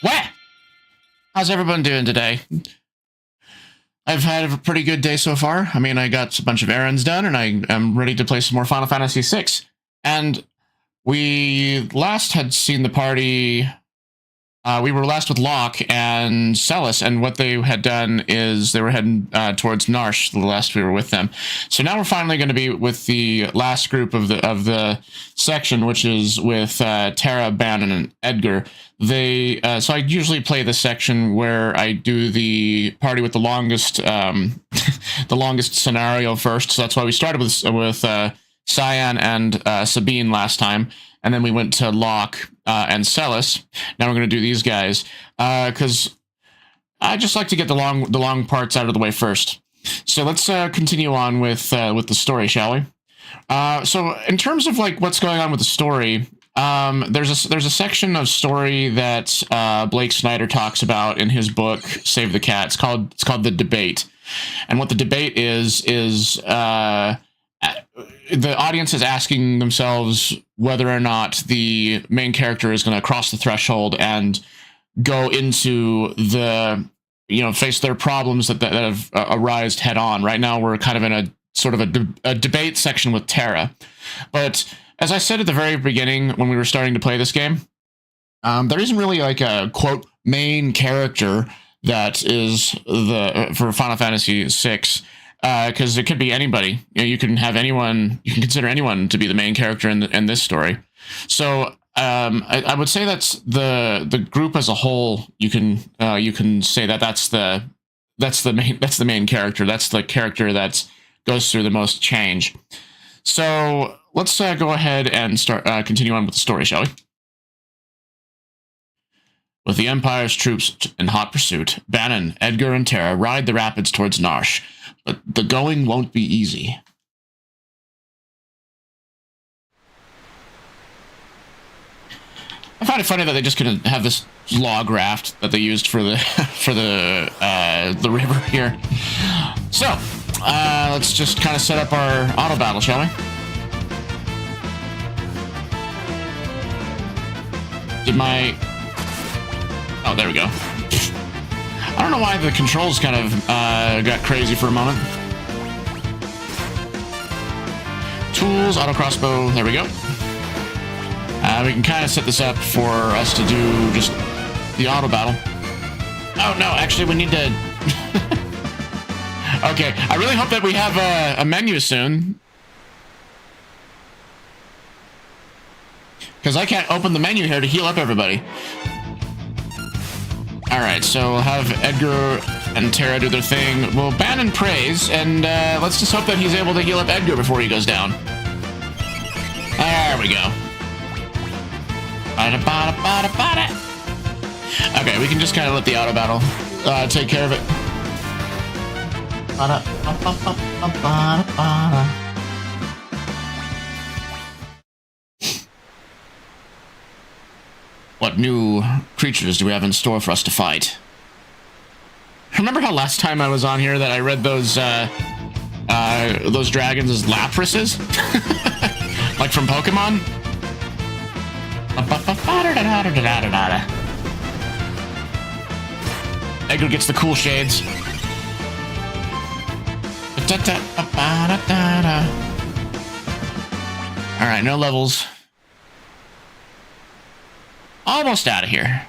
What? How's everyone doing today? I've had a pretty good day so far. I mean, I got a bunch of errands done, and I am ready to play some more Final Fantasy VI. And we last had seen the party... we were last with Locke and Celis, and what they had done is they were heading towards Narsh the last we were with them. So now we're finally going to be with the last group of the section, which is with Terra, Bannon, and Edgar. They so I usually play the section where I do the party with the longest the longest scenario first. So that's why we started with Cyan and Sabine last time. And then we went to Locke and Celis. Now we're going to do these guys because I just like to get the long parts out of the way first. So let's continue on with the story, shall we? So in terms of like what's going on with the story, there's a section of story that Blake Snyder talks about in his book Save the Cat. It's called The Debate, and what the debate is the audience is asking themselves whether or not the main character is going to cross the threshold and go into face their problems that have arisen head on. Right now, we're kind of in a sort of a debate section with Terra. But as I said at the very beginning when we were starting to play this game, there isn't really like a quote main character that is for Final Fantasy VI. Because it could be anybody. You can have anyone. You can consider anyone to be the main character in this story. So I would say that's the group as a whole. You can say that's the main character. That's the character that goes through the most change. So let's go ahead and continue on with the story, shall we? With the Empire's troops in hot pursuit, Bannon, Edgar, and Terra ride the rapids towards Narsh. But the going won't be easy. I find it funny that they just couldn't have this log raft that they used for the the river here. So let's just kind of set up our auto battle, shall we? Oh, there we go. I don't know why the controls kind of got crazy for a moment. Tools, auto crossbow, there we go. We can kind of set this up for us to do just the auto battle. Oh no, actually we need to... Okay, I really hope that we have a menu soon. Because I can't open the menu here to heal up everybody. Alright, so we'll have Edgar and Terra do their thing. Well, Bannon prays, and let's just hope that he's able to heal up Edgar before he goes down. There we go. Okay, we can just kind of let the auto battle take care of it. What new creatures do we have in store for us to fight? Remember how last time I was on here that I read those dragons as Laprases? Like from Pokemon? Edgar gets the cool shades. Alright, no levels. Almost out of here.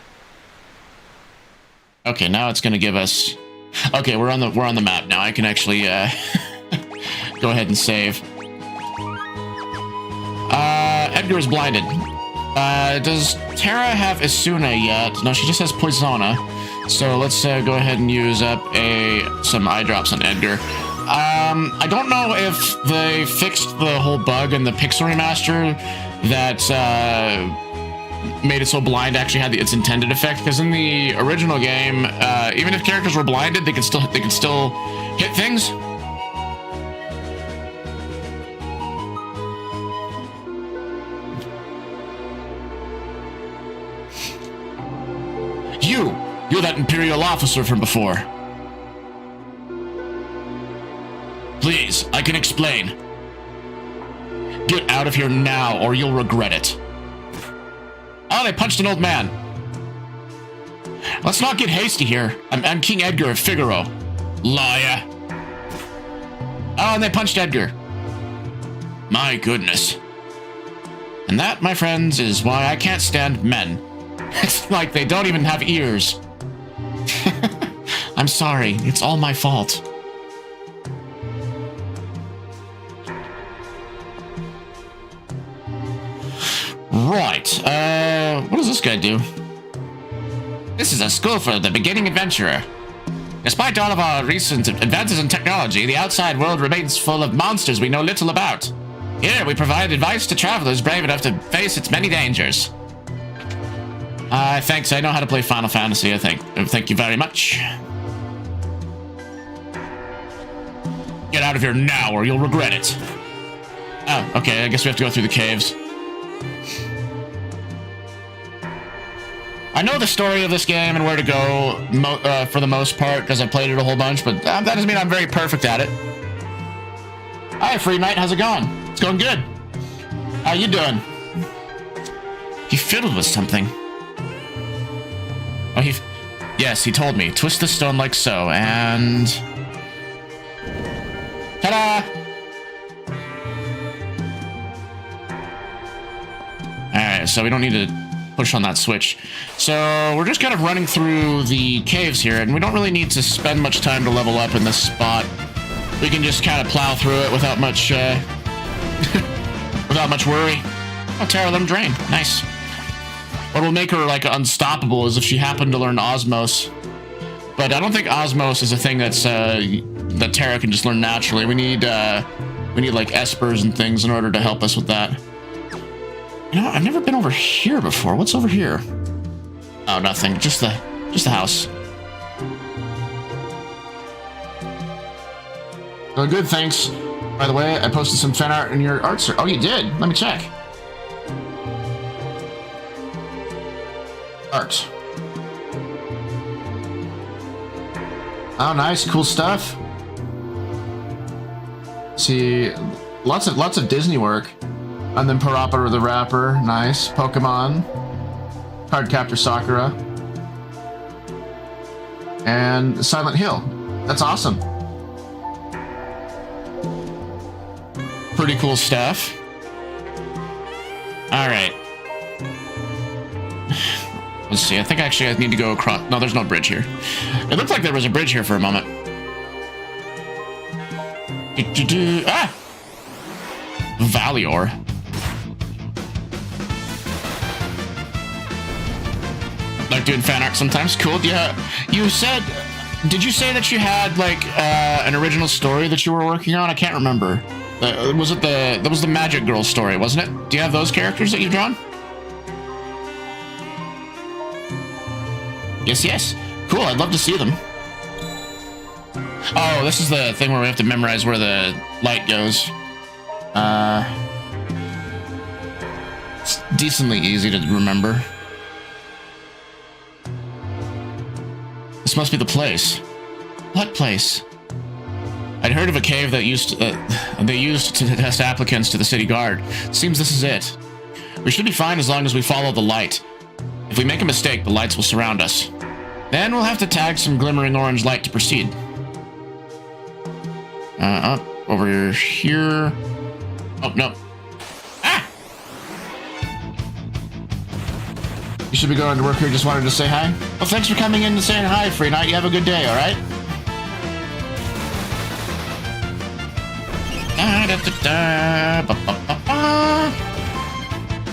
Okay, now it's gonna give us... Okay, we're on the map now. I can actually go ahead and save. Edgar is blinded. Does Terra have Isuna yet? No, she just has Poisona. So let's go ahead and use up some eye drops on Edgar. I don't know if they fixed the whole bug in the Pixel remaster that made it so blind actually had its intended effect, because in the original game, even if characters were blinded, they could still hit things. You're that Imperial officer from before. Please, I can explain. Get out of here now, or you'll regret it. Oh, they punched an old man. Let's not get hasty here. I'm King Edgar of Figaro. Liar. Oh, and they punched Edgar. My goodness. And that, my friends, is why I can't stand men. It's like they don't even have ears. I'm sorry. It's all my fault. Right. What does this guy do? This is a school for the beginning adventurer. Despite all of our recent advances in technology, the outside world remains full of monsters we know little about. Here, we provide advice to travelers brave enough to face its many dangers. Thanks. I know how to play Final Fantasy, I think. Thank you very much. Get out of here now, or you'll regret it. Oh, okay. I guess we have to go through the caves. I know the story of this game and where to go for the most part, because I played it a whole bunch, but that doesn't mean I'm very perfect at it. Hi, Free Knight. How's it going? It's going good. How you doing? He fiddled with something. Oh, yes, he told me. Twist the stone like so, and... Ta-da! Alright, so we don't need to push on that switch. So we're just kind of running through the caves here, and we don't really need to spend much time to level up in this spot. We can just kind of plow through it without much, without much worry. Oh, Terra, let him drain. Nice. What will make her, like, unstoppable is if she happened to learn Osmos. But I don't think Osmos is a thing that's, that Terra can just learn naturally. We need, like, Espers and things in order to help us with that. You know, I've never been over here before. What's over here? Oh, nothing. Just the house. Oh, good, thanks. By the way, I posted some fan art in your art search. Oh, you did? Let me check. Art. Oh, nice, cool stuff. See, lots of Disney work. And then Parappa the Rapper, nice. Pokemon. Cardcaptor Sakura. And Silent Hill. That's awesome. Pretty cool stuff. Alright. Let's see, I think actually I need to go across... No, there's no bridge here. It looked like there was a bridge here for a moment. Ah! Valior. Like doing fan art sometimes. Cool. Yeah. You said... Did you say that you had, like, an original story that you were working on? I can't remember. That was the Magic Girl story, wasn't it? Do you have those characters that you've drawn? Yes, yes. Cool, I'd love to see them. Oh, this is the thing where we have to memorize where the light goes. It's decently easy to remember. This must be the place. What place? I'd heard of a cave that they used to test applicants to the city guard. Seems this is it. We should be fine as long as we follow the light. If we make a mistake, the lights will surround us. Then we'll have to tag some glimmering orange light to proceed. Up, over here. Oh, no. Ah! You should be going to work here, just wanted to say hi. Well, thanks for coming in and saying hi, Free Knight. You have a good day, alright?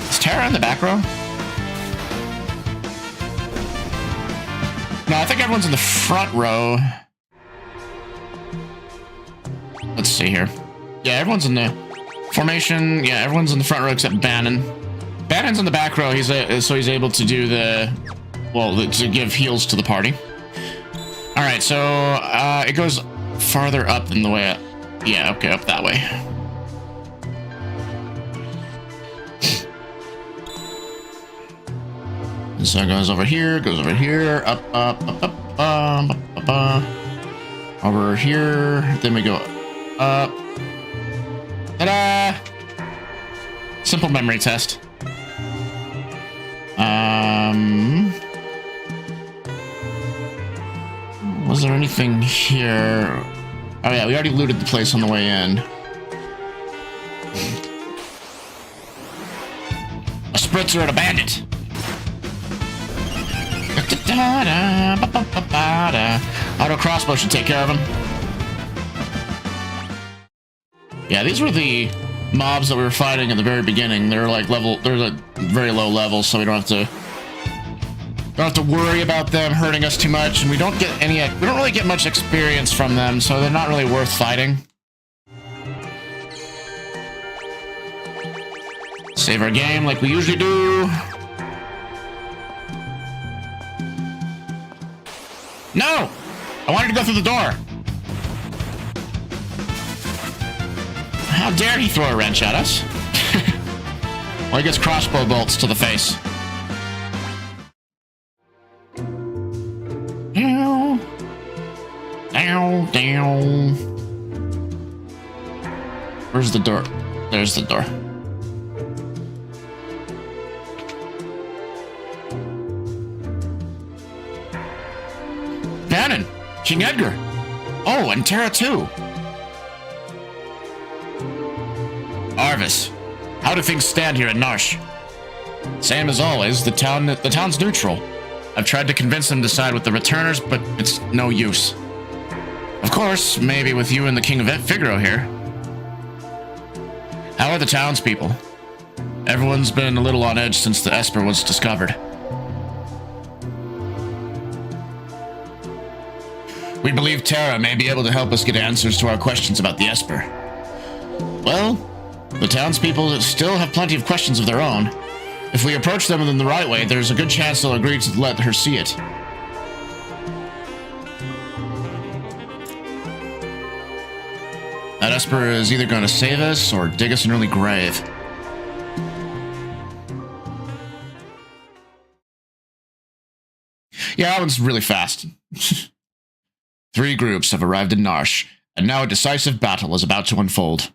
Is Terra in the back row? No, I think everyone's in the front row. Let's see here. Yeah, everyone's in the formation. Yeah, everyone's in the front row except Bannon. Bannon's in the back row. So he's able to do to give heals to the party. All right, so it goes farther up than the way up. Yeah, okay, up that way. So it goes over here, up, over here, then we go up. Ta-da! Simple memory Was there anything here? Oh yeah, we already looted the place on the way in. A spritzer and a bandit. Auto crossbow should take care of him. Yeah, these were the mobs that we were fighting at the very beginning. They're like very low level, so we don't have to worry about them hurting us too much, and we don't really get much experience from them, so they're not really worth fighting. Save our game like we usually do. No! I wanted to go through the door. How dare he throw a wrench at us? Well, he gets crossbow bolts to the face. Down, down, down. Where's the door? There's the door. Ganon! King Edgar! Oh, and Terra too! Arvis, how do things stand here in Narsh? Same as always, the town's neutral. I've tried to convince them to side with the returners, but it's no use. Of course, maybe with you and the King of Figaro here. How are the townspeople? Everyone's been a little on edge since the Esper was discovered. We believe Terra may be able to help us get answers to our questions about the Esper. Well, the townspeople still have plenty of questions of their own. If we approach them in the right way, there's a good chance they'll agree to let her see it. That Esper is either going to save us or dig us an early grave. Yeah, that one's really fast. 3 groups have arrived in Narsh, and now a decisive battle is about to unfold.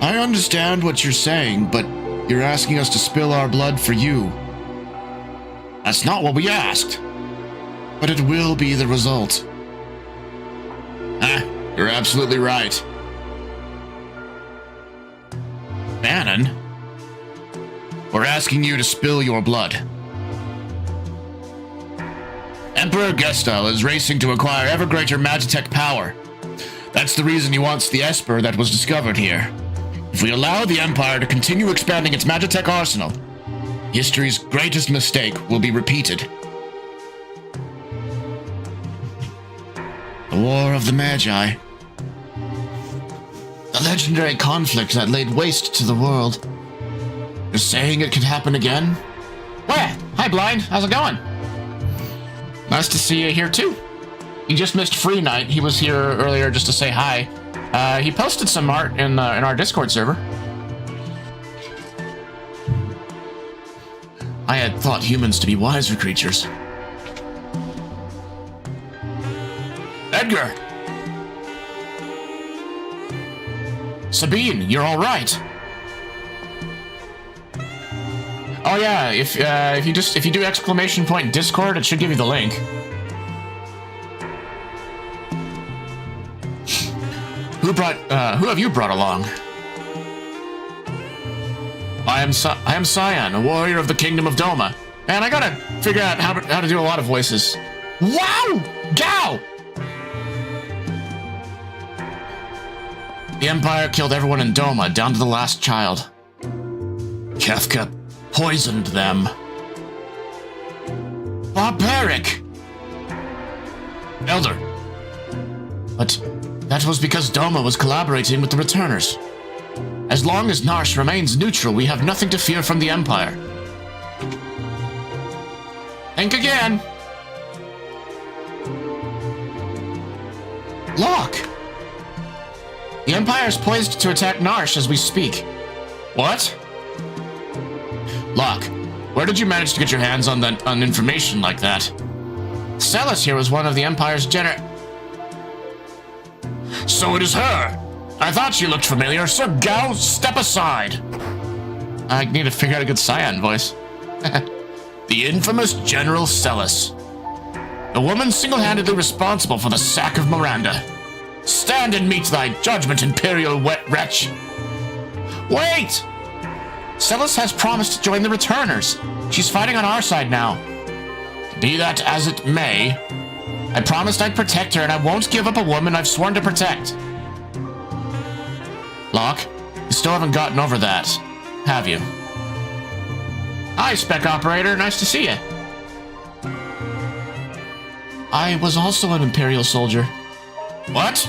I understand what you're saying, but you're asking us to spill our blood for you. That's not what we asked. But it will be the result. You're absolutely right. Ganon, we're asking you to spill your blood. Emperor Gestal is racing to acquire ever greater Magitech power. That's the reason he wants the Esper that was discovered here. If we allow the Empire to continue expanding its Magitech arsenal, history's greatest mistake will be repeated. The War of the Magi. The legendary conflict that laid waste to the world. You're saying it could happen again? Where? Hi, Blind. How's it going? Nice to see you here, too. You just missed Free Night. He was here earlier just to say hi. He posted some art in our Discord server. I had thought humans to be wiser creatures. Edgar! Sabine, you're all right. Oh yeah, if you do exclamation point Discord, it should give you the link. Who have you brought along? I am Cyan, a warrior of the Kingdom of Doma. Man, I gotta figure out how to do a lot of voices. Wow! Gao! The Empire killed everyone in Doma, down to the last child. Kefka poisoned them. Barbaric! Elder. But that was because Doma was collaborating with the Returners. As long as Narsh remains neutral, we have nothing to fear from the Empire. Think again. Locke! The Empire is poised to attack Narsh as we speak. What? Locke, where did you manage to get your hands on information like that? Celis here was one of the Empire's So it is her! I thought she looked familiar. Sir Gao, step aside! I need to figure out a good Cyan voice. The the infamous General Celis. The woman single-handedly responsible for the sack of Miranda. Stand and meet thy judgment, Imperial wet wretch. Wait! Celis has promised to join the Returners. She's fighting on our side now. Be that as it may, I promised I'd protect her, and I won't give up a woman I've sworn to protect. Locke, you still haven't gotten over that, have you? Hi, Spec Operator. Nice to see you. I was also an Imperial soldier. What?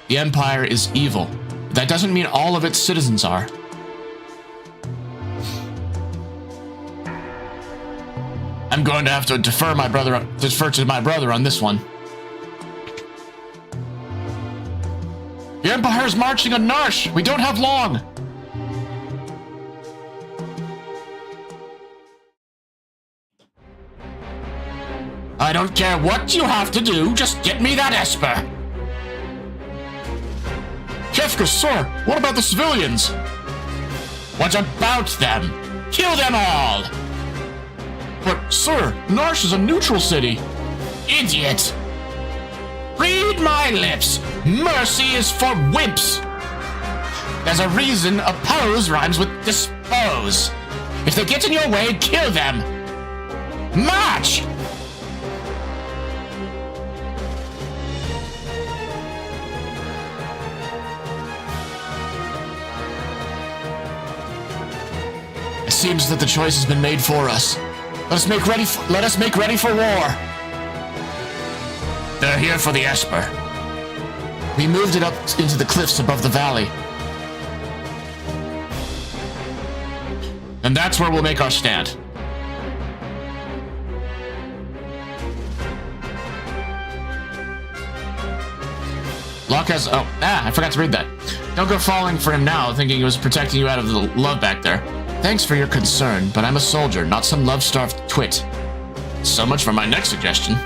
The Empire is evil. But that doesn't mean all of its citizens are. I'm going to have to defer to my brother on this one. The Empire is marching on Narsh. We don't have long. I don't care what you have to do. Just get me that Esper. Kefka, sir, what about the civilians? What about them? Kill them all! But, sir, Narsh is a neutral city. Idiot! Read my lips! Mercy is for wimps! There's a reason oppose rhymes with dispose. If they get in your way, kill them! March! It seems that the choice has been made for us. Let us make ready for war. They're here for the Esper. We moved it up into the cliffs above the valley. And that's where we'll make our stand. Locke has... I forgot to read that. Don't go falling for him now, thinking he was protecting you out of the love back there. Thanks for your concern, but I'm a soldier, not some love-starved twit. So much for my next suggestion.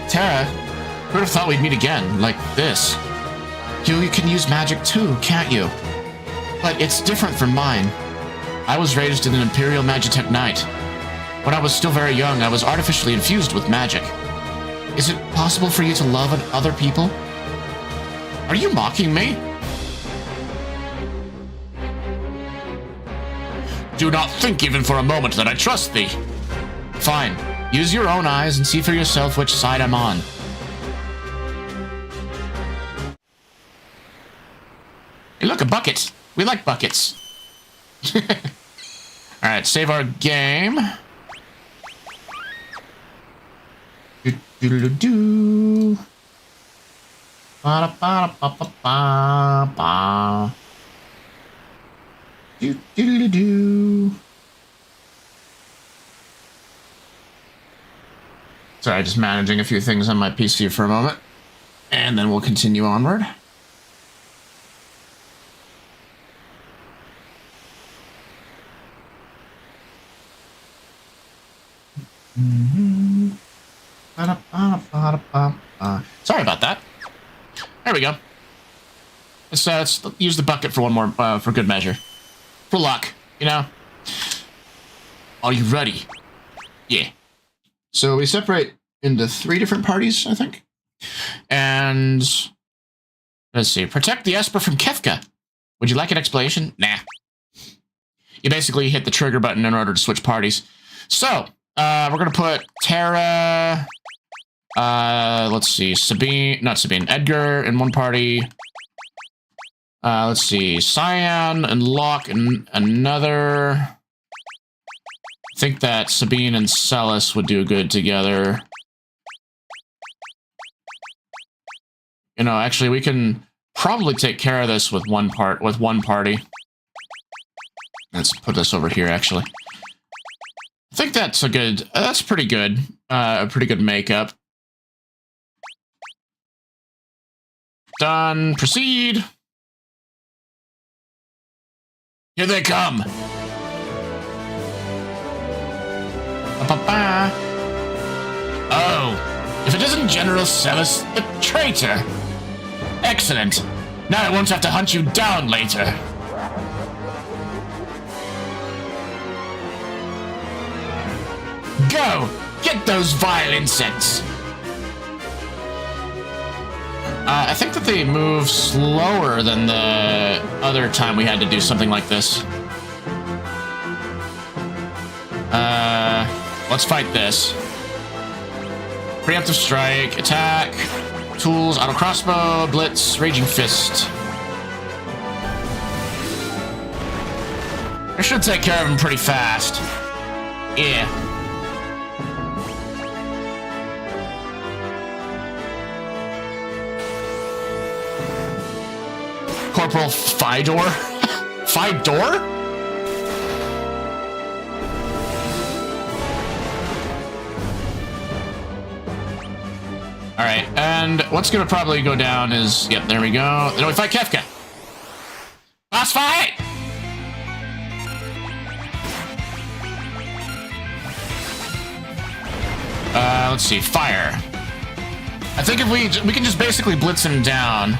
Terra, who would have thought we'd meet again, like this? You can use magic too, can't you? But it's different from mine. I was raised in an Imperial Magitech Knight. When I was still very young, I was artificially infused with magic. Is it possible for you to love other people? Are you mocking me? Do not think even for a moment that I trust thee. Fine. Use your own eyes and see for yourself which side I'm on. Hey, look, a bucket. We like buckets. Alright, save our game. Do-do-do-do. Ba-da-ba-da-ba-ba-ba. Do-do-do-do. Sorry, just managing a few things on my PC for a moment. And then we'll continue onward. Sorry about that. There we go. Let's use the bucket for one more, for good measure. For luck, you know? Are you ready? Yeah. So we separate into 3 different parties, I think. And let's see. Protect the Esper from Kefka. Would you like an explanation? Nah. You basically hit the trigger button in order to switch parties. So, we're going to put Terra, let's see, Edgar in one party. Let's see, Cyan and Locke in another. I think that Sabine and Celis would do good together. You know, actually, we can probably take care of this with one party. Let's put this over here, actually. I think that's that's pretty good. A pretty good makeup. Done. Proceed. Here they come. Ba-ba-ba. Oh, if it isn't General Celis, the traitor. Excellent. Now I won't have to hunt you down later. Go! Get those vile insects! I think that they move slower than the other time we had to do something like this. Let's fight this. Preemptive strike, attack, tools, auto crossbow, blitz, raging fist. I should take care of him pretty fast. Yeah. Corporal Fidor? Fidor? Alright, and what's gonna probably go down is... Yep, there we go. Then we fight Kefka. Boss fight! Let's see, fire. I think if we can just basically blitz him down.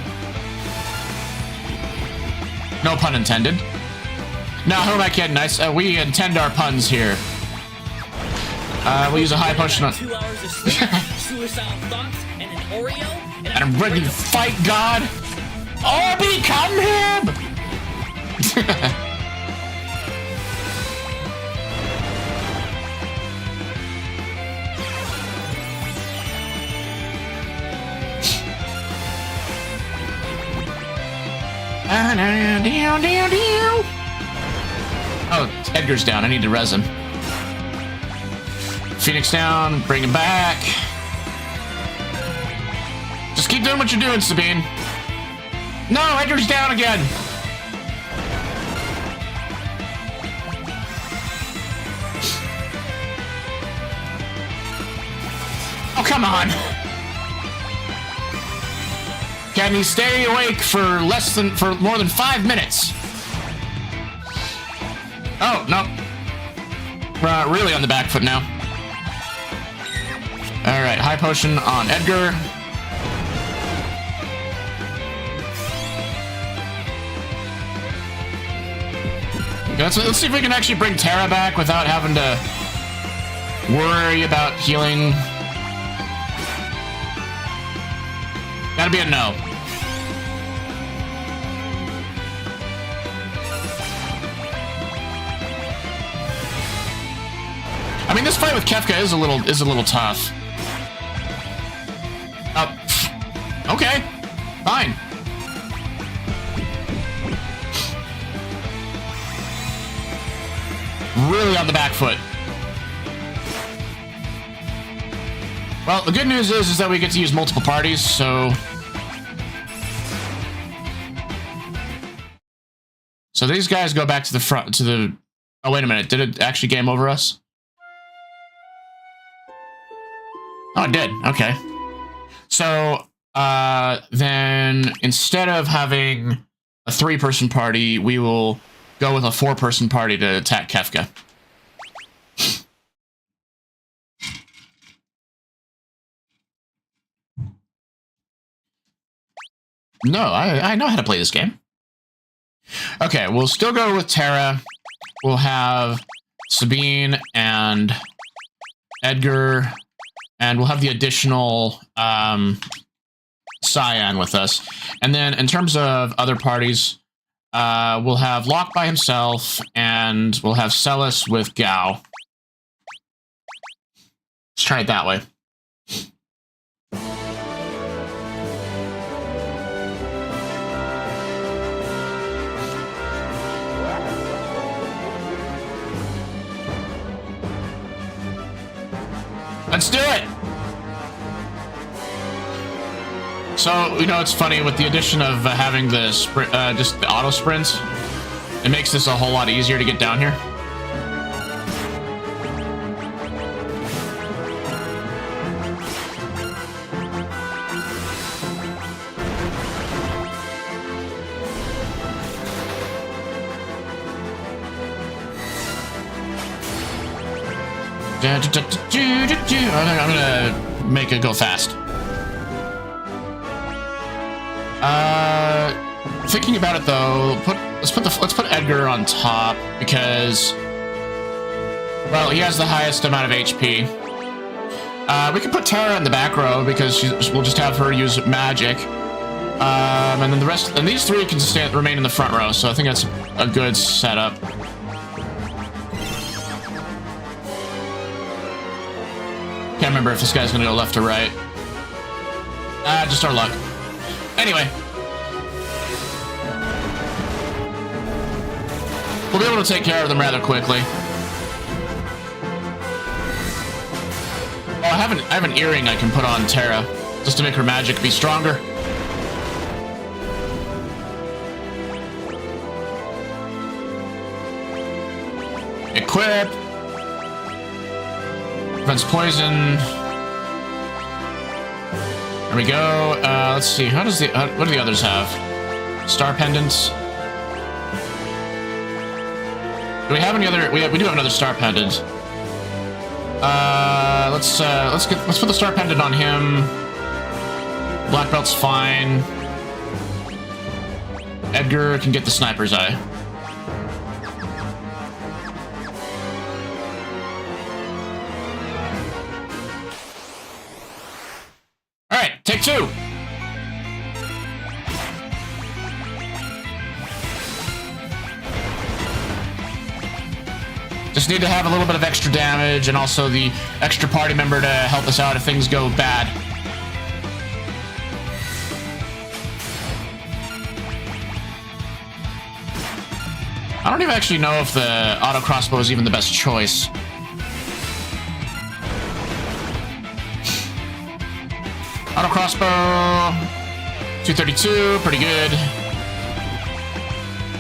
No pun intended. No, who am I kidding? We intend our puns here. We'll use a high potion on... 2 hours of sleep, suicidal thoughts, and an Oreo, and I'm ready to fight God. Or become him! Oh, Edgar's down. I need to res him. Phoenix down, bring him back. Just keep doing what you're doing, Sabine. No, Edgar's down again. Oh, come on. Can he stay awake for more than 5 minutes? Oh, no. Really on the back foot now. Alright, high potion on Edgar. Let's see if we can actually bring Terra back without having to worry about healing. Gotta be a no. I mean, this fight with Kefka is a little tough. Okay, fine. Really on the back foot. Well, the good news is that we get to use multiple parties, so... So these guys go back to the front, to the... Oh, wait a minute. Did it actually game over us? Oh, it did. Okay. So, then instead of having a 3-person party, we will go with a 4-person party to attack Kefka. No, I know how to play this game. Okay, we'll still go with Terra. We'll have Sabine and Edgar, and we'll have the additional Cyan with us. And then in terms of other parties, we'll have Locke by himself, and we'll have Celis with Gao. Let's try it that way. Let's do it! So, you know, it's funny, with the addition of having the just the auto sprints, it makes this a whole lot easier to get down here. I'm gonna make it go fast. Thinking about it though, let's put Edgar on top because, well, he has the highest amount of HP. We can put Tara in the back row because we'll just have her use magic. And then the rest, and these three can remain in the front row, so I think that's a good setup. Can't remember if this guy's gonna go left or right. Just our luck. Anyway. We'll be able to take care of them rather quickly. Oh, I have an earring I can put on Tara, just to make her magic be stronger. Equip. Prevents poison. There we go. Let's see. How does what do the others have? Star pendants. Do we have any other? We do have another star pendant. Let's put the star pendant on him. Black belt's fine. Edgar can get the sniper's eye. All right, take two. Just need to have a little bit of extra damage and also the extra party member to help us out if things go bad. I don't even actually know if the auto crossbow is even the best choice. Auto crossbow, 232, pretty good.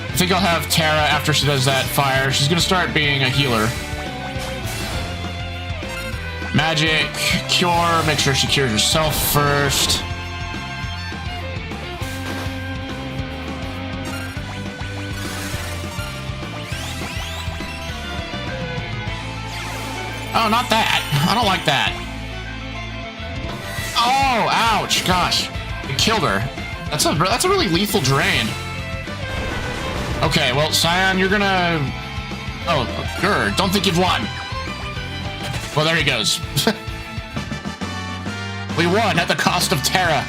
I think I'll have Tara after she does that fire. She's gonna start being a healer. Magic, cure, make sure she cures herself first. Oh, not that. I don't like that. Oh, ouch, gosh. It killed her. That's a really lethal drain. Okay, well, Scion, you're gonna... Oh, grr, don't think you've won. Well, there he goes. We won at the cost of Tara.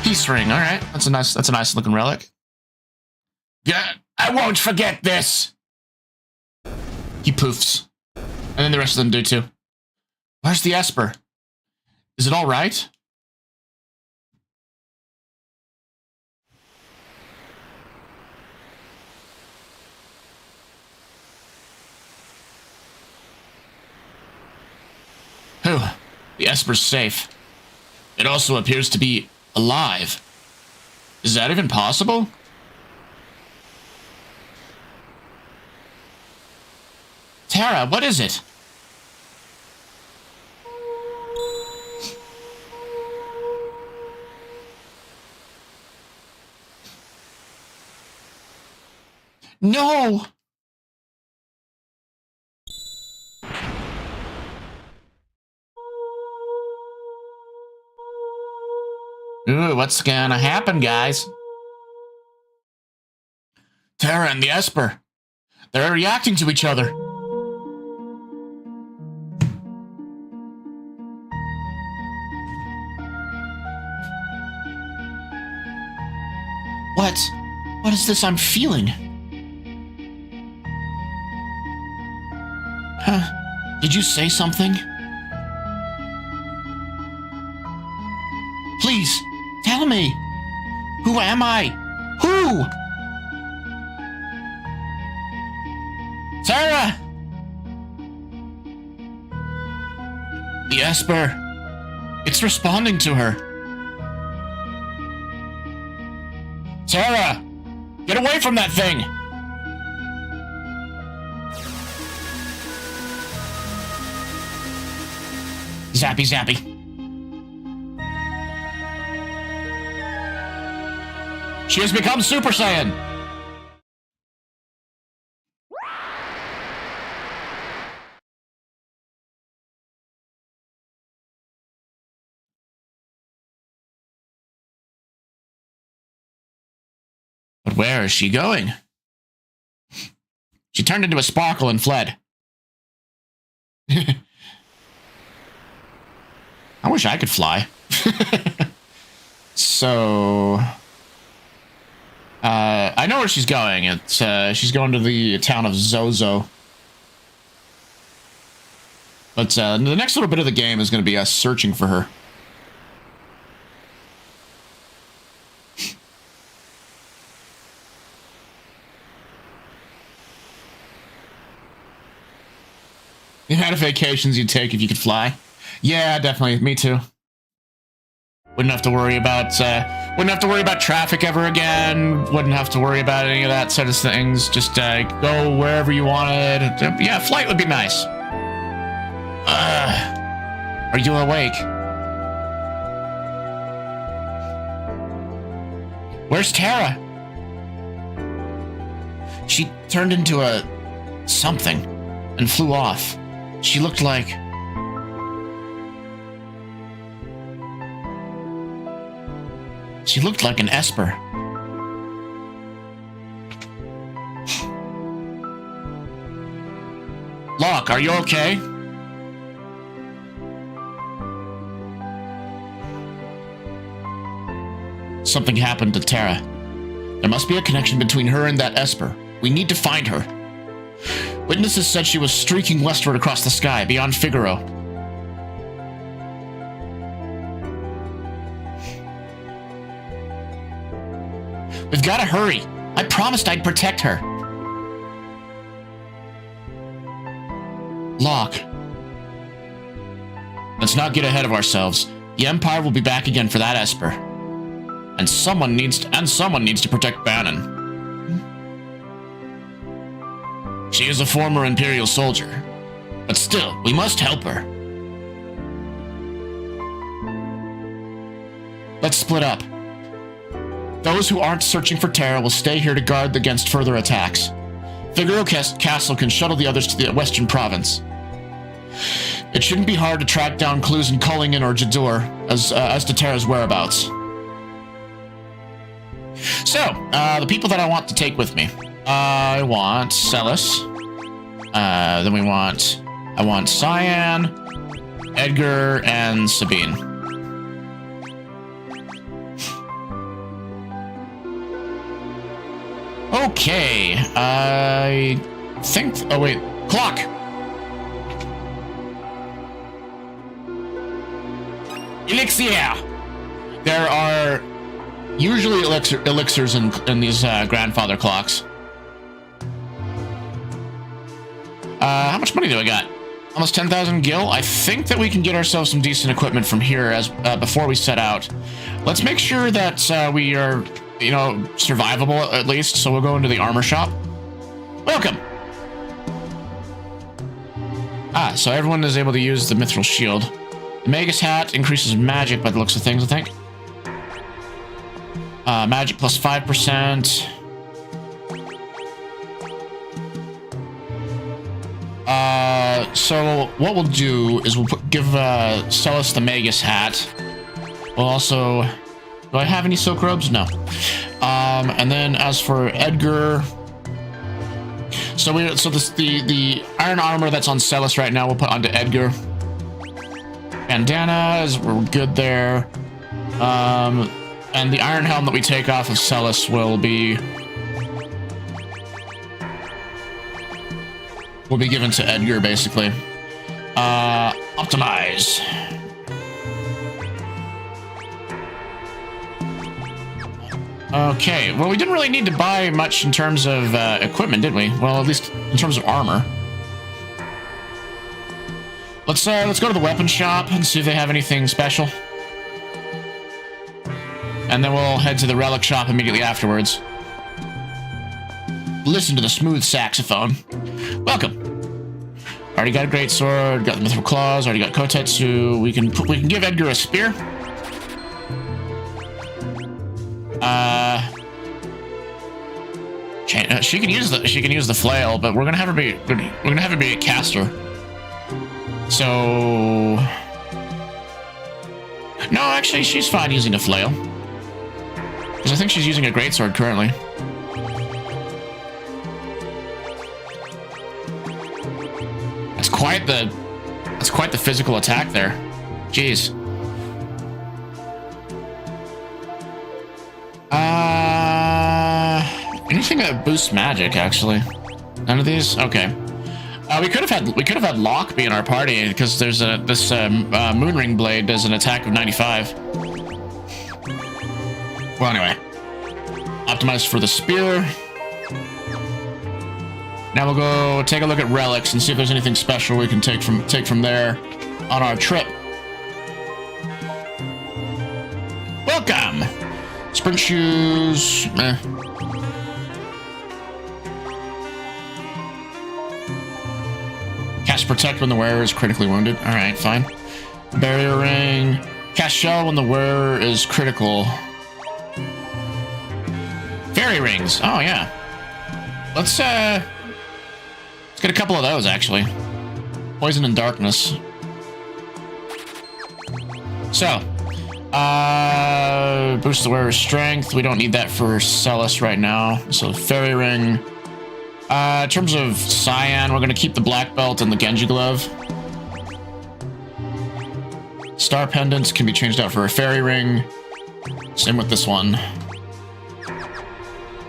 Peace ring, all right. That's a nice looking relic. Yeah, I won't forget this. He poofs. And then the rest of them do too. Where's the Esper? Is it all right? Whew, the Esper's safe. It also appears to be alive. Is that even possible? Tara, what is it? No! Ooh, what's gonna happen, guys? Tara and the Esper. They're reacting to each other. What is this I'm feeling? Huh? Did you say something? Please, tell me. Who am I? Who? Tara! The Esper. It's responding to her. Tara! Get away from that thing! Zappy, zappy. She has become Super Saiyan! But where is she going? She turned into a sparkle and fled. I wish I could fly. So... I know where she's going. It's she's going to the town of Zozo. But the next little bit of the game is going to be us searching for her. The amount of vacations you'd take if you could fly. Yeah, definitely. Me too. Wouldn't have to worry about traffic ever again. Wouldn't have to worry about any of that sort of things. Just go wherever you wanted. Yeah, flight would be nice. Are you awake? Where's Tara? She turned into a something and flew off. She looked like... She looked like an Esper. Locke, are you okay? Something happened to Tara. There must be a connection between her and that Esper. We need to find her. Witnesses said she was streaking westward across the sky, beyond Figaro. We've got to hurry. I promised I'd protect her. Locke. Let's not get ahead of ourselves. The Empire will be back again for that Esper. And someone needs to protect Bannon. She is a former Imperial soldier. But still, we must help her. Let's split up. Those who aren't searching for Tara will stay here to guard against further attacks. Figaro Castle can shuttle the others to the Western Province. It shouldn't be hard to track down clues in Cullington or Jadur as to Tara's whereabouts. So, the people that I want to take with me. I want Celis. Then I want Cyan, Edgar, and Sabine. Okay, I think... Oh, wait. Clock! Elixir! There are usually elixirs in these grandfather clocks. How much money do I got? Almost 10,000 gil. I think that we can get ourselves some decent equipment from here as before we set out. Let's make sure that we are... you know, survivable at least, so we'll go into the armor shop. Welcome! Ah, so everyone is able to use the mithril shield. The Magus hat increases magic by the looks of things, I think. Magic plus 5%. So what we'll do is we'll give Celis the Magus hat. We'll also... Do I have any silk robes? No. And then as for Edgar, the iron armor that's on Celis right now we'll put onto Edgar. Bandanas, we're good there. And the iron helm that we take off of Celis will be given to Edgar basically. Optimize. Okay, well, we didn't really need to buy much in terms of equipment, did we? Well, at least in terms of armor. Let's go to the weapon shop and see if they have anything special. And then we'll head to the relic shop immediately afterwards. Listen to the smooth saxophone. Welcome. Already got a great sword, got the mithril claws, already got Kotetsu. We can give Edgar a spear. She can use the flail, but we're gonna have her be a caster. So no, actually, she's fine using a flail because I think she's using a greatsword currently. quite the physical attack there. Jeez. Anything that boosts magic, actually? None of these? Okay. We could have had Locke be in our party because there's this Moonring Blade does an attack of 95. Well, anyway, optimized for the spear. Now we'll go take a look at relics and see if there's anything special we can take from there on our trip. Welcome. Sprint shoes. Cast protect when the wearer is critically wounded. All right, fine. Barrier ring. Cast shell when the wearer is critical. Fairy rings. Oh yeah. Let's get a couple of those actually. Poison and darkness. So, boost the wearer's strength. We don't need that for Celis right now. So fairy ring. In terms of Cyan, we're going to keep the black belt and the Genji glove. Star pendants can be changed out for a fairy ring. Same with this one.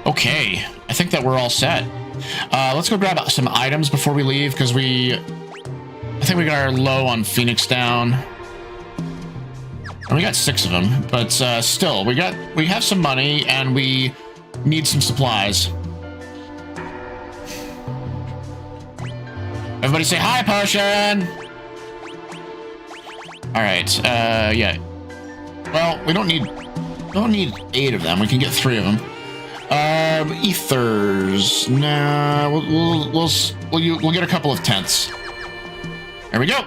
Okay, I think that we're all set. Let's go grab some items before we leave, because I think we got our low on Phoenix down. And we got 6 of them, but still, we have some money and we need some supplies. Everybody say hi, Potion! Alright, yeah. Well, we don't need 8 of them. We can get 3 of them. Ethers. Nah, we'll get a couple of tents. There we go.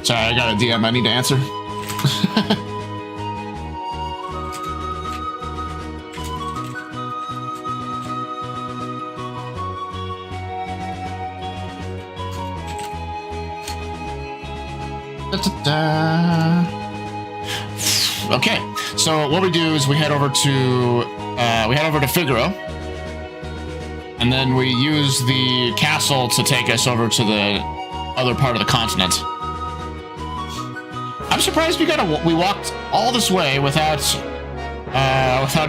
Sorry, I got a DM I need to answer. Okay, so what we do is we head over to Figaro, and then we use the castle to take us over to the other part of the continent. I'm surprised we walked all this way without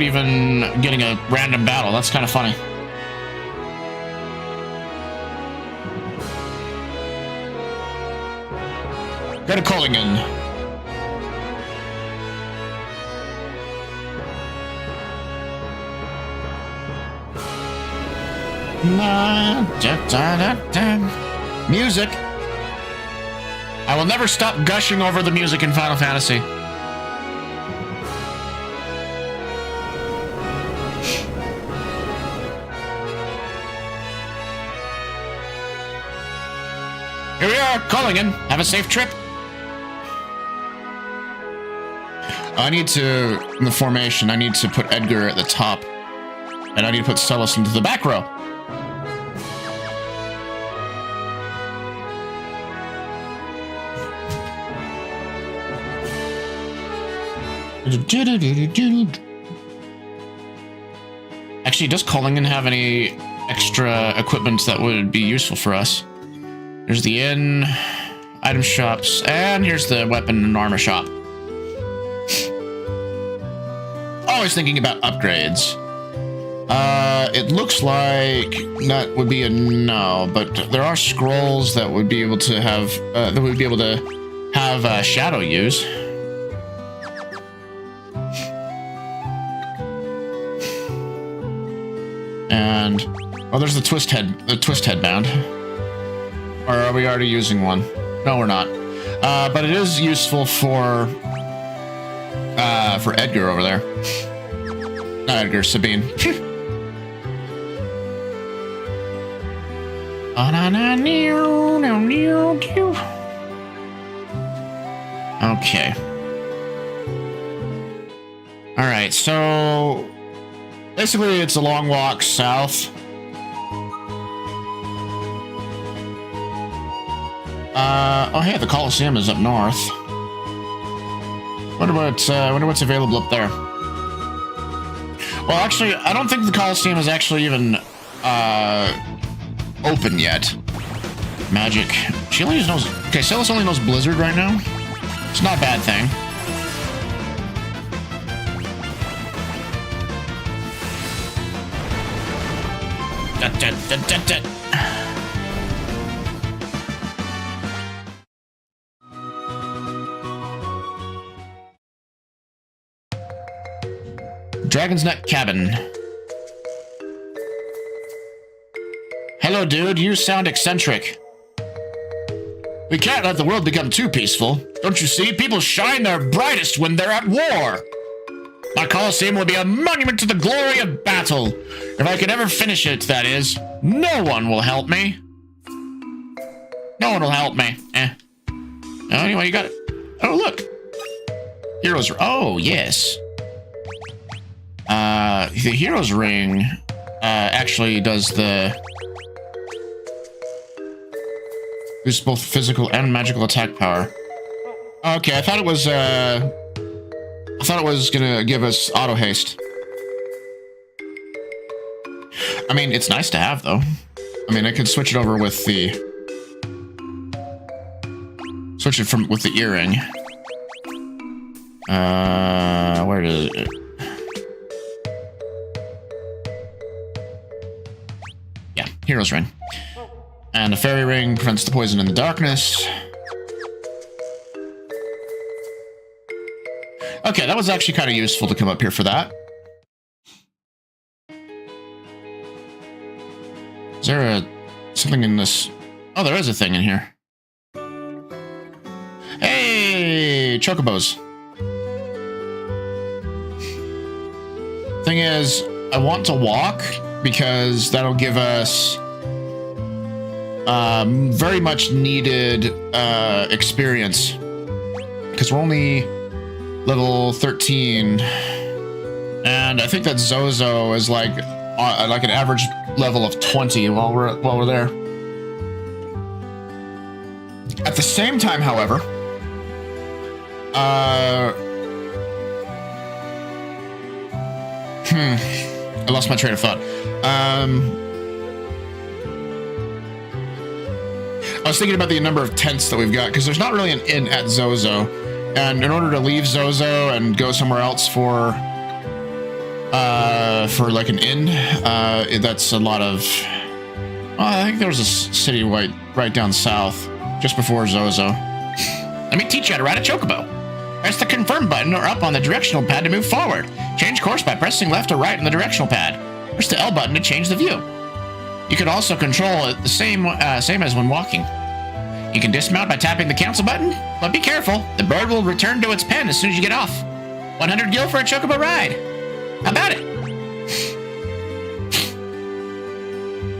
even getting a random battle. That's kind of funny. Go to Kollingen. Music. I will never stop gushing over the music in Final Fantasy. Here we are, Kollingen. Have a safe trip. I need to, in the formation, I need to put Edgar at the top. And I need to put Celis into the back row. Actually, does Kollingen have any extra equipment that would be useful for us? There's the inn, item shops, and here's the weapon and armor shop. Always thinking about upgrades. It looks like that would be a no, but there are scrolls that would be able to have Shadow use. And oh, there's the twist headband. Or are we already using one? No, we're not. But it is useful for Edgar over there. Not Edgar, Sabine. Okay. All right, so Basically, it's a long walk south. Oh hey, the Coliseum is up north. Wonder what's available up there. Well, actually, I don't think the Coliseum is actually even open yet. Magic. She only knows. Okay, Celis only knows Blizzard right now. It's not a bad thing. Dragon's Neck Cabin. Hello, dude. You sound eccentric. We can't let the world become too peaceful. Don't you see? People shine their brightest when they're at war. My Colosseum will be a monument to the glory of battle. If I could ever finish it, that is. No one will help me. No one will help me. Oh, anyway, you got it. Oh, look. Heroes. Oh, yes. The Heroes Ring actually does the boosts both physical and magical attack power. Okay, I thought it was gonna give us auto haste. I mean, it's nice to have though. I mean, I could switch it over with the with the earring. Where is it? Yeah, Hero's Ring. And the Fairy Ring prevents the poison in the darkness. Okay, that was actually kind of useful to come up here for that. Is there something in this? Oh, there is a thing in here. Hey, chocobos. Thing is, I want to walk because that'll give us very much needed experience. Because we're only level 13, and I think that Zozo is like an average level of 20 while we're there. At the same time, however, I lost my train of thought. I was thinking about the number of tents that we've got, because there's not really an inn at Zozo. And in order to leave Zozo and go somewhere else for like an inn, that's a lot of... I think there was a city right down south, just before Zozo. Let me teach you how to ride a chocobo. Press the confirm button or up on the directional pad to move forward. Change course by pressing left or right on the directional pad. Press the L button to change the view. You can also control it the same as when walking. You can dismount by tapping the cancel button, but be careful. The bird will return to its pen as soon as you get off. 100 gil for a chocobo ride. How about it?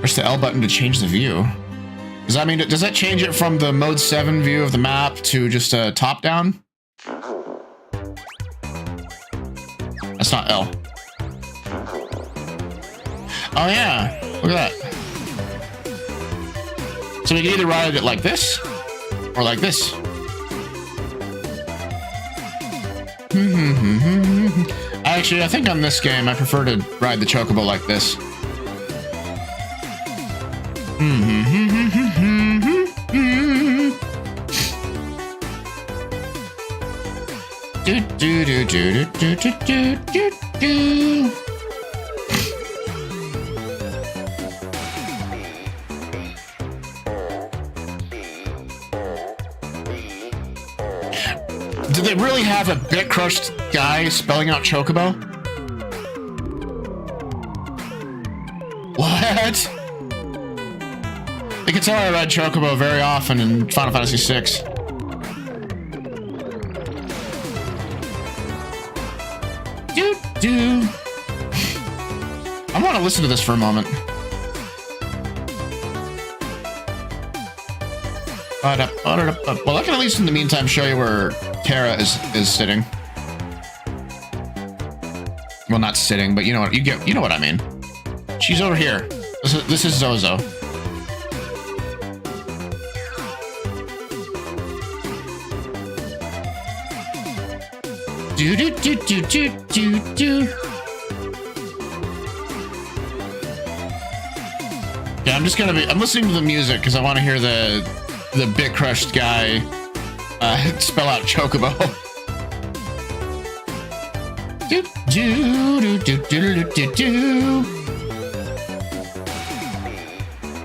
Press the L button to change the view. Does that change it from the mode 7 view of the map to just a top down? That's not L. Oh yeah, look at that. So we can either ride it like this, or like this. Actually, I think on this game, I prefer to ride the chocobo like this. Did they really have a bit crushed guy spelling out chocobo? What? You can tell I read chocobo very often in Final Fantasy VI. I want to listen to this for a moment. Well, I can at least in the meantime show you where Terra is sitting. Well, not sitting, but you know what you know what I mean. She's over here. This is Zozo. Do do do do do do do. Yeah, I'm listening to the music because I want to hear the bit crushed guy spell out Chocobo. Do do do do do do do.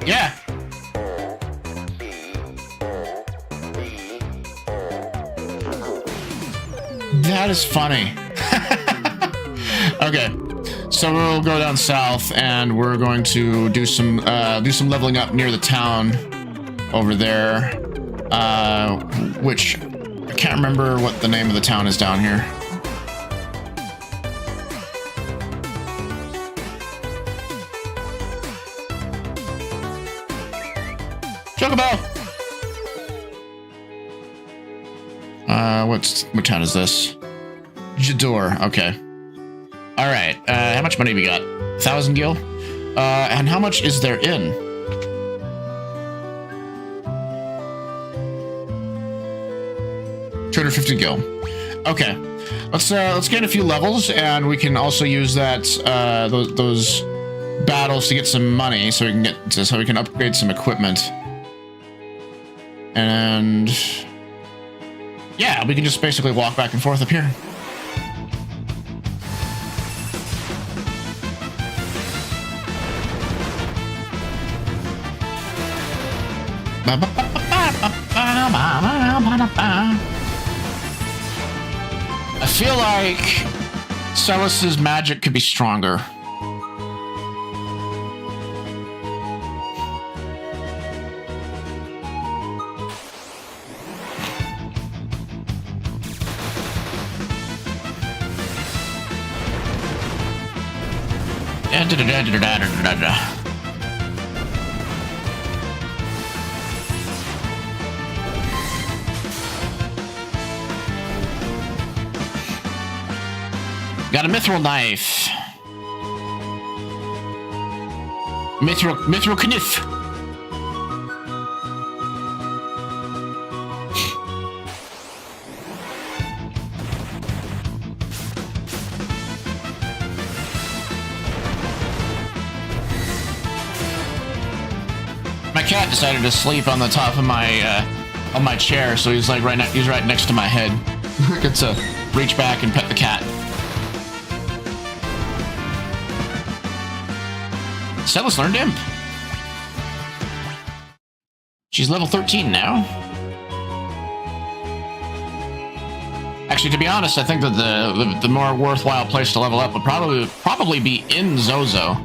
Yeah. That is funny. Okay, so we'll go down south, and we're going to do some leveling up near the town over there, which I can't remember what the name of the town is down here. Chocobo! What town is this? Jador, okay. Alright, how much money we got? 1,000 gil? And how much is there in? $250 gil. Okay, let's gain a few levels, and we can also use that those battles to get some money, so we can upgrade some equipment. And yeah, we can just basically walk back and forth up here. I feel like Celis's magic could be stronger. Got a mithril knife. Mithril kniff. My cat decided to sleep on the top of my chair, so he's like he's right next to my head. I get to reach back and pet the cat. Celis learned Imp. She's level 13 now. Actually, to be honest, I think that the more worthwhile place to level up would probably be in Zozo.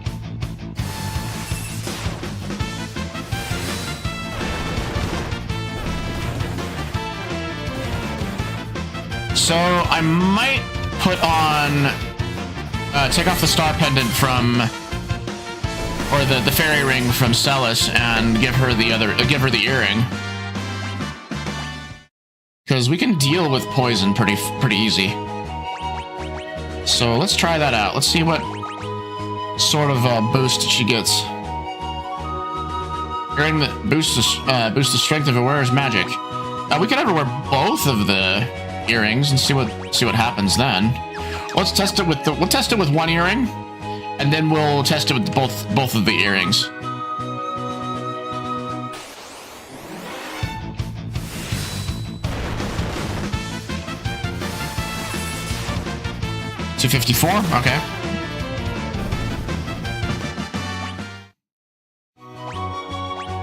So I might put on, take off the star pendant from, or the fairy ring from Celis, and give her the earring, because we can deal with poison pretty easy. So let's try that out. Let's see what sort of boost she gets. Earring that boosts the strength of a wearer's magic. We could ever wear both of the earrings and see what happens then. Let's test it with we'll test it with one earring, and then we'll test it with both of the earrings. $254, okay.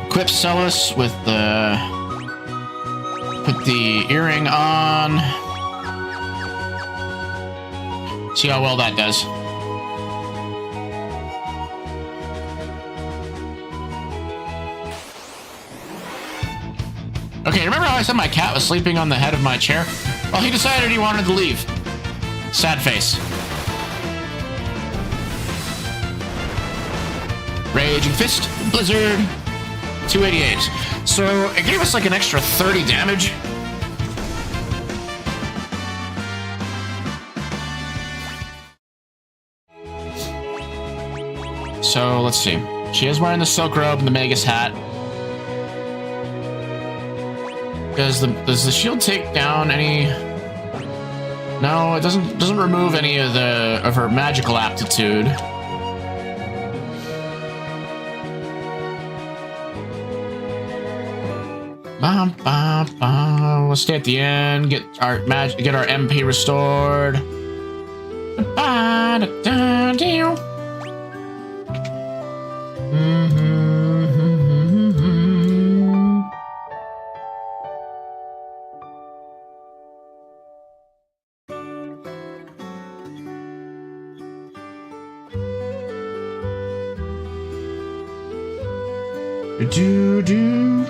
Equip Celis with put the earring on. See how well that does. Okay, remember how I said my cat was sleeping on the head of my chair? Well, he decided he wanted to leave. Sad face. Raging Fist, Blizzard, 288. So it gave us like an extra 30 damage. So let's see. She is wearing the silk robe and the Magus hat. Does the shield take down any? No, it doesn't remove any of her magical aptitude. Let's stay at the end. Get our MP restored. Do.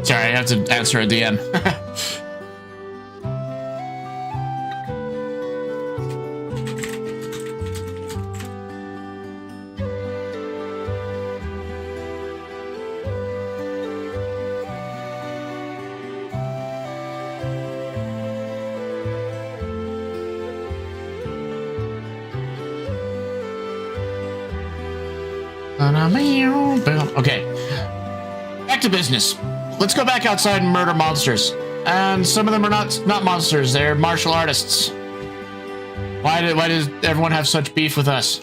Sorry, I have to answer a DM. Okay, back to business. Let's go back outside and murder monsters. And some of them are not monsters, they're martial artists. Why does everyone have such beef with us?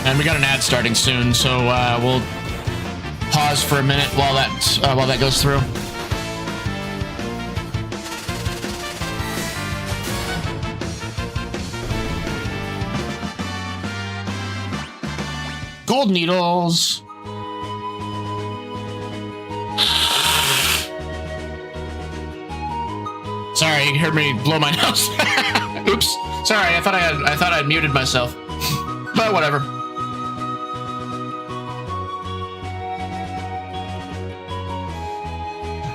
And we got an ad starting soon, so we'll pause for a minute while that goes through. Gold needles. Sorry, you heard me blow my nose. Oops. Sorry, I thought I'd muted myself. But whatever.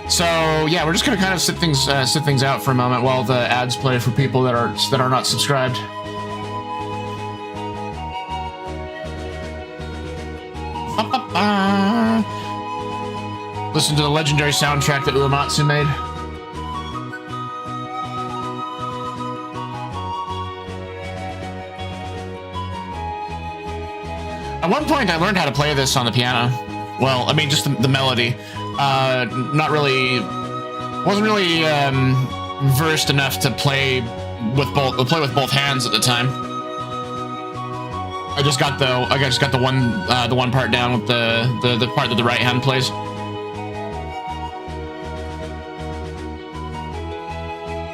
So yeah, we're just gonna kind of sit things out for a moment while the ads play for people that are not subscribed. Listen to the legendary soundtrack that Uematsu made. At one point, I learned how to play this on the piano. Well, I mean, just the melody. Not really, wasn't really versed enough to play with both hands at the time. I just got the one part down with the part that the right hand plays.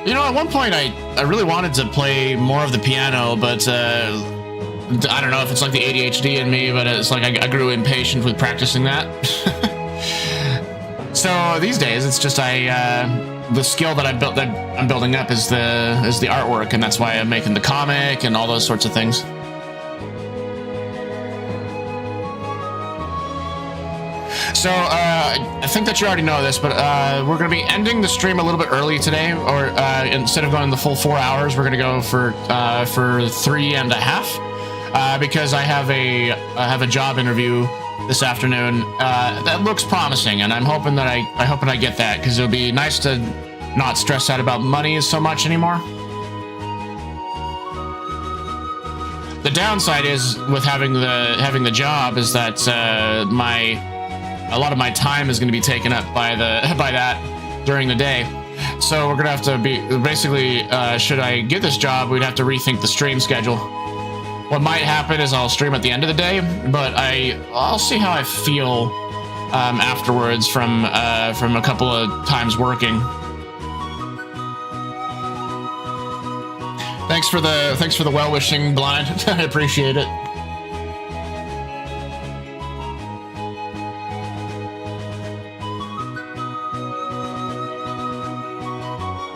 You know, at one point I really wanted to play more of the piano, but I don't know if it's like the ADHD in me, but it's like I grew impatient with practicing that. So these days, it's just the skill that I'm building up is the artwork, and that's why I'm making the comic and all those sorts of things. So I think that you already know this, but we're going to be ending the stream a little bit early today, or instead of going the full 4 hours, we're going to go for 3.5, because I have a job interview this afternoon that looks promising, and I'm hoping that I get that, because it'll be nice to not stress out about money so much anymore. The downside is with having the job is that a lot of my time is going to be taken up by that during the day. So we're gonna have to be basically, should I get this job, we'd have to rethink the stream schedule. What might happen is I'll stream at the end of the day, but I'll see how I feel afterwards from a couple of times working. Thanks for the well-wishing, Blind. I appreciate it.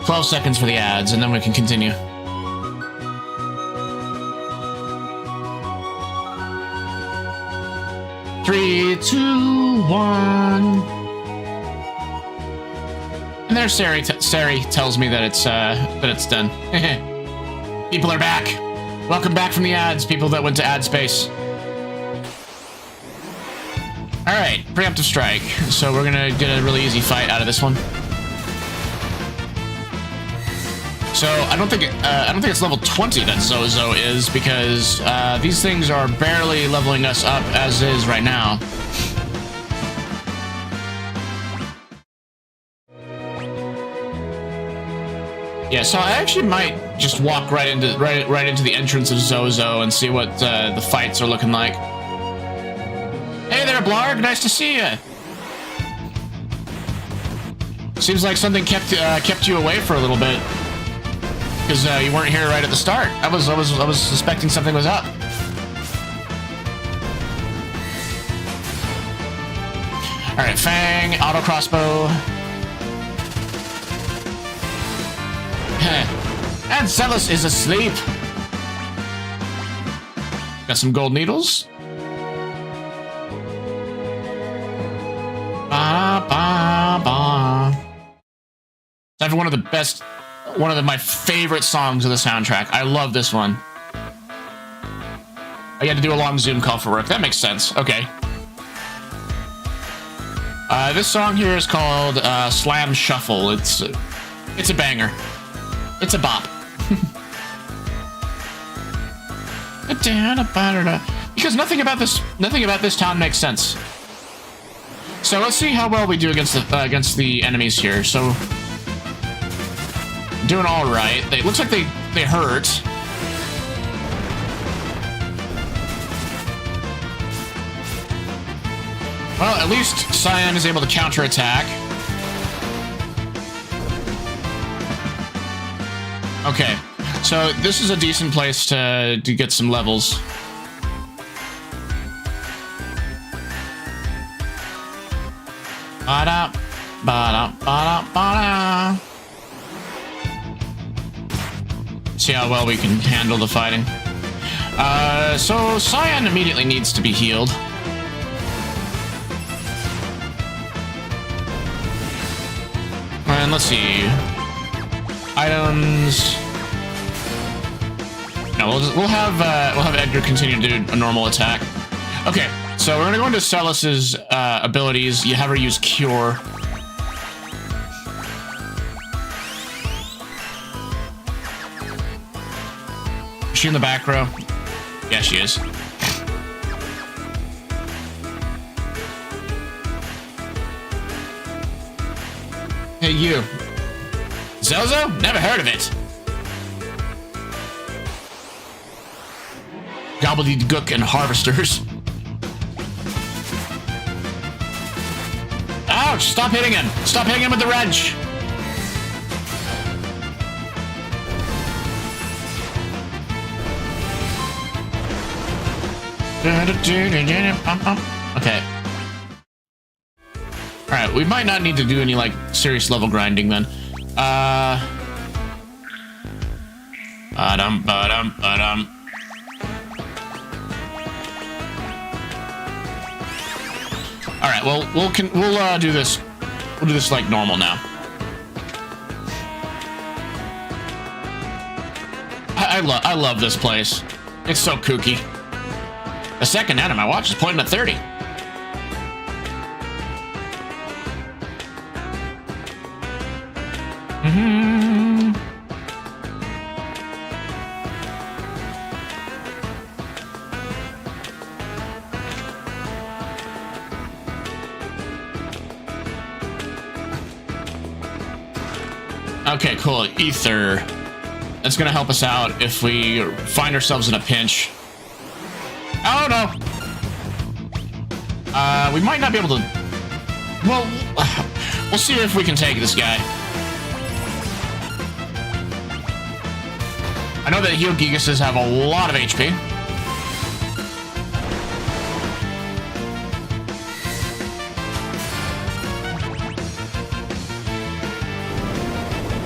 $12 seconds for the ads, and then we can continue. Three, two, one. And there, Sari tells me that it's done. People are back. Welcome back from the ads, people that went to ad space. All right, preemptive strike. So we're gonna get a really easy fight out of this one. So I don't think it's level 20 that Zozo is, because these things are barely leveling us up as is right now. Yeah, so I actually might just walk right into the entrance of Zozo and see what the fights are looking like. Hey there, Blarg. Nice to see you. Seems like something kept you away for a little bit, because you weren't here right at the start. I was suspecting something was up. All right, Fang, auto crossbow. And Celis is asleep. Got some gold needles. Ba, ba, ba. Time for one of my favorite songs of the soundtrack. I love this one. I had to do a long Zoom call for work. That makes sense. Okay. This song here is called Slam Shuffle. It's a banger. It's a bop. Because nothing about this town makes sense. So let's see how well we do against the enemies here. So doing all right. It looks like they hurt. Well, at least Cyan is able to counterattack. Okay, so this is a decent place to get some levels. Ba-da, ba-da, ba-da, ba-da. See how well we can handle the fighting. So Cyan immediately needs to be healed. And let's see. Items. No, we'll have Edgar continue to do a normal attack. Okay, so we're gonna go into Celis's abilities. You have her use Cure. Is she in the back row? Yeah, she is. Hey, you. Zozo? Never heard of it. Gobbledygook and harvesters. Ouch! Stop hitting him! Stop hitting him with the wrench! Okay. Alright, we might not need to do any, like, serious level grinding then. Ba-dum. Alright, well, we'll do this. We'll do this like normal now. I love this place. It's so kooky. The second end of my watch is pointing at 30. Okay, cool. Ether. That's gonna help us out if we find ourselves in a pinch. Oh no! We might not be able to... Well, we'll see if we can take this guy. I know that Heal Gigases have a lot of HP.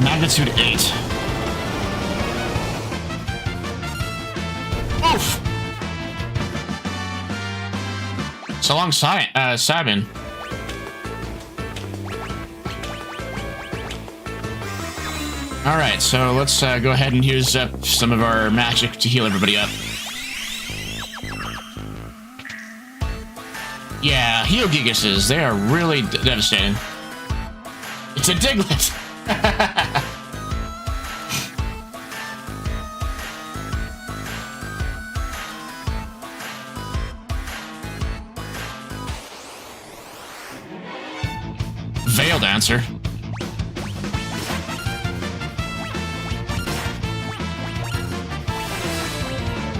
Magnitude 8. Oof! So long, Sabin. Alright, so let's go ahead and use up some of our magic to heal everybody up. Yeah, heal Gigases, they are really devastating. It's a Diglett! Veil Dancer.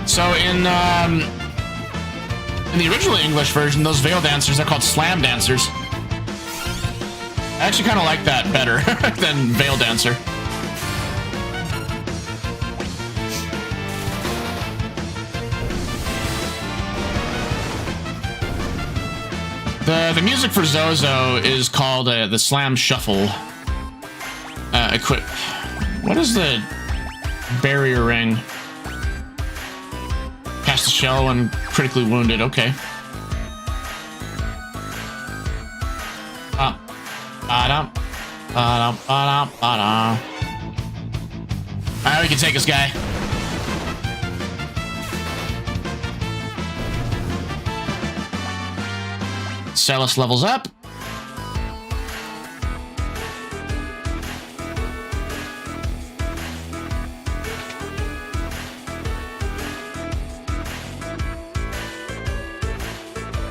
So in the original English version, those Veil Dancers are called Slam Dancers. I actually kind of like that better than Veil Dancer. The music for Zozo is called the Slam Shuffle. Equip. What is the barrier ring? Cast a shell when critically wounded. Okay. Alright, we can take this guy. Celis levels up.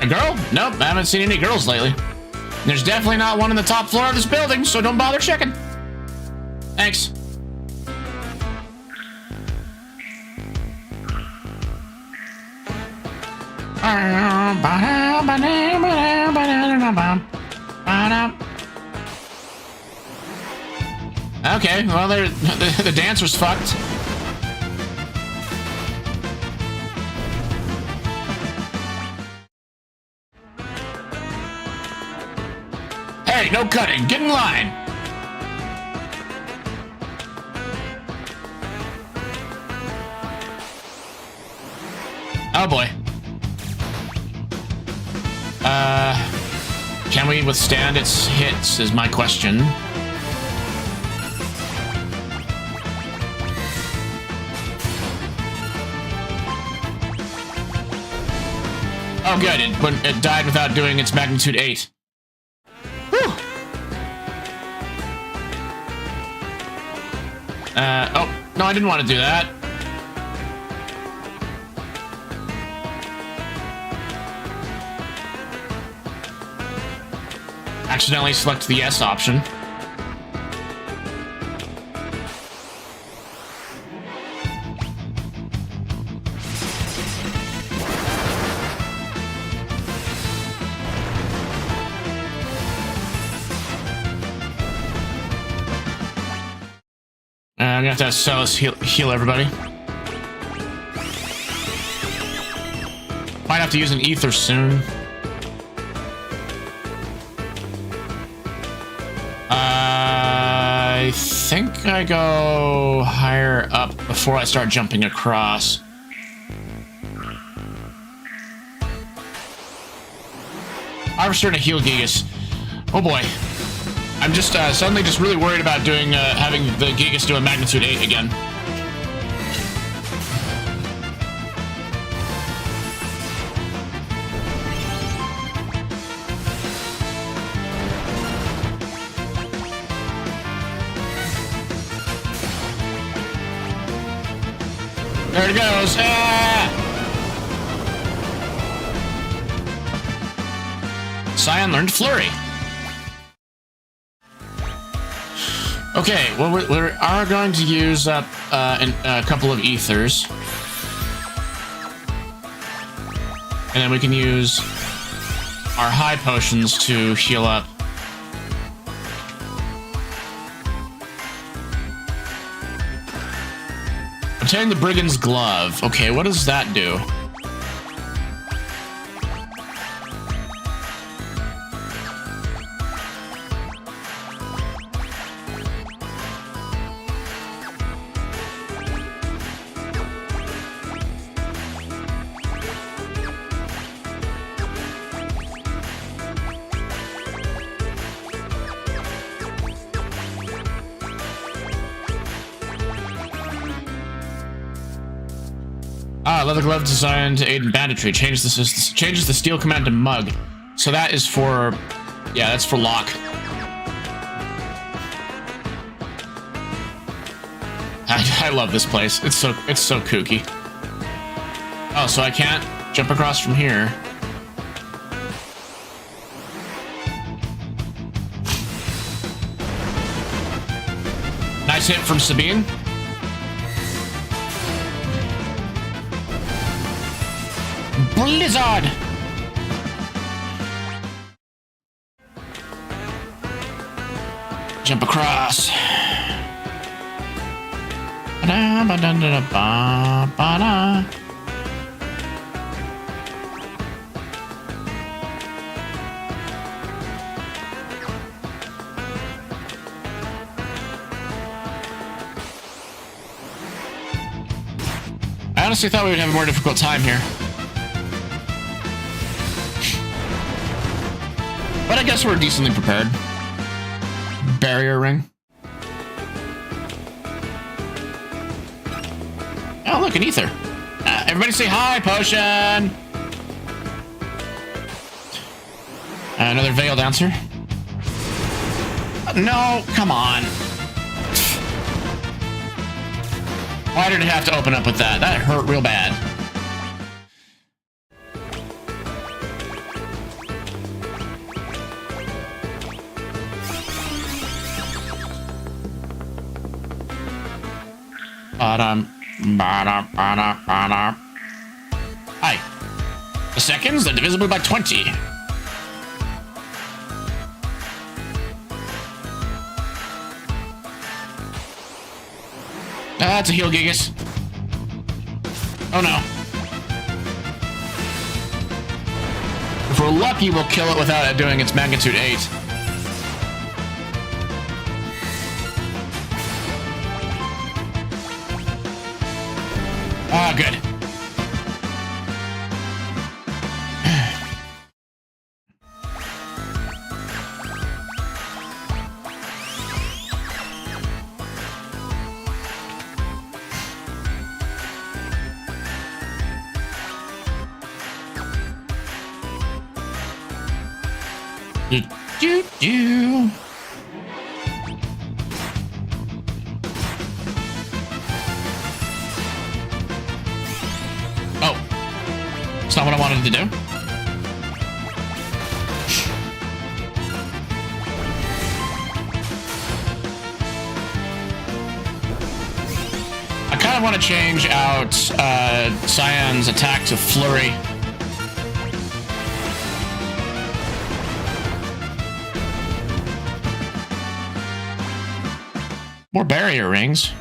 A girl? Nope, I haven't seen any girls lately. There's definitely not one on the top floor of this building, so don't bother checking. Thanks. Okay, well, the dancer's fucked. Hey, no cutting. Get in line. Oh boy. Can we withstand its hits is my question. Oh good, it died without doing its magnitude 8. Whew. Oh, no, I didn't want to do that. Accidentally select the yes option. I'm gonna have to have Celis heal everybody. Might have to use an ether soon. I think I go higher up before I start jumping across. Harvester to heal Gigas. Oh boy. I'm just suddenly just really worried about doing having the Gigas do a magnitude 8 again. There it goes. Ah! Cyan learned Flurry. Okay, well, we are going to use up a couple of ethers. And then we can use our high potions to heal up. Obtain the Brigand's Glove. Okay, what does that do? Leather glove designed to aid in banditry. Changes the steel command to mug. So that is for, yeah, that's for lock. I love this place. It's so kooky. Oh, so I can't jump across from here. Nice hit from Sabine. Blizzard! Jump across. Ba-da-ba-da-da-ba-ba-da. I honestly thought we would have a more difficult time here. But I guess we're decently prepared. Barrier ring. Oh, look, an ether. Everybody say hi, potion! Another veil dancer. No, come on. Why did it have to open up with that? That hurt real bad. Hi. The seconds are divisible by 20. That's a heal, Gigas. Oh no. If we're lucky, we'll kill it without it doing its magnitude 8. Ah, good. Do. Oh. It's not what I wanted to do. I kind of want to change out Cyan's attack to Flurry. More barrier rings.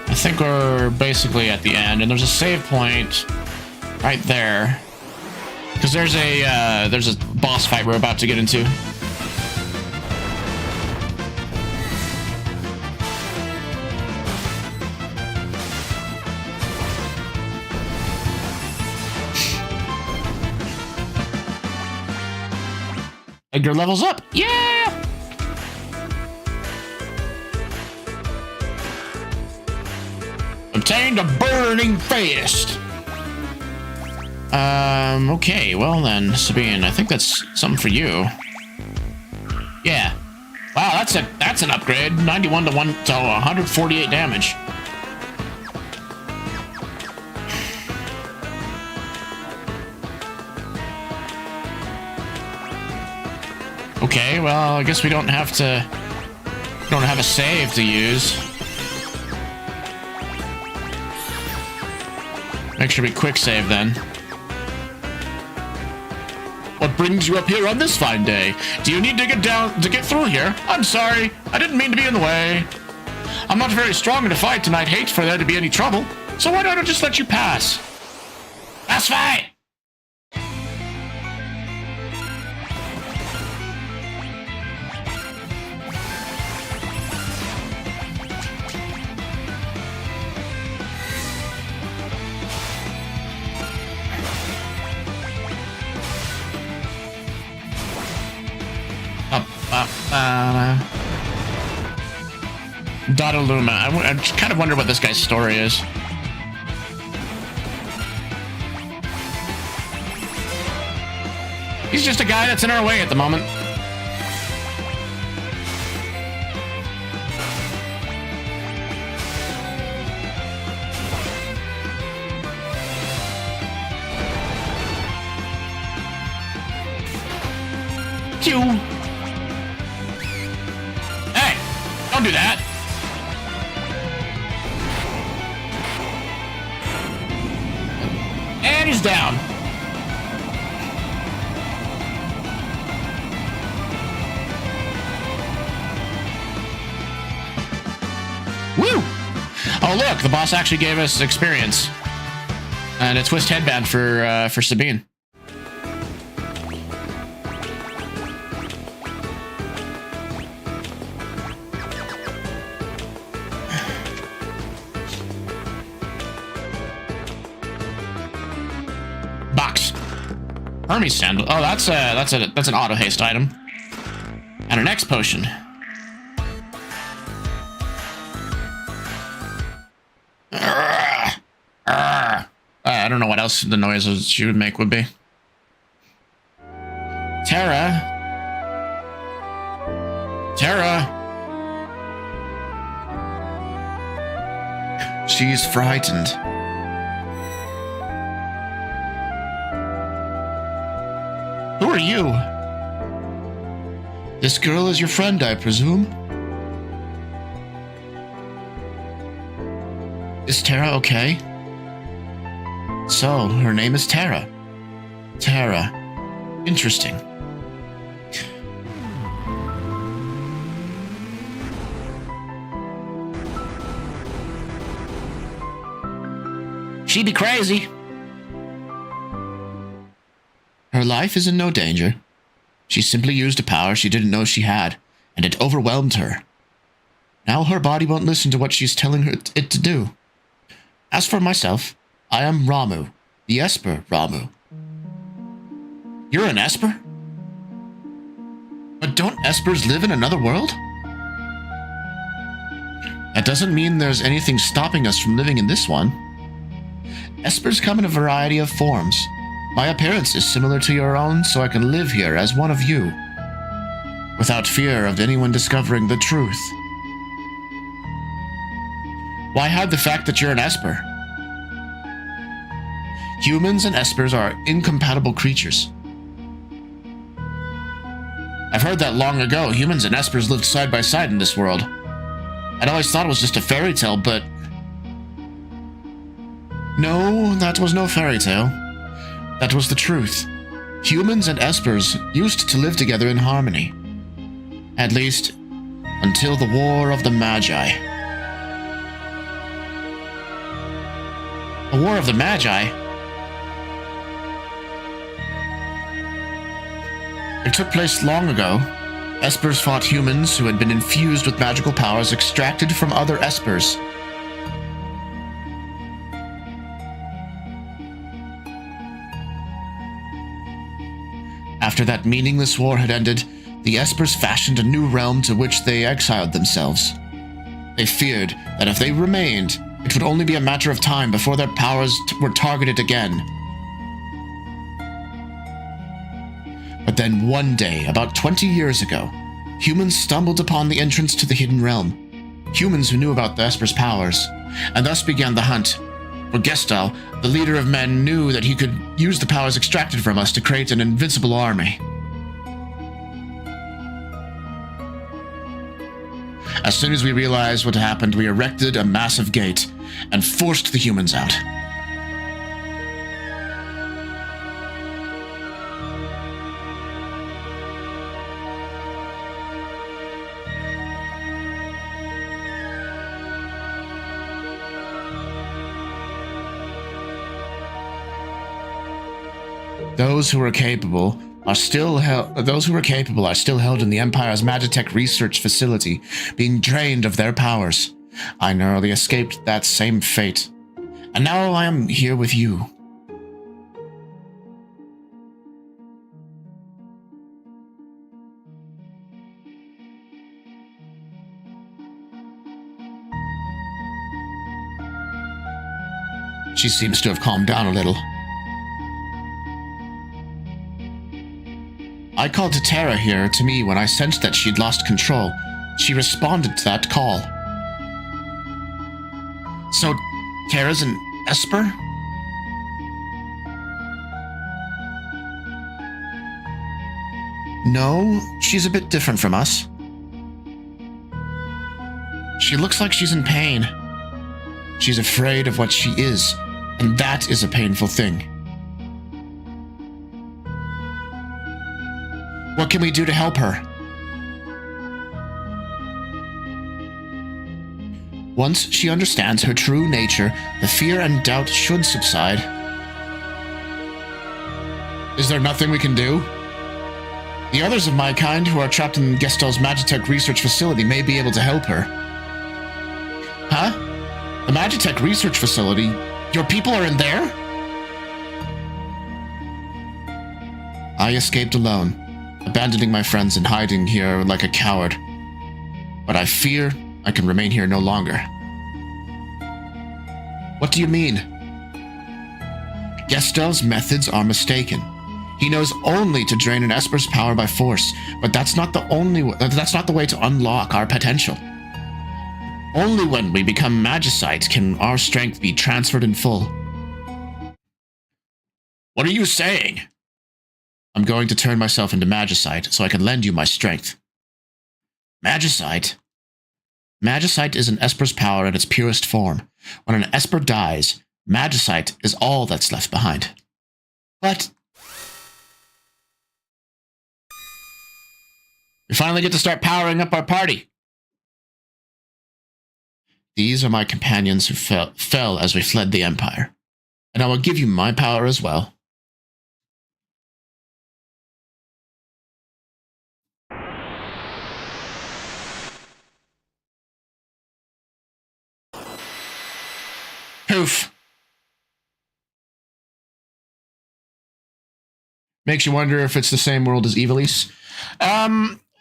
I think we're basically at the end, and there's a save point right there. Because there's a boss fight we're about to get into. Edgar levels up. Yeah! Obtained a burning fist. Okay, well then, Sabine, I think that's something for you. Yeah. Wow, that's an upgrade. 91 to 148 damage. Okay, well, I guess we don't have a save to use. Make sure we quick save then. What brings you up here on this fine day? Do you need to get through here? I'm sorry, I didn't mean to be in the way. I'm not very strong in a fight, and I'd hate for there to be any trouble. So why don't I just let you pass? That's fine. Dottaluma. I kind of wonder what this guy's story is. He's just a guy that's in our way at the moment. Q. Hey, don't do that. And he's down. Woo! Oh look, the boss actually gave us experience. And a twist headband for Sabine. Box. Hermes sandal. Oh, that's an auto haste item. And an X potion. I don't know what else the noises she would make would be. Terra. She's frightened. Who are you? This girl is your friend, I presume? Is Terra okay? So, her name is Terra. Terra. Interesting. She be crazy. Her life is in no danger. She simply used a power she didn't know she had, and it overwhelmed her. Now her body won't listen to what she's telling it to do. As for myself, I am Ramu, the Esper Ramu. You're an Esper? But don't Espers live in another world? That doesn't mean there's anything stopping us from living in this one. Espers come in a variety of forms. My appearance is similar to your own, so I can live here as one of you, without fear of anyone discovering the truth. Why hide the fact that you're an Esper? Humans and Espers are incompatible creatures. I've heard that long ago, humans and Espers lived side by side in this world. I'd always thought it was just a fairy tale, but... No, that was no fairy tale. That was the truth. Humans and Espers used to live together in harmony. At least, until the War of the Magi. The War of the Magi? It took place long ago. Espers fought humans who had been infused with magical powers extracted from other Espers. After that meaningless war had ended, the Espers fashioned a new realm to which they exiled themselves. They feared that if they remained, it would only be a matter of time before their powers were targeted again. But then one day, about 20 years ago, humans stumbled upon the entrance to the hidden realm. Humans who knew about the Esper's powers, and thus began the hunt. For Gestal, the leader of men, knew that he could use the powers extracted from us to create an invincible army. As soon as we realized what happened, we erected a massive gate and forced the humans out. Those who were capable are still held in the Empire's Magitech research facility, being drained of their powers. I narrowly escaped that same fate, and now I am here with you. She seems to have calmed down a little. I called to Terra here to me when I sensed that she'd lost control. She responded to that call. So, Terra's an Esper? No, she's a bit different from us. She looks like she's in pain. She's afraid of what she is, and that is a painful thing. What can we do to help her? Once she understands her true nature, the fear and doubt should subside. Is there nothing we can do? The others of my kind who are trapped in Gestel's Magitech research facility may be able to help her. Huh? The Magitech research facility? Your people are in there? I escaped alone, abandoning my friends and hiding here like a coward. But I fear I can remain here no longer. What do you mean? Gestel's methods are mistaken. He knows only to drain an Esper's power by force, but that's not the way to unlock our potential. Only when we become Magicites can our strength be transferred in full. What are you saying? I'm going to turn myself into Magicite so I can lend you my strength. Magicite? Magicite is an Esper's power in its purest form. When an Esper dies, Magicite is all that's left behind. But we finally get to start powering up our party. These are my companions who fell as we fled the Empire, and I will give you my power as well. Poof. Makes you wonder if it's the same world as Ivalice.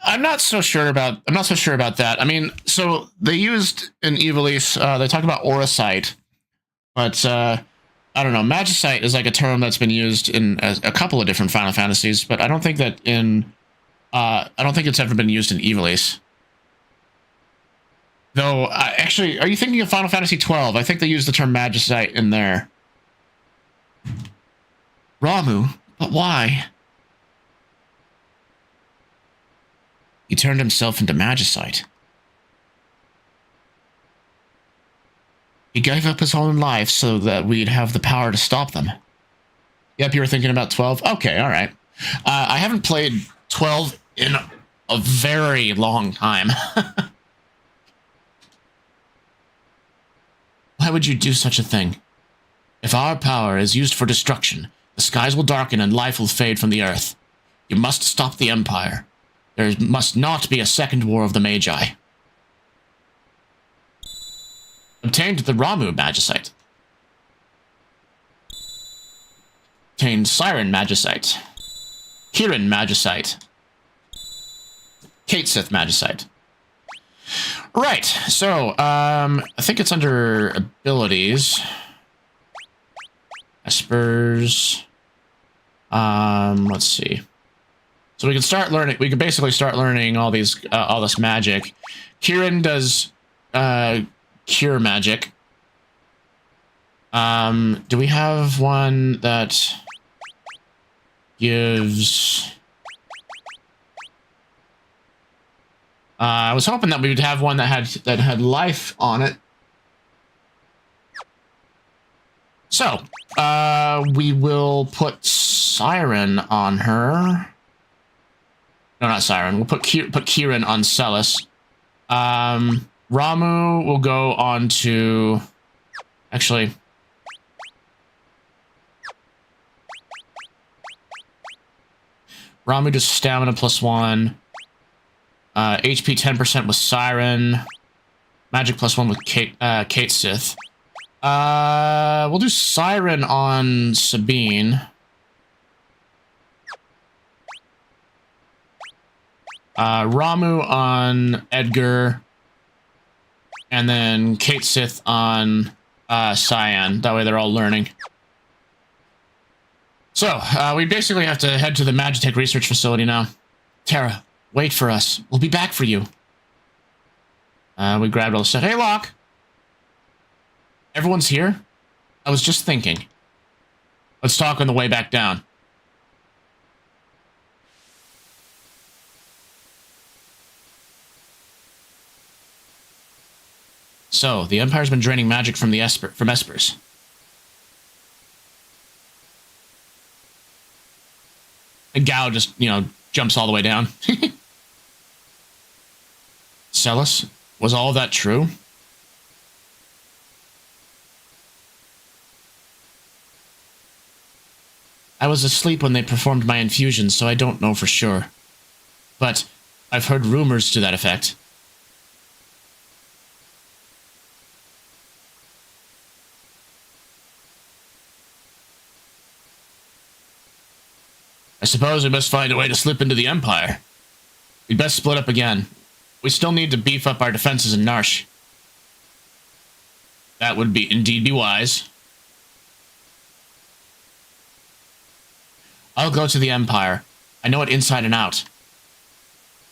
I'm not so sure about that. I mean, so they used in Ivalice, they talked about Auracite, but I don't know. Magicite is like a term that's been used in a couple of different Final Fantasies, but I don't think that I don't think it's ever been used in Ivalice. Though, actually, are you thinking of Final Fantasy 12? I think they used the term Magicite in there. Ramuh? But why? He turned himself into Magicite. He gave up his own life so that we'd have the power to stop them. Yep, you were thinking about 12? Okay, alright. I haven't played 12 in a very long time. Why would you do such a thing? If our power is used for destruction, the skies will darken and life will fade from the earth. You must stop the Empire. There must not be a second war of the Magi. Obtained the Ramuh Magicite. Obtained Siren Magicite. Kirin Magicite. Katesith Magicite. Right, so, I think it's under abilities. Espers. Let's see. So we can start learning, we can basically start learning all these, all this magic. Kirin does, cure magic. Do we have one that gives... I was hoping that we would have one that had life on it. So, we will put Siren on her. No, not Siren. We'll put Kirin on Celis. Ramuh will go on to... Actually... Ramuh does stamina +1. HP 10% with Siren. Magic +1 with Katesith. We'll do Siren on Sabine. Ramuh on Edgar. And then Katesith on Cyan. That way they're all learning. So, we basically have to head to the Magitech research facility now. Terra, wait for us. We'll be back for you. We grabbed all the stuff. Hey, Locke! Everyone's here? I was just thinking. Let's talk on the way back down. So, the Empire's been draining magic from Espers. And Gao just, jumps all the way down. Celis, was all of that true? I was asleep when they performed my infusion, so I don't know for sure. But I've heard rumors to that effect. I suppose we must find a way to slip into the Empire. We'd best split up again. We still need to beef up our defenses in Narsh. That would indeed be wise. I'll go to the Empire. I know it inside and out.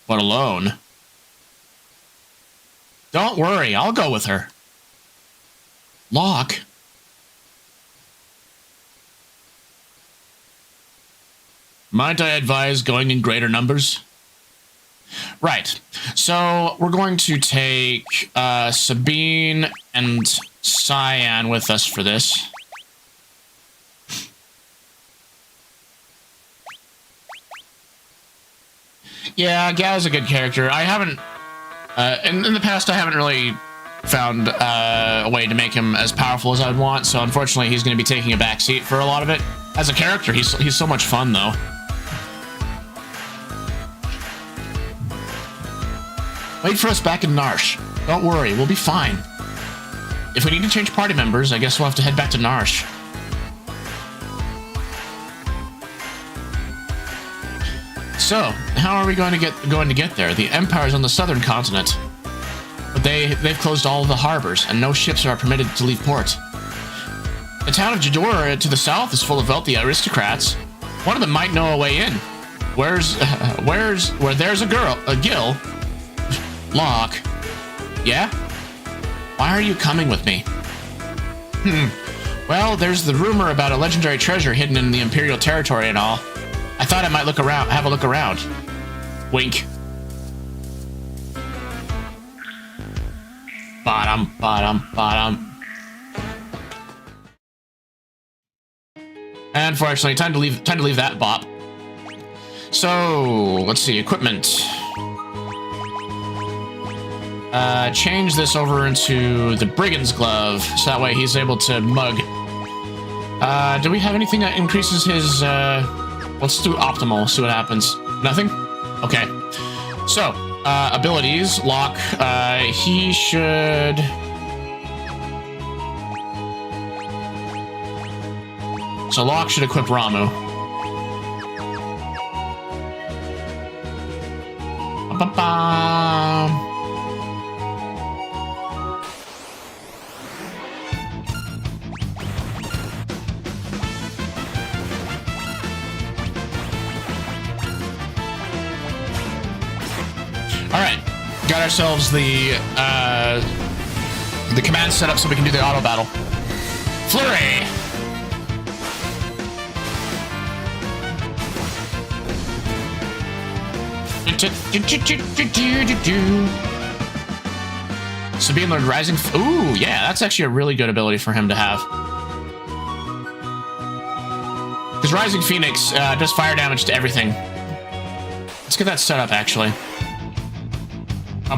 But alone? Don't worry, I'll go with her. Locke? Might I advise going in greater numbers? Right. So, we're going to take Sabine and Cyan with us for this. Yeah, Gao's a good character. I haven't... in the past, I haven't really found a way to make him as powerful as I'd want, so unfortunately he's going to be taking a backseat for a lot of it. As a character, he's so much fun, though. Wait for us back in Narsh. Don't worry, we'll be fine. If we need to change party members, I guess we'll have to head back to Narsh. So, how are we going to get there? The Empire's on the southern continent. But they've closed all of the harbors, and no ships are permitted to leave port. The town of Jador to the south is full of wealthy aristocrats. One of them might know a way in. Where there's a Gil... Locke. Yeah? Why are you coming with me? Well, there's the rumor about a legendary treasure hidden in the Imperial territory and all. I thought I might have a look around. Wink. Bottom. Unfortunately, time to leave that bop. So, let's see, equipment. Change this over into the Brigand's Glove, so that way he's able to mug. Do we have anything that increases his, let's do optimal, see what happens. Nothing? Okay. So, abilities, Locke, he should... So Locke should equip Ramu. Ba-ba-ba. Alright, got ourselves the command set up so we can do the auto battle. Flurry! Sabine learned Rising... Ooh, yeah, that's actually a really good ability for him to have. Because Rising Phoenix does fire damage to everything. Let's get that set up, actually. The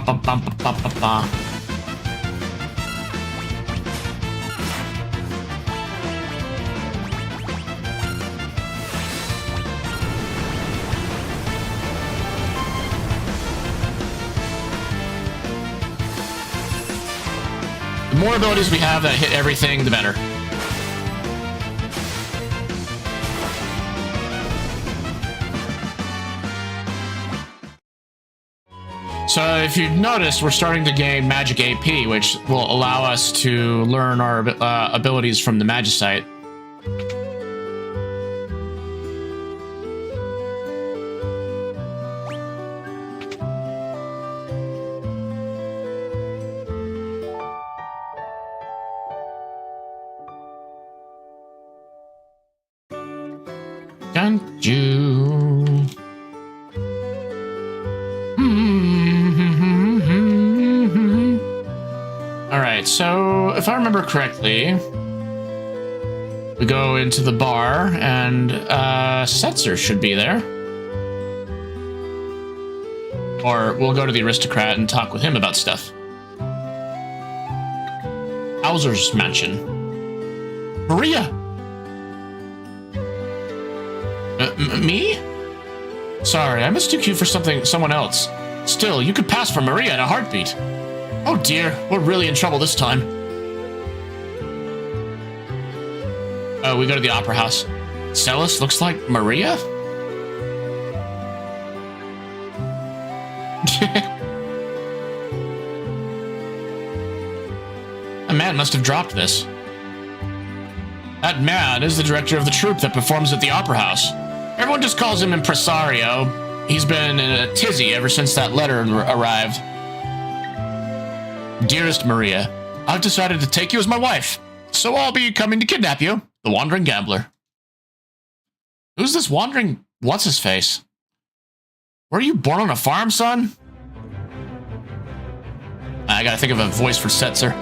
more abilities we have that hit everything, the better. So if you've noticed, we're starting to gain magic AP, which will allow us to learn our abilities from the Magicite. Don't you? Alright, so if I remember correctly, we go into the bar and Setzer should be there. Or we'll go to the aristocrat and talk with him about stuff. Bowser's mansion. Maria! Me? Sorry, I mistook you for someone else. Still, you could pass for Maria in a heartbeat. Oh dear, we're really in trouble this time. Oh, we go to the opera house. Celis looks like Maria? A man must have dropped this. That man is the director of the troupe that performs at the opera house. Everyone just calls him Impresario. He's been in a tizzy ever since that letter arrived. Dearest Maria, I've decided to take you as my wife, so I'll be coming to kidnap you, the wandering gambler. Who's this wandering what's-his-face? Were you born on a farm, son? I gotta think of a voice for Setzer.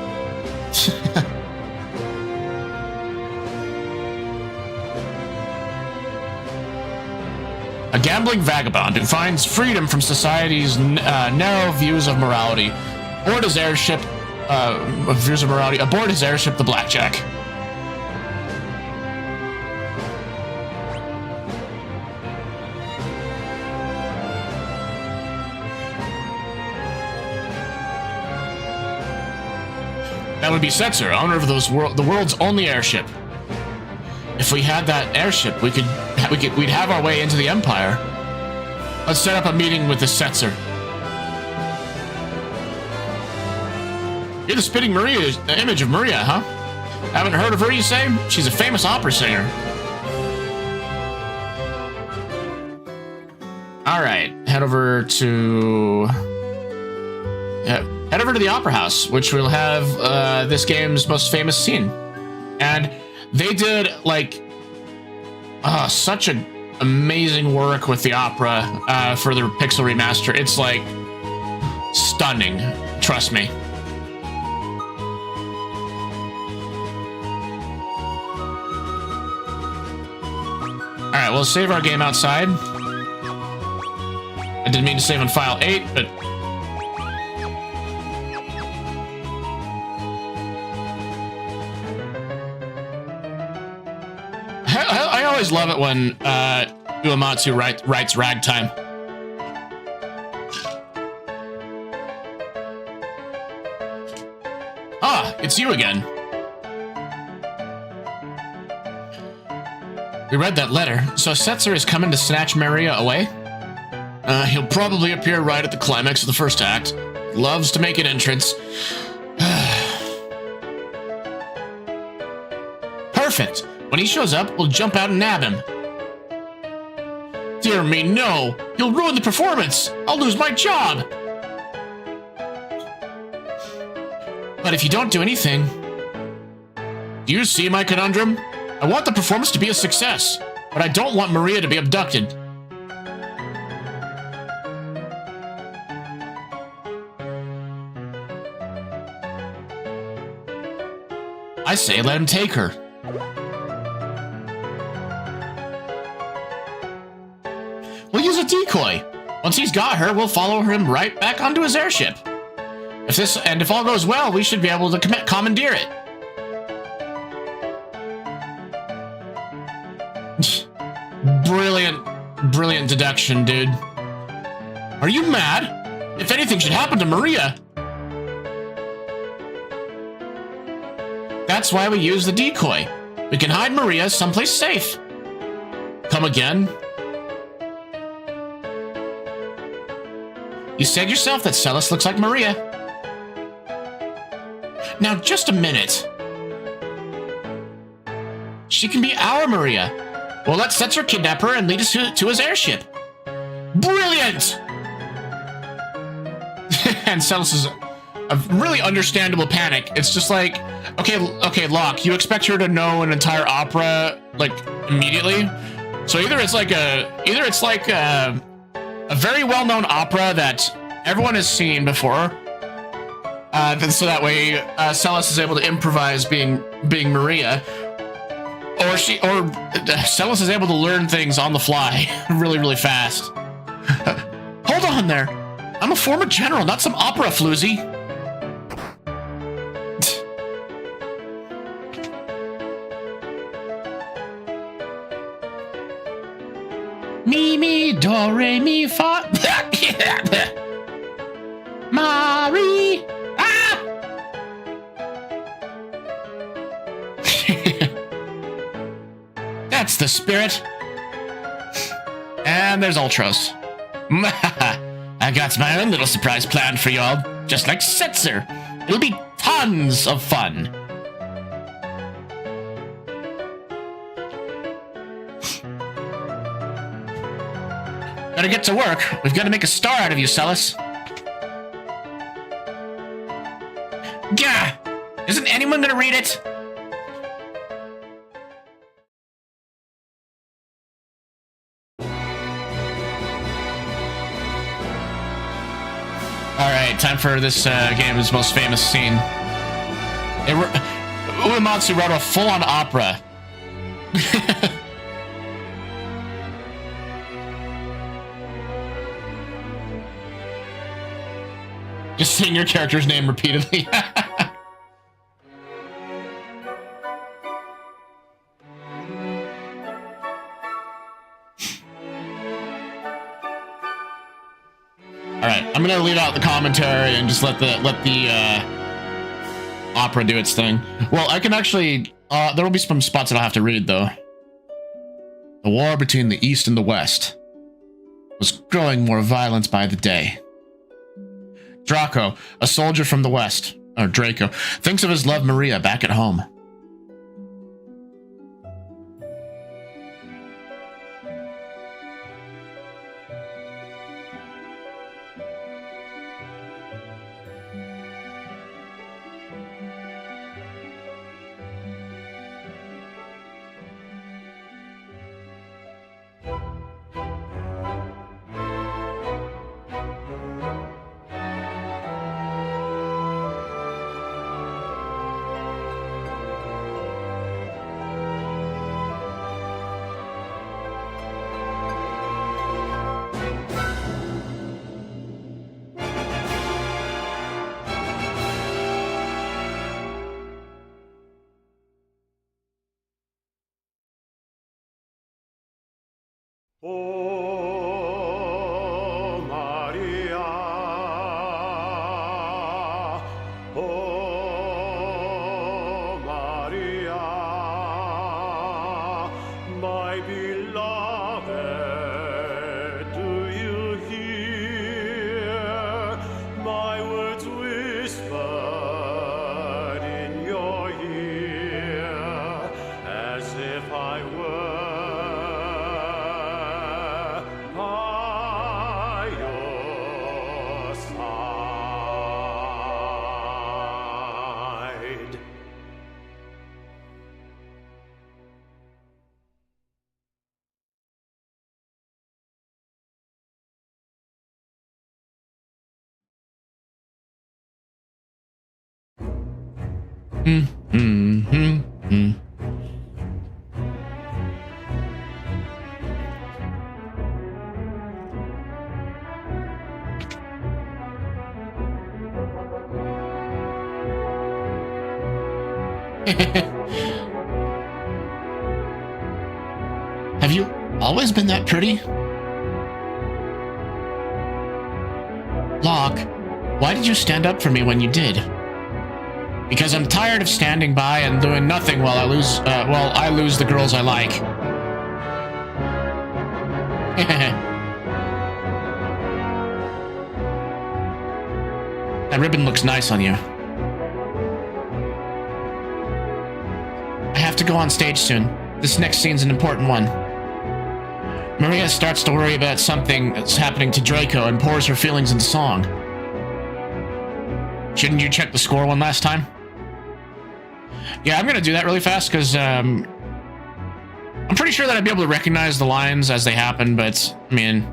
A gambling vagabond who finds freedom from society's narrow views of morality. Aboard his airship, aboard his airship, the Blackjack. That would be Setzer, owner of the world's only airship. If we had that airship, we'd have our way into the Empire. Let's set up a meeting with the Setzer. You're the spitting image of Maria, huh? Haven't heard of her, you say? She's a famous opera singer. Alright, head over to the opera house, which will have this game's most famous scene. And they did like such an amazing work with the opera for their pixel remaster. It's like stunning, trust me. Alright, we'll save our game outside. I didn't mean to save on file 8, but... I always love it when Uematsu writes ragtime. Ah, it's you again. We read that letter, so Setzer is coming to snatch Maria away? He'll probably appear right at the climax of the first act. Loves to make an entrance. Perfect! When he shows up, we'll jump out and nab him. Dear me, no! He'll ruin the performance! I'll lose my job! But if you don't do anything... Do you see my conundrum? I want the performance to be a success, but I don't want Maria to be abducted. I say let him take her. We'll use a decoy. Once he's got her, we'll follow him right back onto his airship. If all goes well, we should be able to commandeer it. Brilliant deduction, dude. Are you mad? If anything should happen to Maria... That's why we use the decoy. We can hide Maria someplace safe. Come again? You said yourself that Celis looks like Maria. Now, just a minute. She can be our Maria. Well, let's censor kidnap her and lead us to his airship. Brilliant! And Celis is a really understandable panic. It's just like, okay, Locke, you expect her to know an entire opera, like, immediately? So either it's like a very well-known opera that everyone has seen before, so that way Celis is able to improvise being Maria, or Celis is able to learn things on the fly really, really fast. Hold on there. I'm a former general, not some opera floozy. Mi, mi, do, re, mi, fa. Mari. Ah! That's the spirit. And there's Ultros. I got my own little surprise planned for y'all, just like Setzer. It'll be tons of fun. Better get to work. We've got to make a star out of you, Celis. Gah! Isn't anyone gonna read it? Alright, time for this game's most famous scene. Uematsu wrote a full-on opera. Just saying your character's name repeatedly. Alright, I'm gonna leave out the commentary and just let the opera do its thing. Well, I can actually there will be some spots that I'll have to read though. The war between the East and the West was growing more violent by the day. Draco, a soldier from the West, or Draco, thinks of his love Maria back at home. Oh, Maria, oh, Maria, my beloved, do you hear my words whispered in your ear, as if I were Have you always been that pretty? Locke, why did you stand up for me when you did? Because I'm tired of standing by and doing nothing while I lose the girls I like. That ribbon looks nice on you. I have to go on stage soon. This next scene's an important one. Maria starts to worry about something that's happening to Draco and pours her feelings into song. Shouldn't you check the score one last time? Yeah, I'm gonna do that really fast because I'm pretty sure that I'd be able to recognize the lines as they happen, but I mean,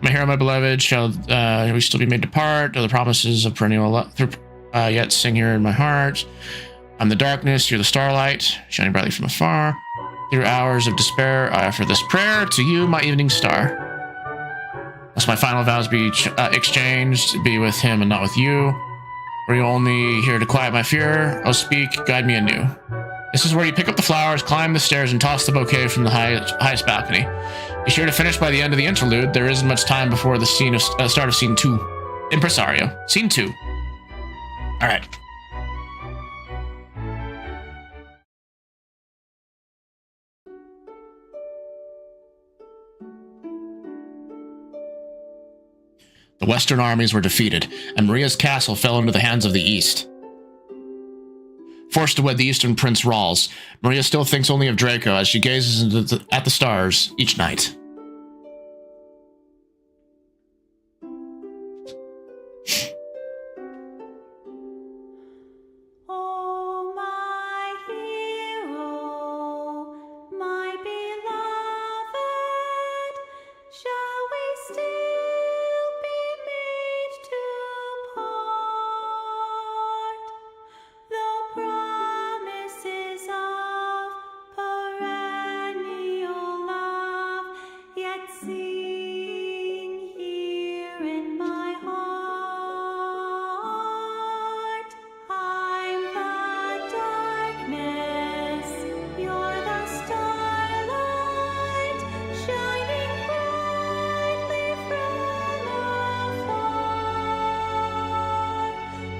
my hero, my beloved, shall we still be made to part? Are the promises of perennial love yet sing here in my heart? I'm the darkness, you're the starlight, shining brightly from afar. Through hours of despair, I offer this prayer to you, my evening star. Must my final vows be exchanged, be with him and not with you? Were you only here to quiet my fear? Oh, speak, guide me anew. This is where you pick up the flowers, climb the stairs, and toss the bouquet from the highest balcony. Be sure to finish by the end of the interlude. There isn't much time before the start of scene 2. Impresario. Scene 2. All right. The Western armies were defeated, and Maria's castle fell into the hands of the East. Forced to wed the Eastern Prince Rawls, Maria still thinks only of Draco as she gazes at the stars each night. Oh, my hero, my beloved, shall we still be made to part? Though promises of perennial love yet sing here in my heart. I'm the darkness, you're the starlight, shining brightly from afar.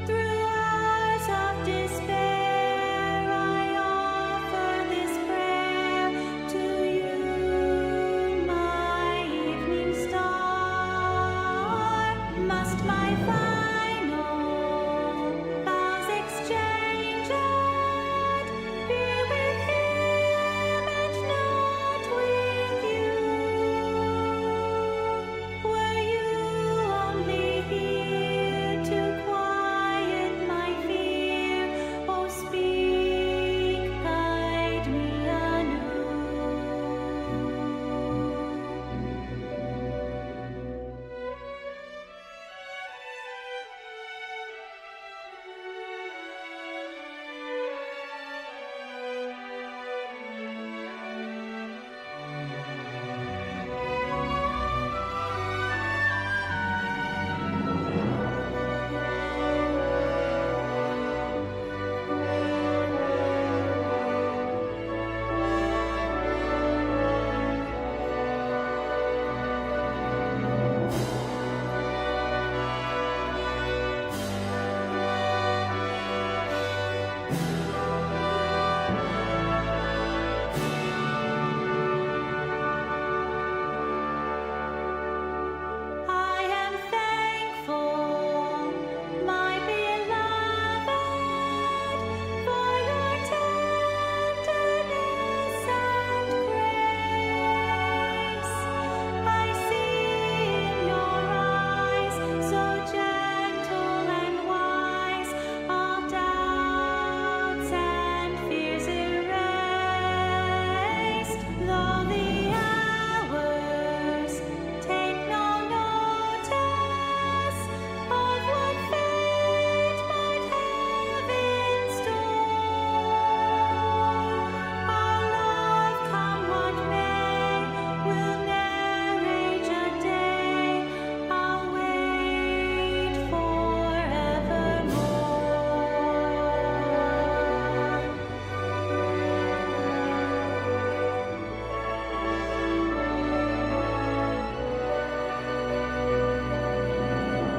Through hours of despair, I offer this prayer to you, my evening star. Must my final vows exchanged, be with him and not with you? Were you only here to quiet my fear? Oh, speak, guide me anew. I am thankful, my beloved, for your tenderness and grace. I see in your eyes, so gentle and wise, all doubts and fears erased. Though the hours take no notice of what fate might have in store, our love, come what may, will ne'er age a day. I'll wait forevermore.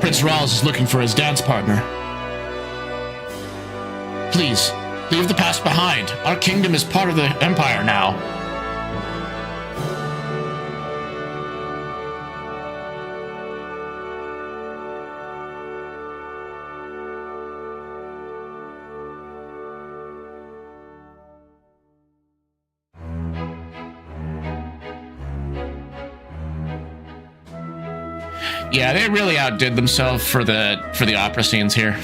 Prince Rawls is looking for his dance partner. Please, leave the past behind. Our kingdom is part of the Empire now. Yeah, they really outdid themselves for the opera scenes here.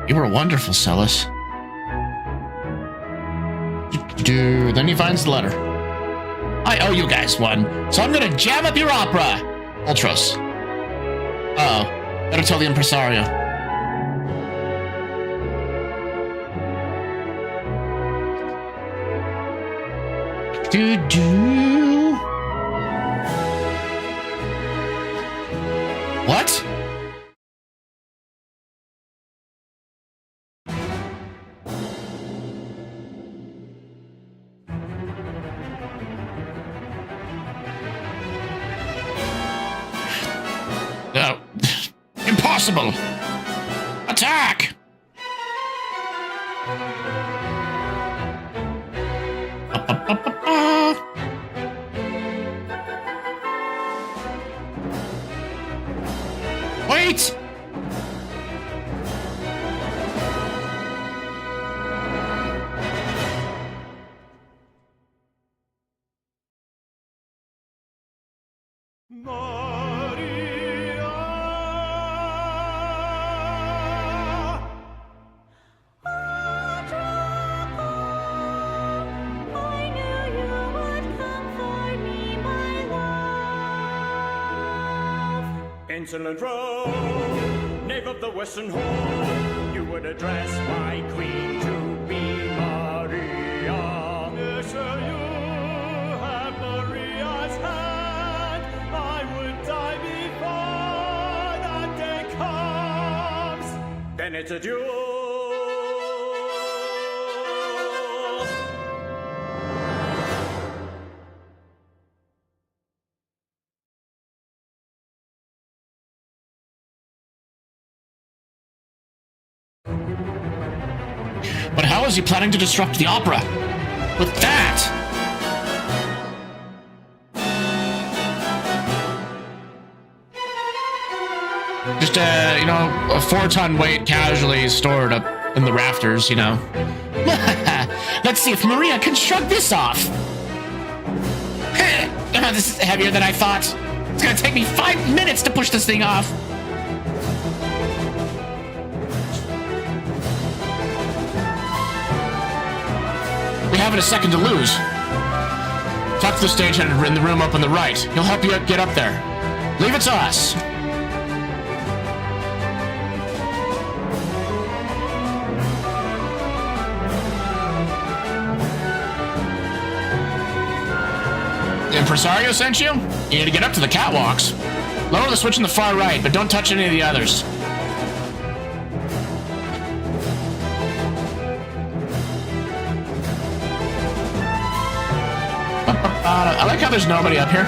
You were wonderful, Celis. Then he finds the letter. I owe you guys one, so I'm gonna jam up your opera. Ultros. Uh-oh. Better tell the impresario. What? No. Impossible! Attack! Wait! I knew you would come for me, my love. Insolent rogue, knave of the western hall, you would address my queen to be Maria. Yes, sir, you have Maria's hand. I would die before that day comes. Then it's a duel. But how is he planning to disrupt the opera? With that? Just, you know, a 4-ton weight casually stored up in the rafters, you know. Let's see if Maria can shrug this off. This is heavier than I thought. It's gonna take me 5 minutes to push this thing off. We haven't a second to lose. Talk to the stagehand in the room up on the right. He'll help you get up there. Leave it to us. The impresario sent you? You need to get up to the catwalks. Lower the switch in the far right, but don't touch any of the others. I like how there's nobody up here.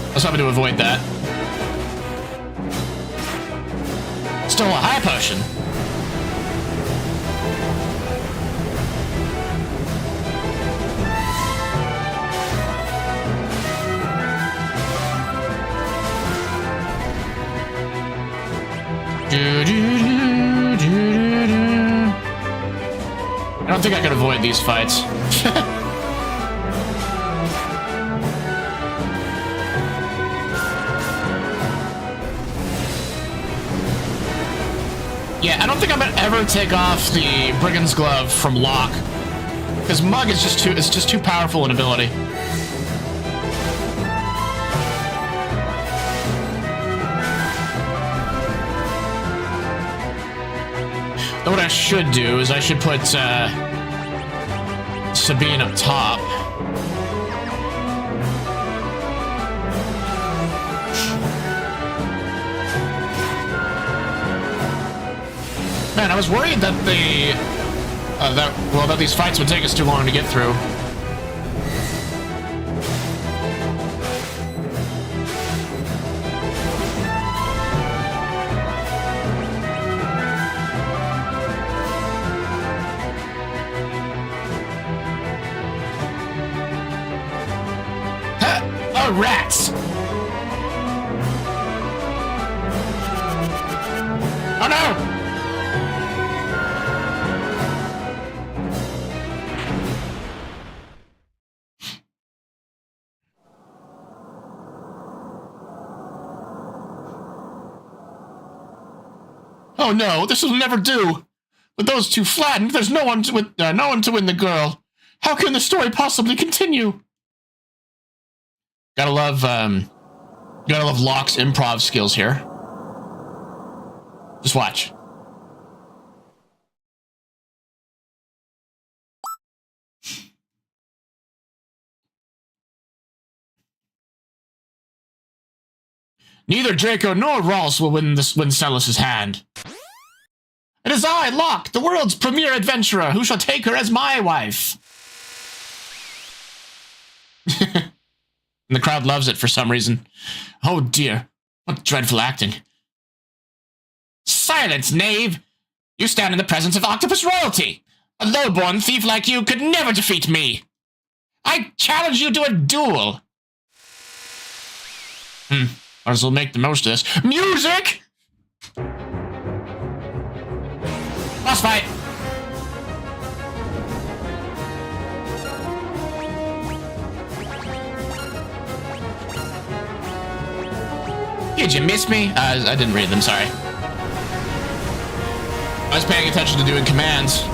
I was hoping to avoid that. Still a high potion. I don't think I can avoid these fights. Yeah, I don't think I'm gonna ever take off the Brigand's Glove from Locke, because Mug is just too powerful an ability. What I should do is I should put Sabine up top. Man, I was worried that that these fights would take us too long to get through. Oh, rats! Oh no! Oh no, this will never do. With those two flattened, there's no one to win the girl. How can the story possibly continue? Gotta love Locke's improv skills here. Just watch. Neither Draco nor Rolls will win Celus's hand. It is I, Locke, the world's premier adventurer, who shall take her as my wife. And the crowd loves it for some reason. Oh dear, what dreadful acting. Silence, knave! You stand in the presence of octopus royalty. A low-born thief like you could never defeat me. I challenge you to a duel. Might as well make the most of this. Music! Boss fight! Did you miss me? I didn't read them, sorry. I was paying attention to doing commands.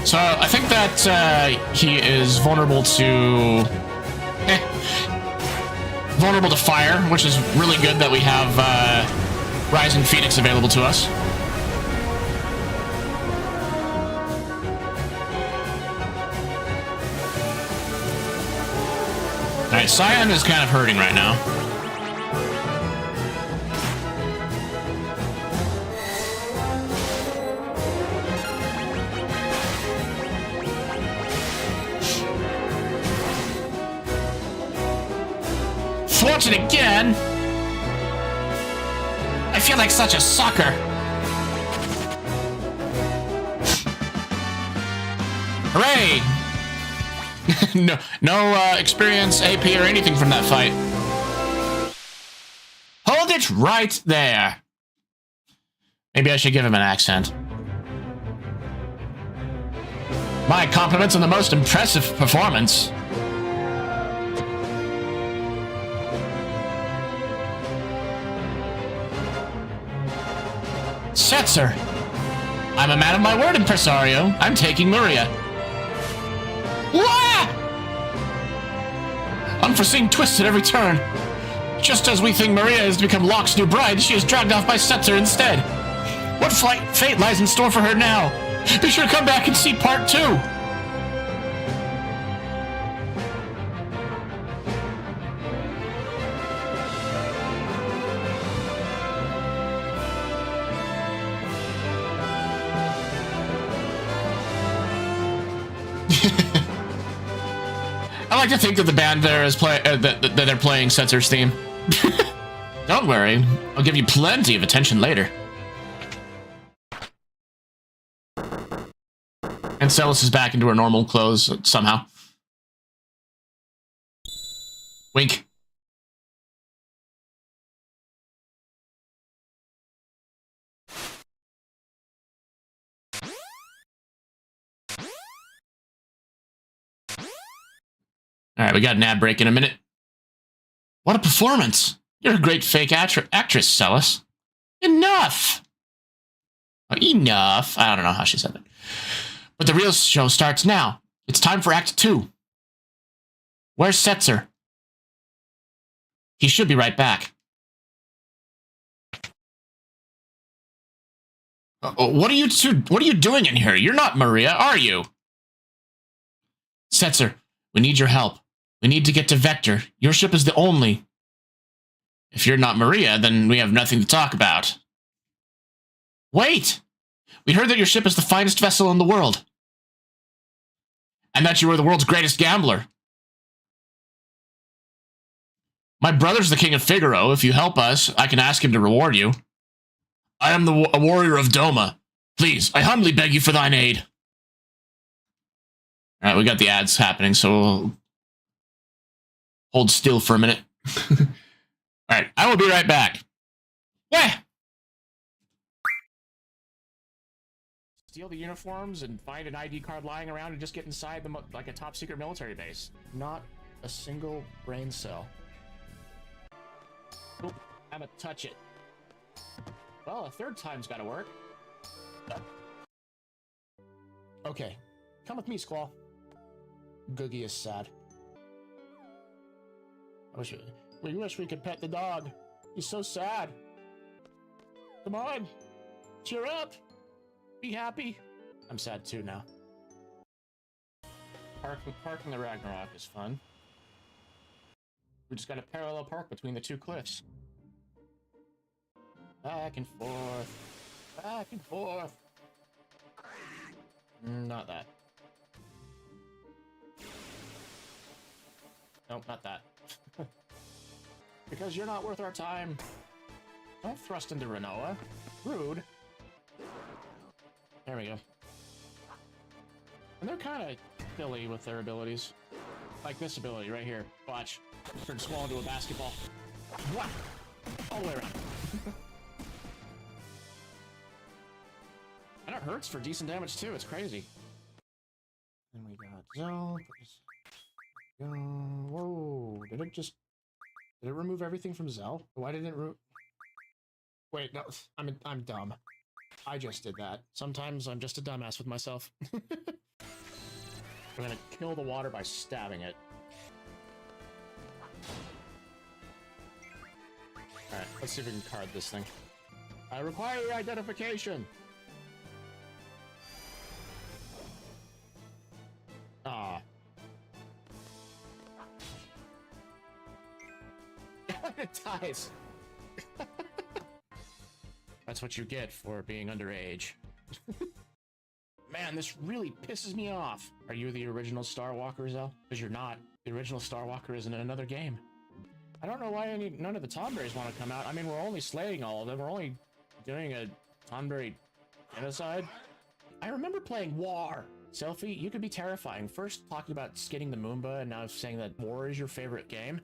So I think that he is vulnerable to fire, which is really good that we have Rising Phoenix available to us. All right, Cyan is kind of hurting right now. Thwarted again? I feel like such a sucker. Hooray! no experience, AP, or anything from that fight. Hold it right there. Maybe I should give him an accent. My compliments on the most impressive performance. Setzer! I'm a man of my word, impresario. I'm taking Maria. Wah! Unforeseen twists at every turn. Just as we think Maria is to become Locke's new bride, she is dragged off by Setzer instead. What fate lies in store for her now? Be sure to come back and see part 2. I like to think that the band there is that they're playing Setzer's theme. Don't worry, I'll give you plenty of attention later. And Celis is back into her normal clothes somehow. Wink. All right, we got an ad break in a minute. What a performance! You're a great fake actress, Celis. Enough! Oh, enough. I don't know how she said that. But the real show starts now. It's time for Act 2. Where's Setzer? He should be right back. What are you doing in here? You're not Maria, are you? Setzer, we need your help. We need to get to Vector. Your ship is the only. If you're not Maria, then we have nothing to talk about. Wait! We heard that your ship is the finest vessel in the world. And that you are the world's greatest gambler. My brother's the king of Figaro. If you help us, I can ask him to reward you. I am a warrior of Doma. Please, I humbly beg you for thine aid. Alright, we got the ads happening, so we'll hold still for a minute. Alright, I will be right back. Yeah! Steal the uniforms and find an ID card lying around and just get inside them like a top secret military base. Not a single brain cell. Oop, I'm gonna touch it. Well, a third time's gotta work. Okay, come with me, Squall. Googie is sad. We wish we could pet the dog. He's so sad. Come on, cheer up. Be happy. I'm sad too now. Parking the Ragnarok is fun. We just got a parallel park between the two cliffs. Back and forth. Back and forth. Not that. Nope, not that. Because you're not worth our time. Don't thrust into Renoa. Rude. There we go. And they're kind of silly with their abilities. Like this ability right here. Watch. Turn Squall into a basketball. What? All the way around. And it hurts for decent damage too. It's crazy. Then we got Zell. Whoa! Did it remove everything from Zell? Why didn't it Wait, no. I'm dumb. I just did that. Sometimes I'm just a dumbass with myself. I'm gonna kill the water by stabbing it. Alright, let's see if we can card this thing. I require your identification! Aw. It dies! That's what you get for being underage. Man, this really pisses me off. Are you the original Star Walker, Zell? Because you're not. The original Star Walker is in another game. I don't know why none of the Tonberries want to come out. I mean, we're only slaying all of them. We're only doing a Tonberry genocide. I remember playing War. Selfie, you could be terrifying. First talking about skinning the Moomba, and now saying that War is your favorite game.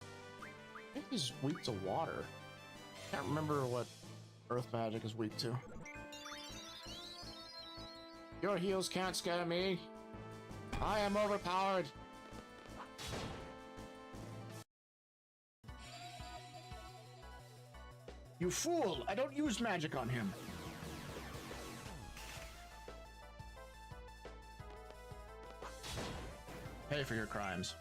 I think he's weak to water. Can't remember what Earth magic is weak to. Your heels can't scare me. I am overpowered. You fool! I don't use magic on him. Pay for your crimes.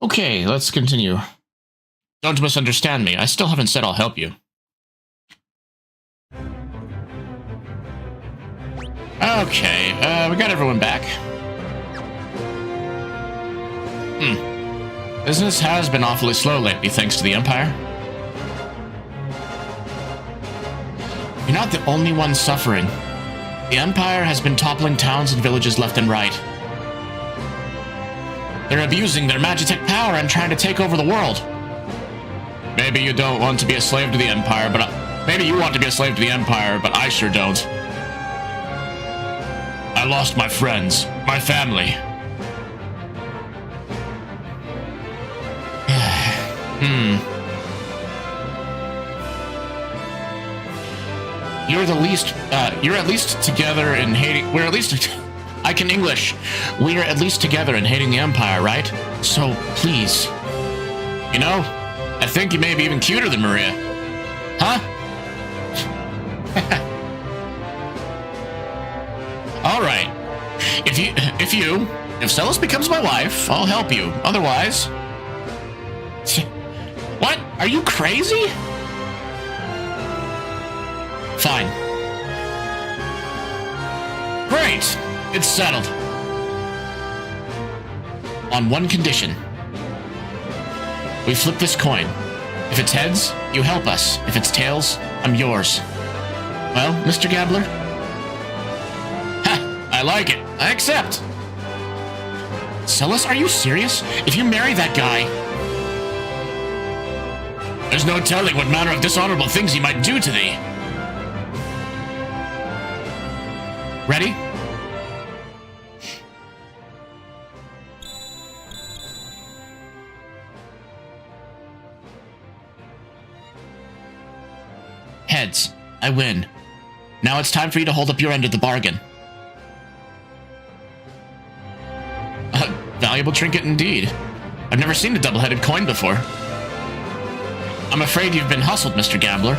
Okay, let's continue. Don't misunderstand me. I still haven't said I'll help you. Okay, we got everyone back. Business has been awfully slow lately, thanks to the Empire. You're not the only one suffering. The Empire has been toppling towns and villages left and right. They're abusing their Magitech power and trying to take over the world. Maybe you don't want to be a slave to the Empire, but maybe you want to be a slave to the Empire, but I sure don't. I lost my friends, my family. You're at least together in hating. We're at least. I can English. We are at least together in hating the Empire, right? So, please. You know, I think you may be even cuter than Maria. Huh? Alright. If Celis becomes my wife, I'll help you. Otherwise... What? Are you crazy? Fine. Great! It's settled. On one condition. We flip this coin. If it's heads, you help us. If it's tails, I'm yours. Well, Mr. Gambler? Ha! I like it. I accept. Celis, are you serious? If you marry that guy... There's no telling what manner of dishonorable things he might do to thee. Ready? Heads. I win. Now it's time for you to hold up your end of the bargain. A valuable trinket indeed. I've never seen a double-headed coin before. I'm afraid you've been hustled, Mr. Gambler.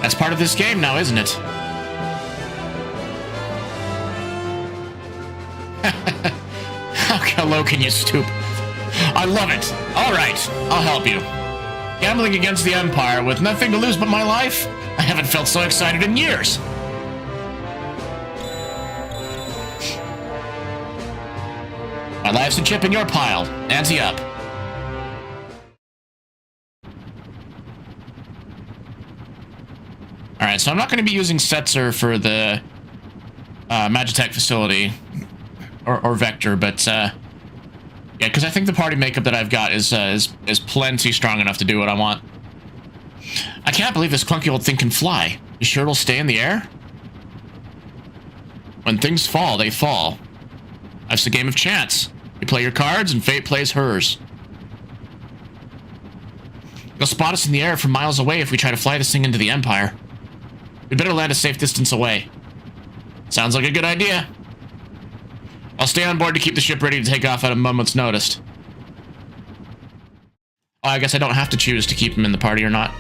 That's part of this game now, isn't it? How low can you stoop? I love it. All right, I'll help you. Gambling against the Empire with nothing to lose but my life? I haven't felt so excited in years. My life's a chip in your pile. Ante up. Alright, so I'm not going to be using Setzer for the Magitech facility or Vector, but yeah, because I think the party makeup that I've got is plenty strong enough to do what I want. I can't believe this clunky old thing can fly. You sure it'll stay in the air? When things fall, they fall. Life's a game of chance. You play your cards and fate plays hers. They'll spot us in the air from miles away if we try to fly this thing into the Empire. We'd better land a safe distance away. Sounds like a good idea. I'll stay on board to keep the ship ready to take off at a moment's notice. Oh, I guess I don't have to choose to keep him in the party or not.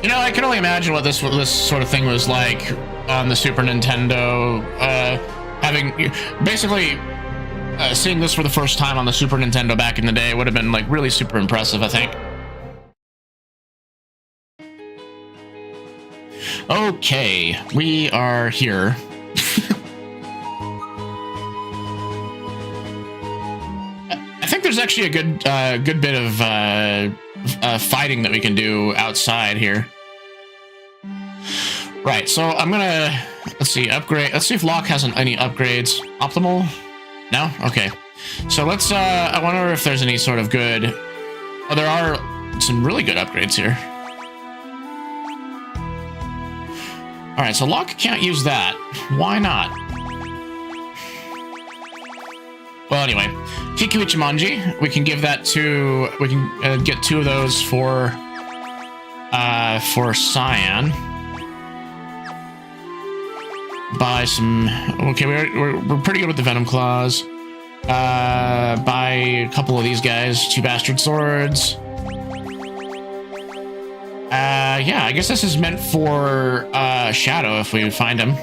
You know, I can only imagine what this sort of thing was like on the Super Nintendo. Basically seeing this for the first time on the Super Nintendo back in the day would have been like really super impressive, I think. Okay, we are here. I think there's actually a good bit of fighting that we can do outside here. Right, so I'm gonna, let's see, upgrade. Let's see if Locke has any upgrades. Optimal? No? Okay. So let's, I wonder if there's any sort of good, oh, there are some really good upgrades here. All right, so Locke can't use that. Why not? Well, anyway, Kiku Ichimonji, we can give that to, we can get 2 of those for Cyan. Buy some, okay, we're pretty good with the Venom Claws. Buy a couple of these guys, 2 Bastard Swords. Yeah, I guess this is meant for Shadow if we find him.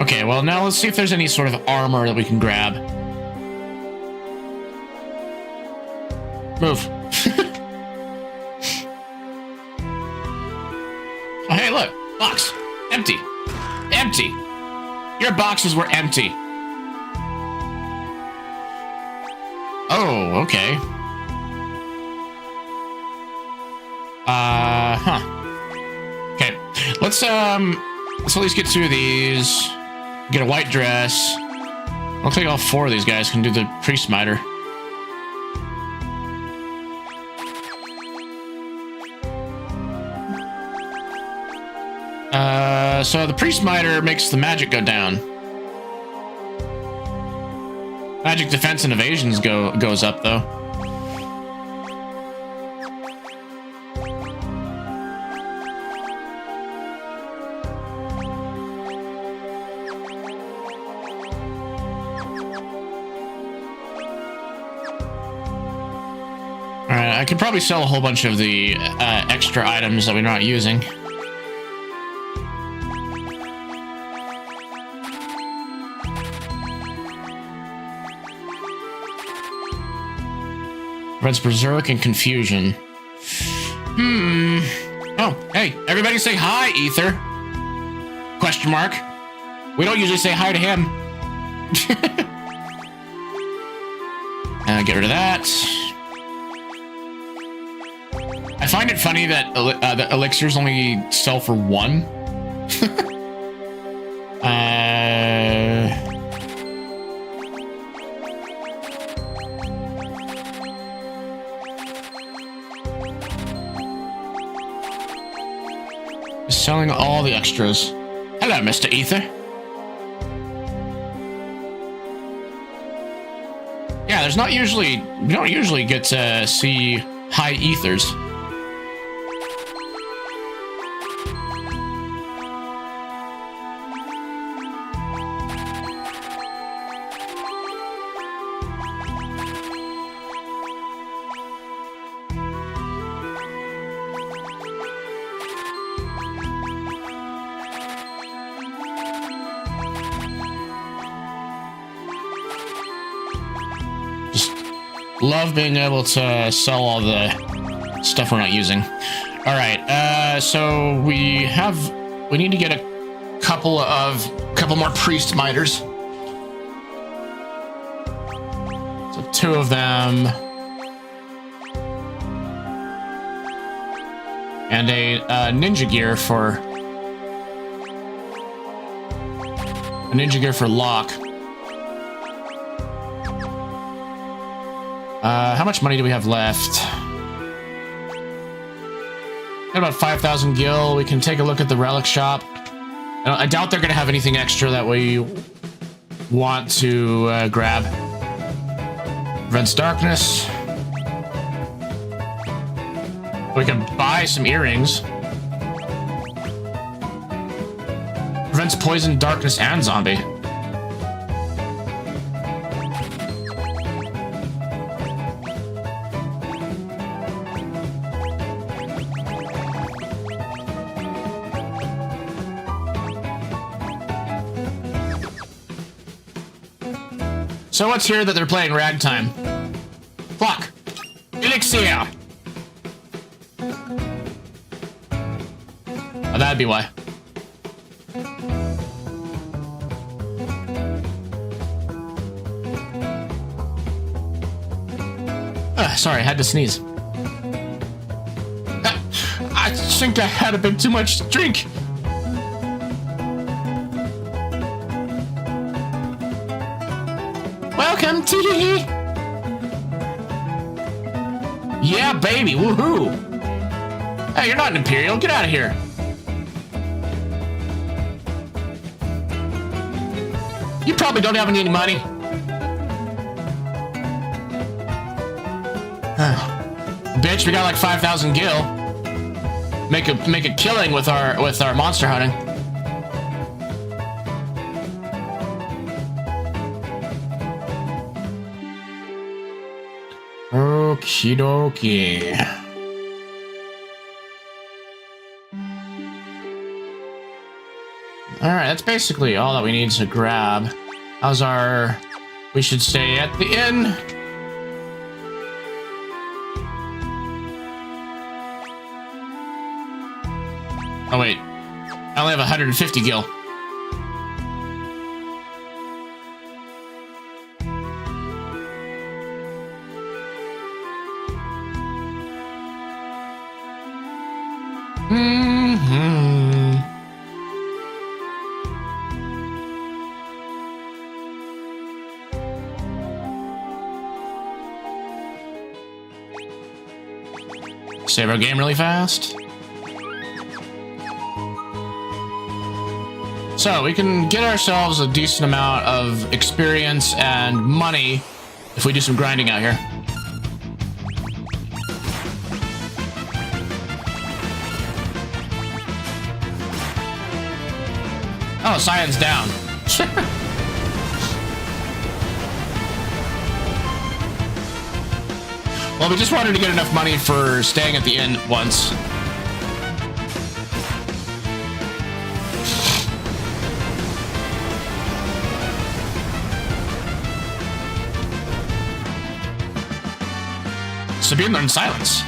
Okay, well now let's see if there's any sort of armor that we can grab. Move. Oh, hey, look. Box. Empty. Empty. Your boxes were empty. Oh, okay. Huh. Okay. Let's at least get 2 of these. Get a white dress. Looks like all 4 of these guys can do the Priest Smiter. So the priest miter makes the magic go down. Magic defense and evasions goes up though. Alright, I could probably sell a whole bunch of the extra items that we're not using. Prevents berserk and confusion. Oh, hey, everybody say hi, Ether. Question mark. We don't usually say hi to him. Get rid of that. I find it funny that the elixirs only sell for 1. Selling all the extras. Hello, Mr. Ether. Yeah, there's not usually, you don't usually get to see high ethers. Love being able to sell all the stuff we're not using. All right, so we need to get a couple more priest miters. So 2 of them, and a ninja gear for lock. How much money do we have left? Got about 5,000 gil. We can take a look at the relic shop. I doubt they're gonna have anything extra that we want to grab. Prevents darkness. We can buy some earrings. Prevents poison, darkness, and zombie. So what's here that they're playing ragtime? Fuck! Elixir! Oh, that'd be why. Sorry, I had to sneeze. I think I had a bit too much to drink. Welcome to the... Yeah, baby, woohoo! Hey, you're not an Imperial, get out of here. You probably don't have any money. Bitch, we got like 5,000 gil. Make a killing with our monster hunting. Okie dokie. Alright, that's basically all that we need to grab. How's our... We should stay at the inn. Oh wait, I only have 150 gil. Save our game really fast. So we can get ourselves a decent amount of experience and money if we do some grinding out here. Oh, Cyan's down. Well, we just wanted to get enough money for staying at the inn once. Sabine learned silence.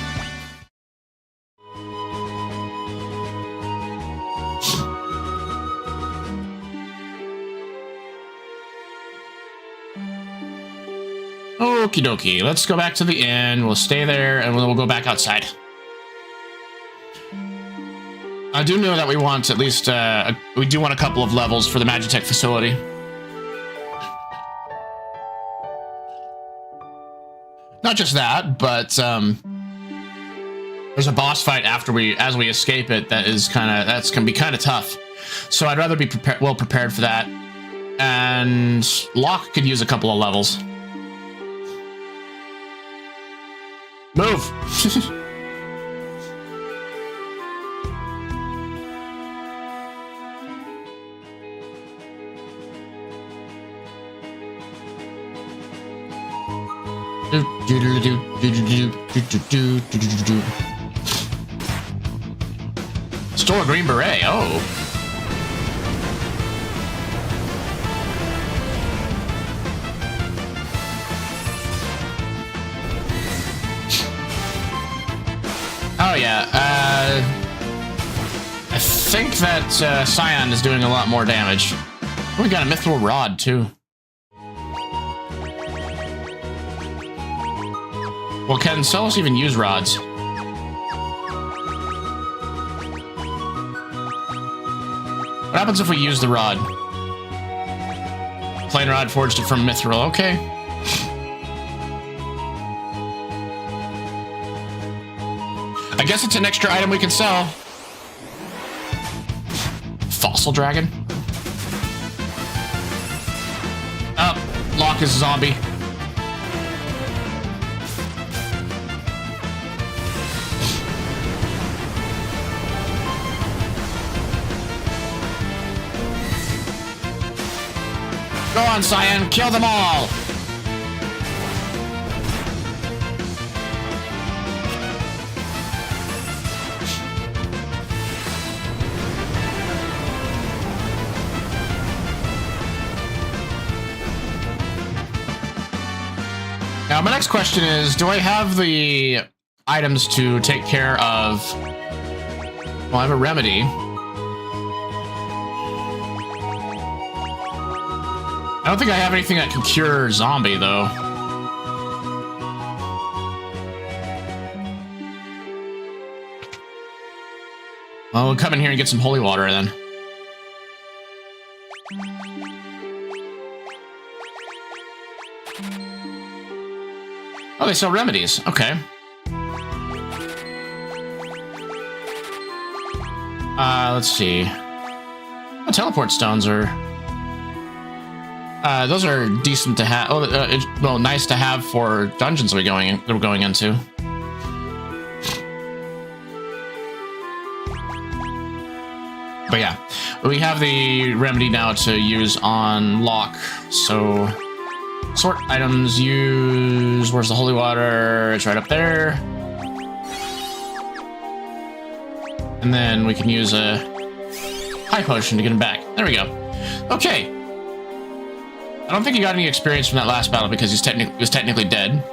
Okie dokie, let's go back to the inn. We'll stay there and we'll go back outside. I do know that we want at least, we do want a couple of levels for the Magitech facility. Not just that, but there's a boss fight as we escape it that's gonna be kind of tough. So I'd rather be well prepared for that. And Locke could use a couple of levels. Move. Store Green Beret. Oh. Oh yeah. I think that Cyan is doing a lot more damage. Oh, we got a mithril rod too. Well, can Celos even use rods? What happens if we use the rod? Plain rod forged from mithril. Okay. I guess it's an extra item we can sell. Fossil dragon. Oh, Locke is a zombie. Go on, Cyan, kill them all! Now, my next question is, do I have the items to take care of... Well, I have a remedy. I don't think I have anything that can cure zombie, though. Well, we'll come in here and get some holy water, then. Oh, they sell remedies. Okay. Let's see. Oh, teleport stones are... those are decent to have. Oh, well, nice to have for dungeons we're going into. But yeah, we have the remedy now to use on Locke. So, sort items, use. Where's the holy water? It's right up there. And then we can use a high potion to get him back. There we go. Okay. I don't think he got any experience from that last battle because he was technically dead.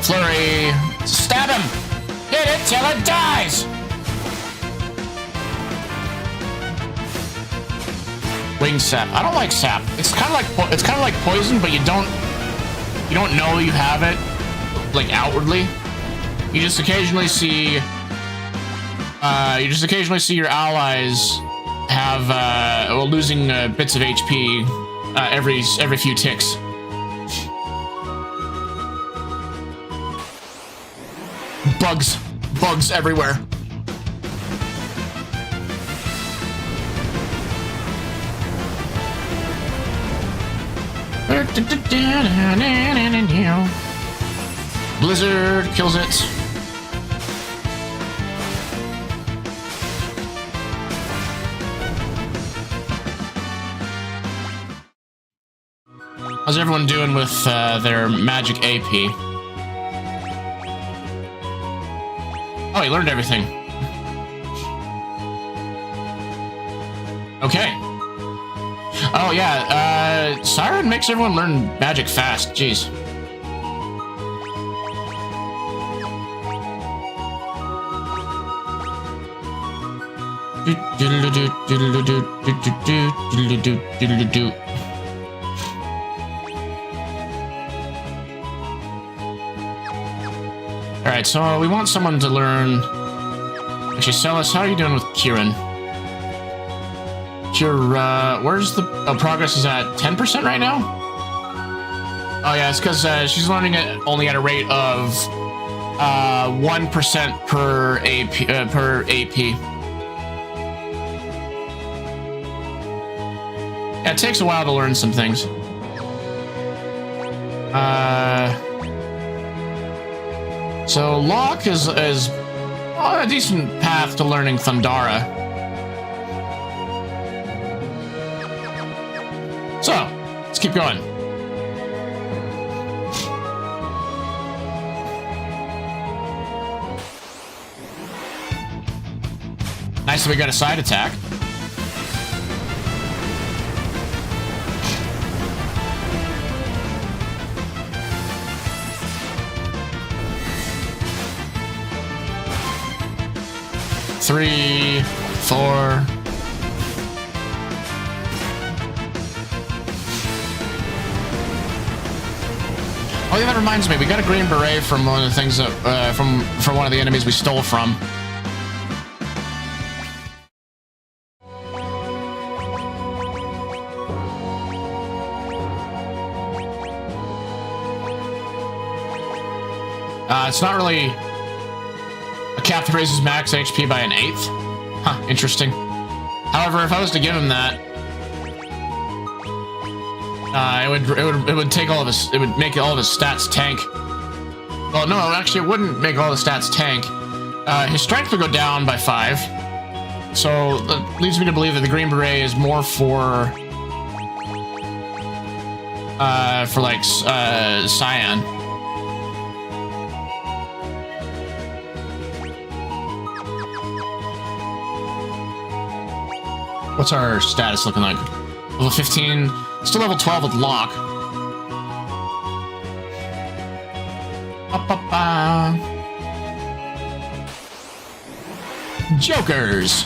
Flurry. Stab him! Hit it till it dies! Wing sap. I don't like sap. It's kind of like poison, but you don't know you have it like outwardly. You just occasionally see your allies have losing bits of HP every few ticks. Bugs everywhere. Blizzard kills it. How's everyone doing with their magic AP? Oh, he learned everything. Okay. Oh yeah, Siren makes everyone learn magic fast. Jeez. Alright, so we want someone to learn... Actually, Celis, how are you doing with Kieran? Where's the... Oh, progress is at 10% right now? Oh yeah, it's because she's learning it only at a rate of 1% per AP. Yeah, it takes a while to learn some things. So Locke is on a decent path to learning Thundara. So, let's keep going. Nice that we got a side attack. Three, four. Oh yeah, that reminds me. We got a green beret from one of the things that from one of the enemies we stole from. It's not really a cap that raises max HP by an 1/8. Huh, interesting. However, if I was to give him that, it would take all of his, it would make all of his stats tank. Well, no, actually, it wouldn't make all the stats tank. His strength would go down by 5. So that leads me to believe that the green beret is more for like Cyan. What's our status looking like? Level 15, still level 12 with Locke. Jokers.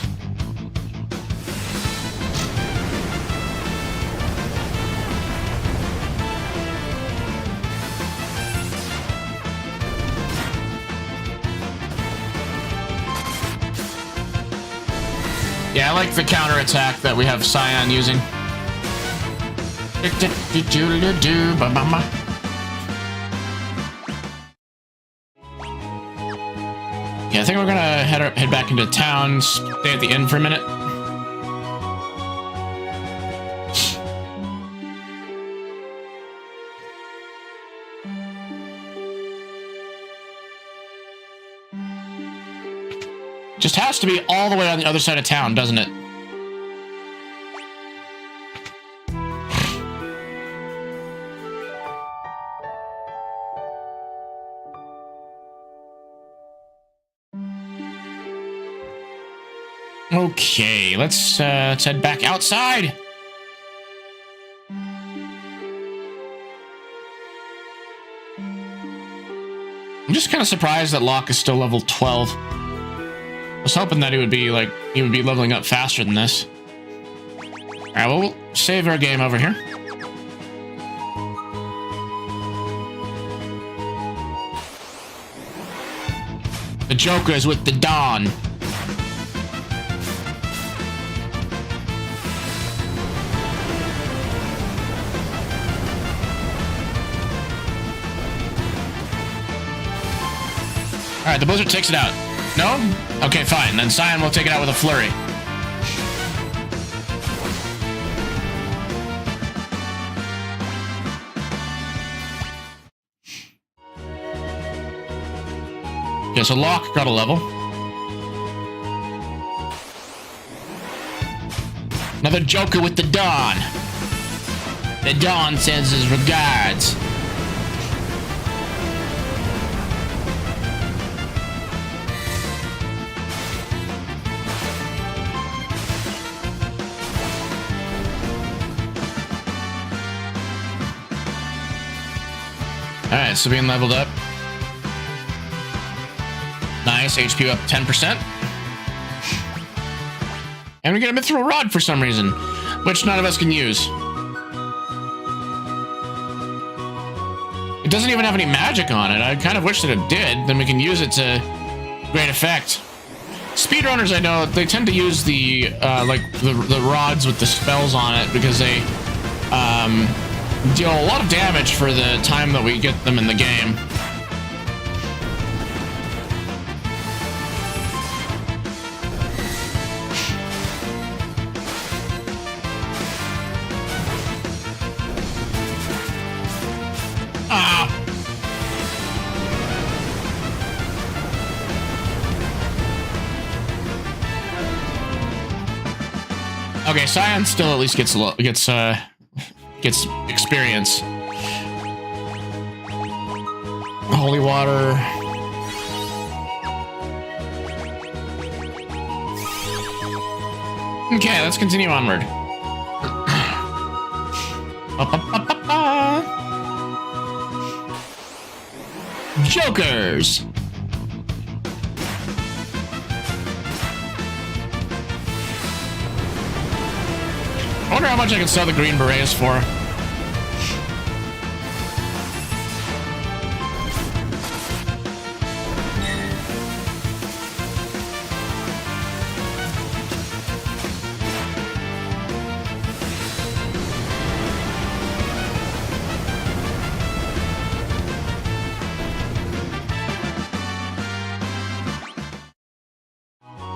Yeah, I like the counter attack that we have Cyan using. Yeah, I think we're gonna head back into town, stay at the inn for a minute. Just has to be all the way on the other side of town, doesn't it? Okay, let's head back outside. I'm just kind of surprised that Locke is still level 12. I was hoping that he would be leveling up faster than this. All right, well, we'll save our game over here. The Joker is with the Dawn. Alright, the Blizzard takes it out. No? Okay, fine. Then Cyan will take it out with a flurry. Okay, so Locke got a level. Another Joker with the Dawn. The Dawn sends his regards. Alright, so being leveled up. Nice, HP up 10%. And we get a mithril rod for some reason, which none of us can use. It doesn't even have any magic on it. I kind of wish that it did, then we can use it to great effect. Speedrunners, I know, they tend to use the, the rods with the spells on it because they, deal a lot of damage for the time that we get them in the game. Ah! Okay, Cyan still at least gets experience. Holy water. Okay, let's continue onward. Jokers. I wonder how much I can sell the green berets for.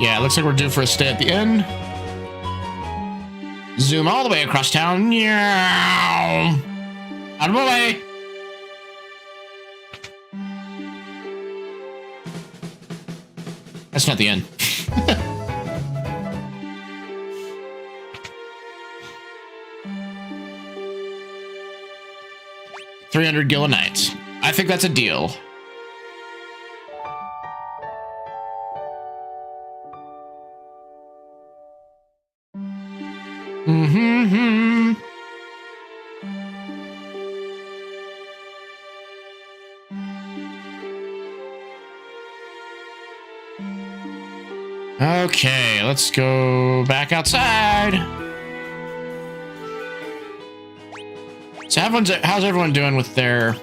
Yeah, it looks like we're due for a stay at the inn. Zoom all the way across town. Out of my way. That's not the end. $300 gil a night. I think that's a deal. Mm-hmm. Okay, let's go back outside. So how's everyone doing with their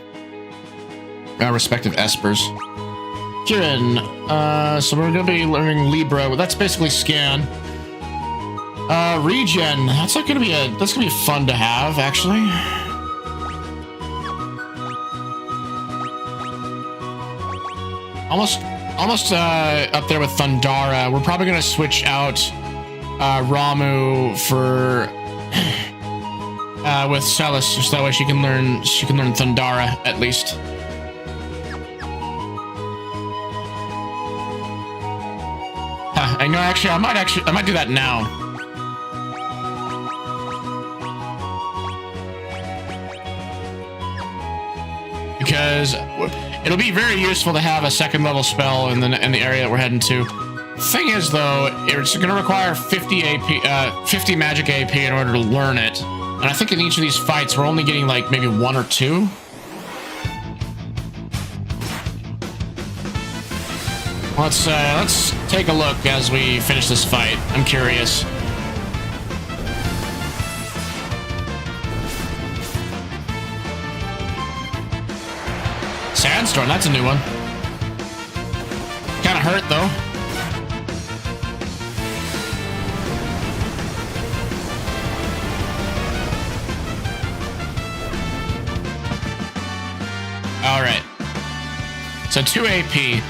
respective Espers? Kieran, so we're gonna be learning Libra. Well, that's basically scan. Regen. That's gonna be fun to have, actually. Almost up there with Thundara. We're probably gonna switch out Ramu for with Celis, just that way she can learn Thundara at least. I know. Actually, I might do that now. Because it'll be very useful to have a second level spell in the area that we're heading to. Thing is, though, it's going to require 50 AP, 50 magic AP in order to learn it. And I think in each of these fights, we're only getting like maybe 1 or 2. Let's take a look as we finish this fight. I'm curious. Sandstorm, that's a new one. Kind of hurt, though. All right. So 2 AP.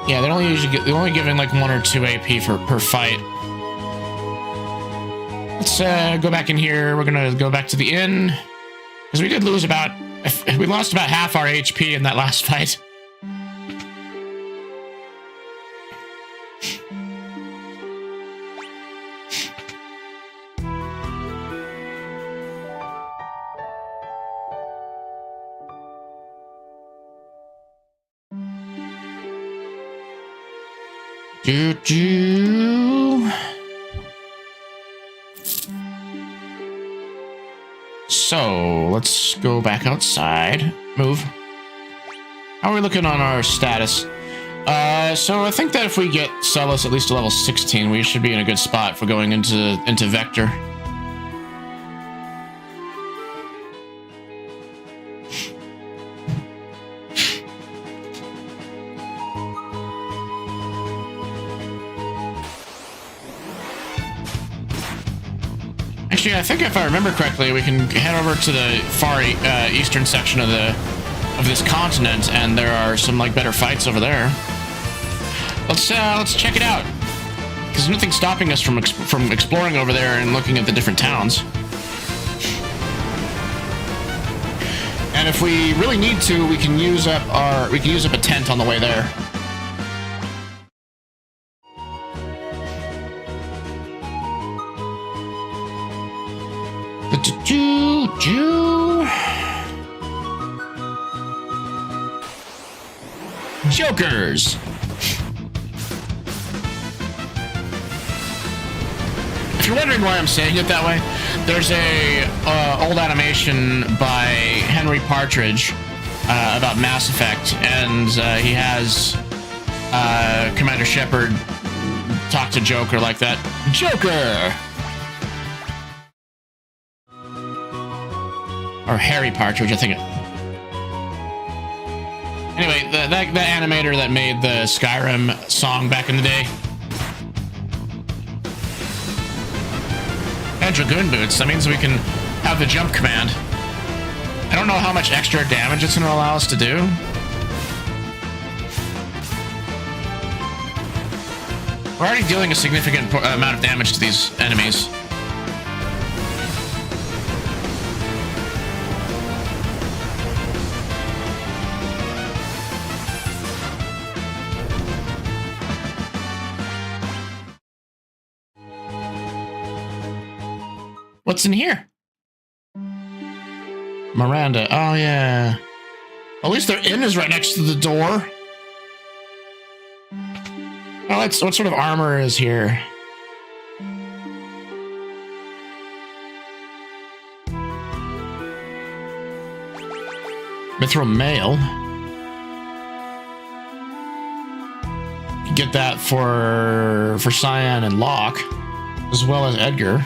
Yeah, they're only giving like 1 or 2 AP per fight. Let's go back in here. We're gonna go back to the inn because we did lose we lost about half our HP in that last fight. So let's go back outside. Move. How are we looking on our status? So I think that if we get Celis at least to level 16, we should be in a good spot for going into Vector. Actually, I think if I remember correctly, we can head over to the far eastern section of this continent, and there are some like better fights over there. Let's check it out, because there's nothing stopping us from exploring over there and looking at the different towns. And if we really need to, we can use up a tent on the way there. Jokers. If you're wondering why I'm saying it that way, there's a old animation by Henry Partridge about Mass Effect, and he has Commander Shepard talk to Joker like that. Joker! Or Harry Partridge, I think. Anyway, that animator that made the Skyrim song back in the day. And Dragoon Boots, that means we can have the jump command. I don't know how much extra damage it's going to allow us to do. We're already dealing a significant amount of damage to these enemies. What's in here? Miranda. Oh, yeah. At least their inn is right next to the door. Oh, what sort of armor is here? Mithril mail. You get that for Cyan and Locke, as well as Edgar.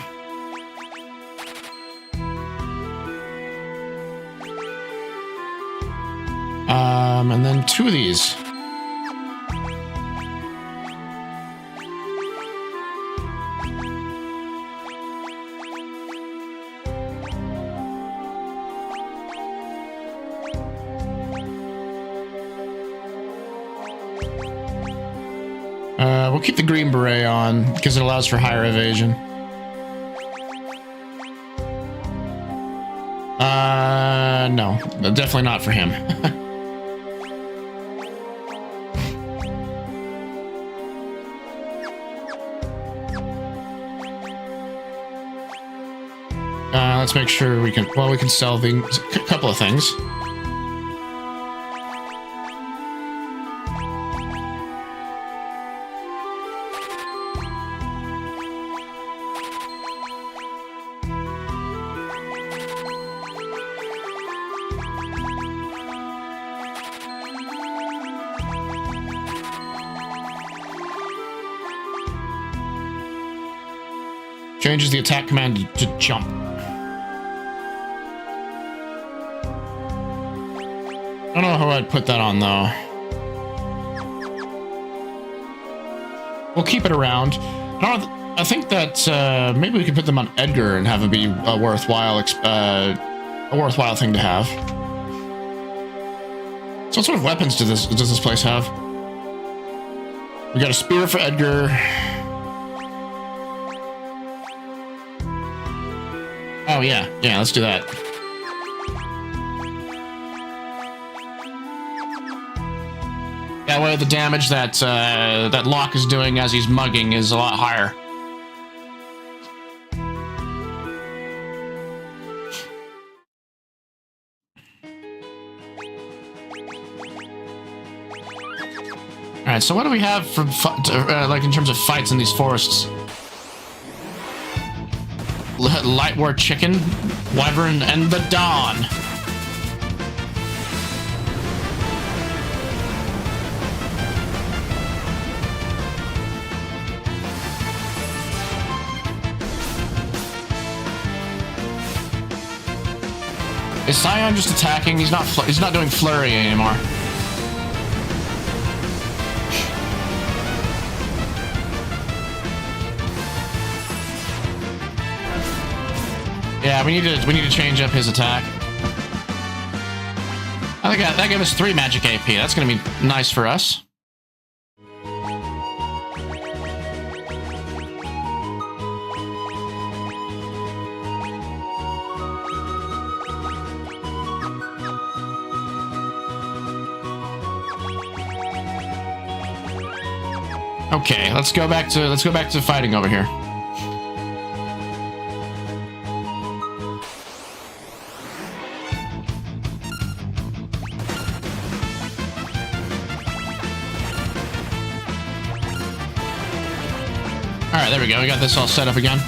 And then 2 of these. We'll keep the green beret on because it allows for higher evasion. No, definitely not for him. Let's make sure we can sell a couple of things. Changes the attack command to jump. I don't know how I'd put that on, though. We'll keep it around. I think that maybe we could put them on Edgar and have them be a worthwhile thing to have. So what sort of weapons does this place have? We got a spear for Edgar. Oh yeah, let's do that. That way the damage that that Locke is doing as he's mugging is a lot higher. Alright, so what do we have for like in terms of fights in these forests? Light War Chicken, Wyvern, and the Dawn. Is Scion just attacking? He's not doing flurry anymore. Yeah, we need to change up his attack. I think that gave us 3 magic AP. That's gonna be nice for us. Okay, let's go back to fighting over here. Alright, there we go. We got this all set up again.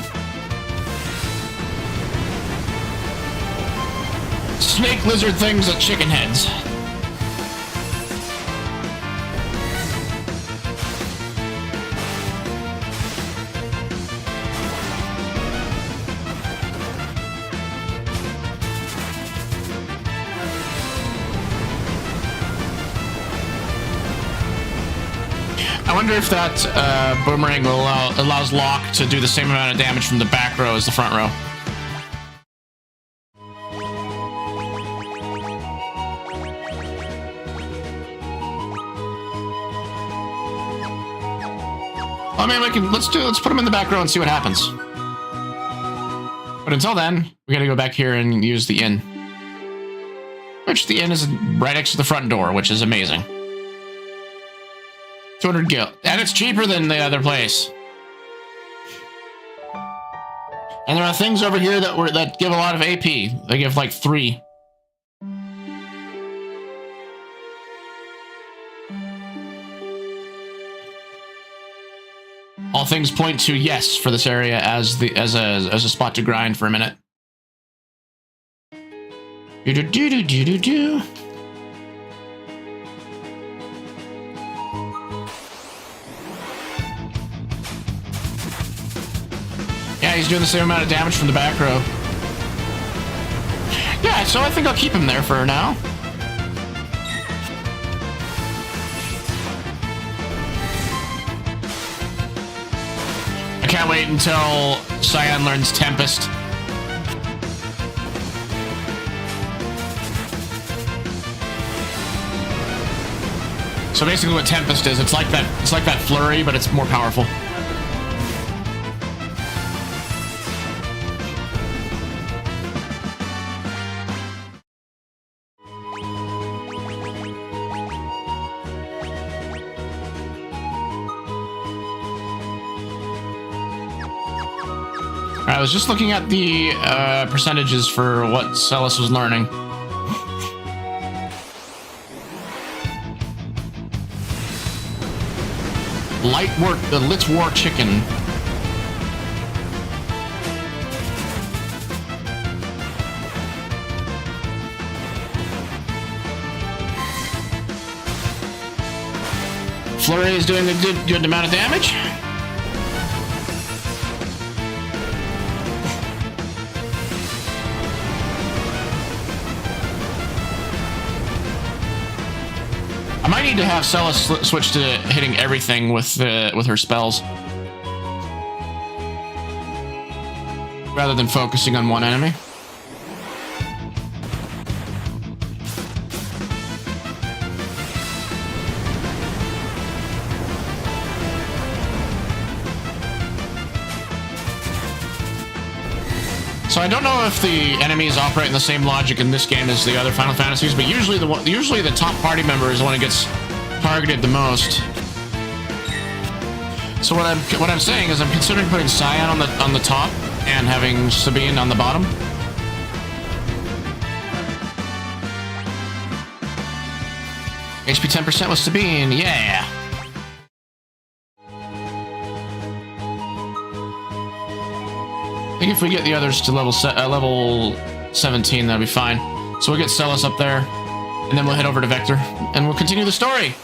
Snake lizard things at chicken heads. I wonder if that boomerang will allows Locke to do the same amount of damage from the back row as the front row. I mean, let's put him in the back row and see what happens. But until then, we gotta go back here and use the inn. Which the inn is right next to the front door, which is amazing. 200 gil. And it's cheaper than the other place. And there are things over here that give a lot of AP. They give like 3. All things point to yes for this area as a spot to grind for a minute. Do do do do do do do. Yeah, he's doing the same amount of damage from the back row. Yeah, so I think I'll keep him there for now. I can't wait until Scion learns Tempest. So basically what Tempest is, it's like that flurry, but it's more powerful. I was just looking at the percentages for what Celis was learning. Lit War Chicken. Flurry is doing a good amount of damage. I might need to have Celis switch to hitting everything with her spells, rather than focusing on one enemy. So I don't know if the enemies operate in the same logic in this game as the other Final Fantasies, but usually the top party member is the one who gets targeted the most. So what I'm saying is I'm considering putting Cyan on the top and having Sabine on the bottom. HP 10% with Sabine, yeah. I think if we get the others to level 17, that'll be fine. So we'll get Celis up there, and then we'll head over to Vector, and we'll continue the story.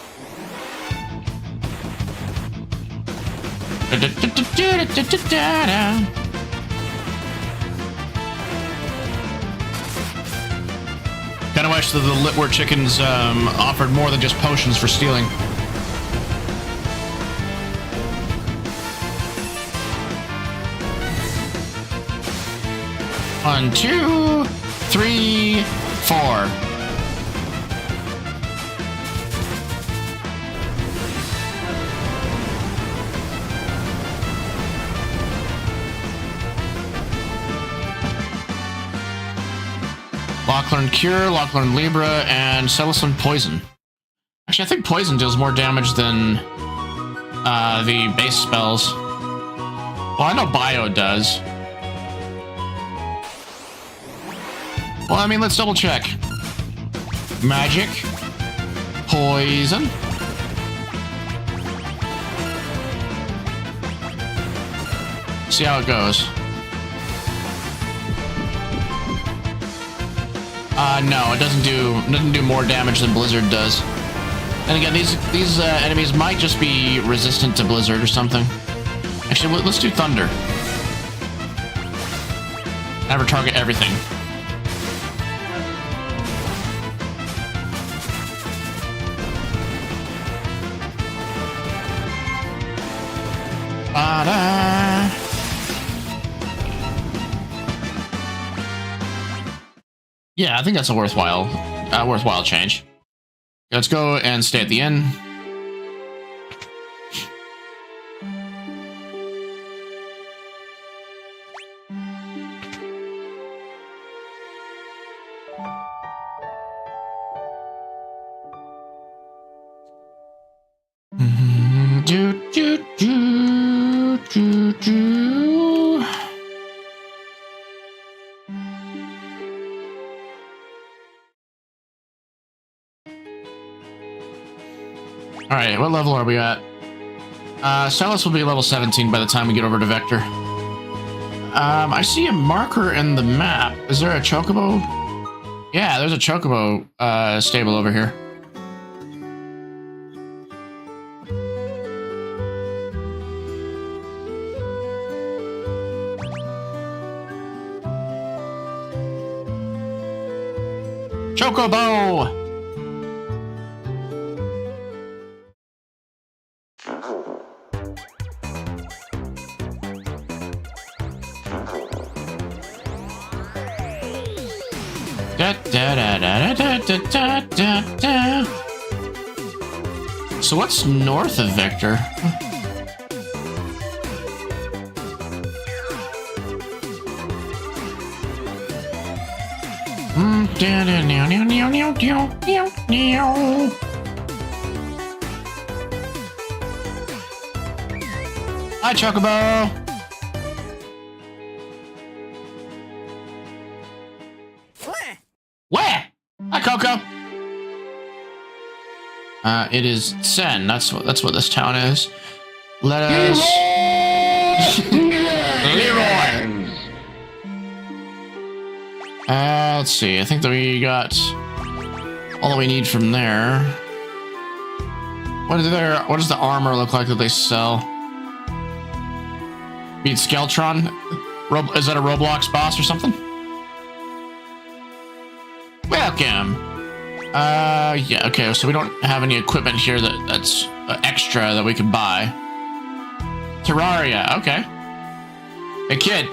Kinda wish that the Litward chickens offered more than just potions for stealing. One, two, three, four. Lachlan Cure, Lachlan Libra, and Celisland Poison. Actually, I think Poison deals more damage than the base spells. Well, I know Bio does. Well, I mean, let's double check. Magic. Poison. See how it goes. No, it doesn't do more damage than Blizzard does. And again, these enemies might just be resistant to Blizzard or something. Actually, let's do Thunder. Have her target everything. Ba-da. Yeah, I think that's a worthwhile change. Let's go and stay at the inn. Alright, what level are we at? Celis will be level 17 by the time we get over to Vector. I see a marker in the map. Is there a chocobo? Yeah, there's a chocobo stable over here. Chocobo! So what's north of Vector? Hi, Chocobo! Where? Hi, Coco. It is Sen. That's what this town is. Let us. Leroy. Let's see. I think that we got all that we need from there. What does the armor look like that they sell? Beat Skeltron? Is that a Roblox boss or something? Welcome. Yeah, okay, so we don't have any equipment here that's extra that we could buy. Terraria, okay. Hey, kid.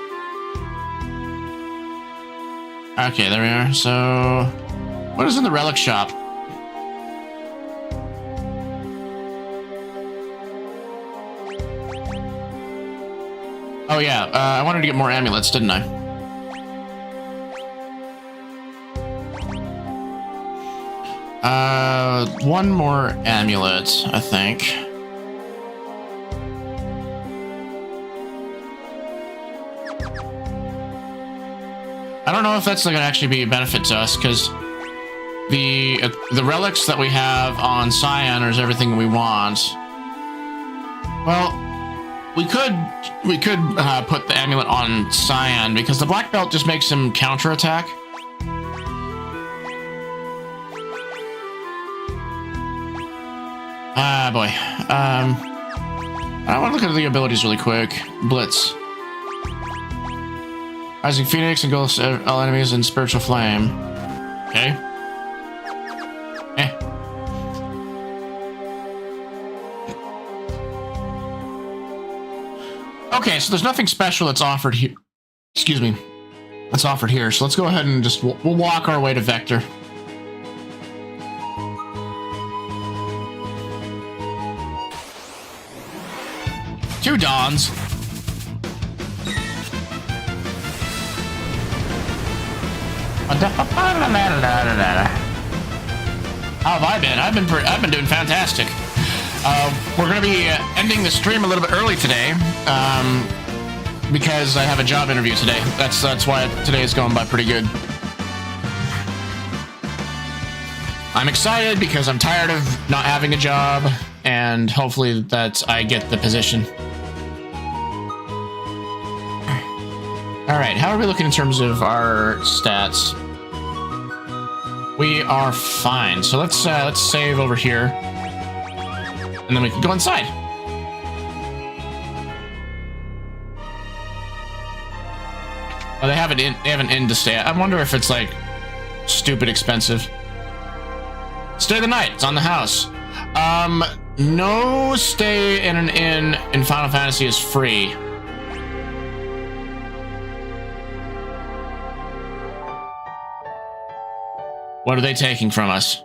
Okay, there we are. So, what is in the relic shop? Oh yeah, I wanted to get more amulets, didn't I? One more amulet, I think. I don't know if that's gonna actually be a benefit to us, because the relics that we have on Cyan is everything we want. Well, we could put the amulet on Cyan, because the black belt just makes him counterattack. Ah, boy. I want to look at the abilities really quick. Blitz. Rising Phoenix and engulfs all enemies in Spiritual Flame. Okay. Okay, so there's nothing special that's offered here. Excuse me. That's offered here. So let's go ahead and just we'll walk our way to Vector. Two Dawns. How have I been? I've been doing fantastic. We're gonna be ending the stream a little bit early today, because I have a job interview today. That's why today is going by pretty good. I'm excited because I'm tired of not having a job, and hopefully that I get the position. All right, how are we looking in terms of our stats? We are fine. So let's save over here, and then we can go inside. Oh, they have an inn to stay at. I wonder if it's like stupid expensive. Stay the night. It's on the house. No stay in an inn in Final Fantasy is free. What are they taking from us?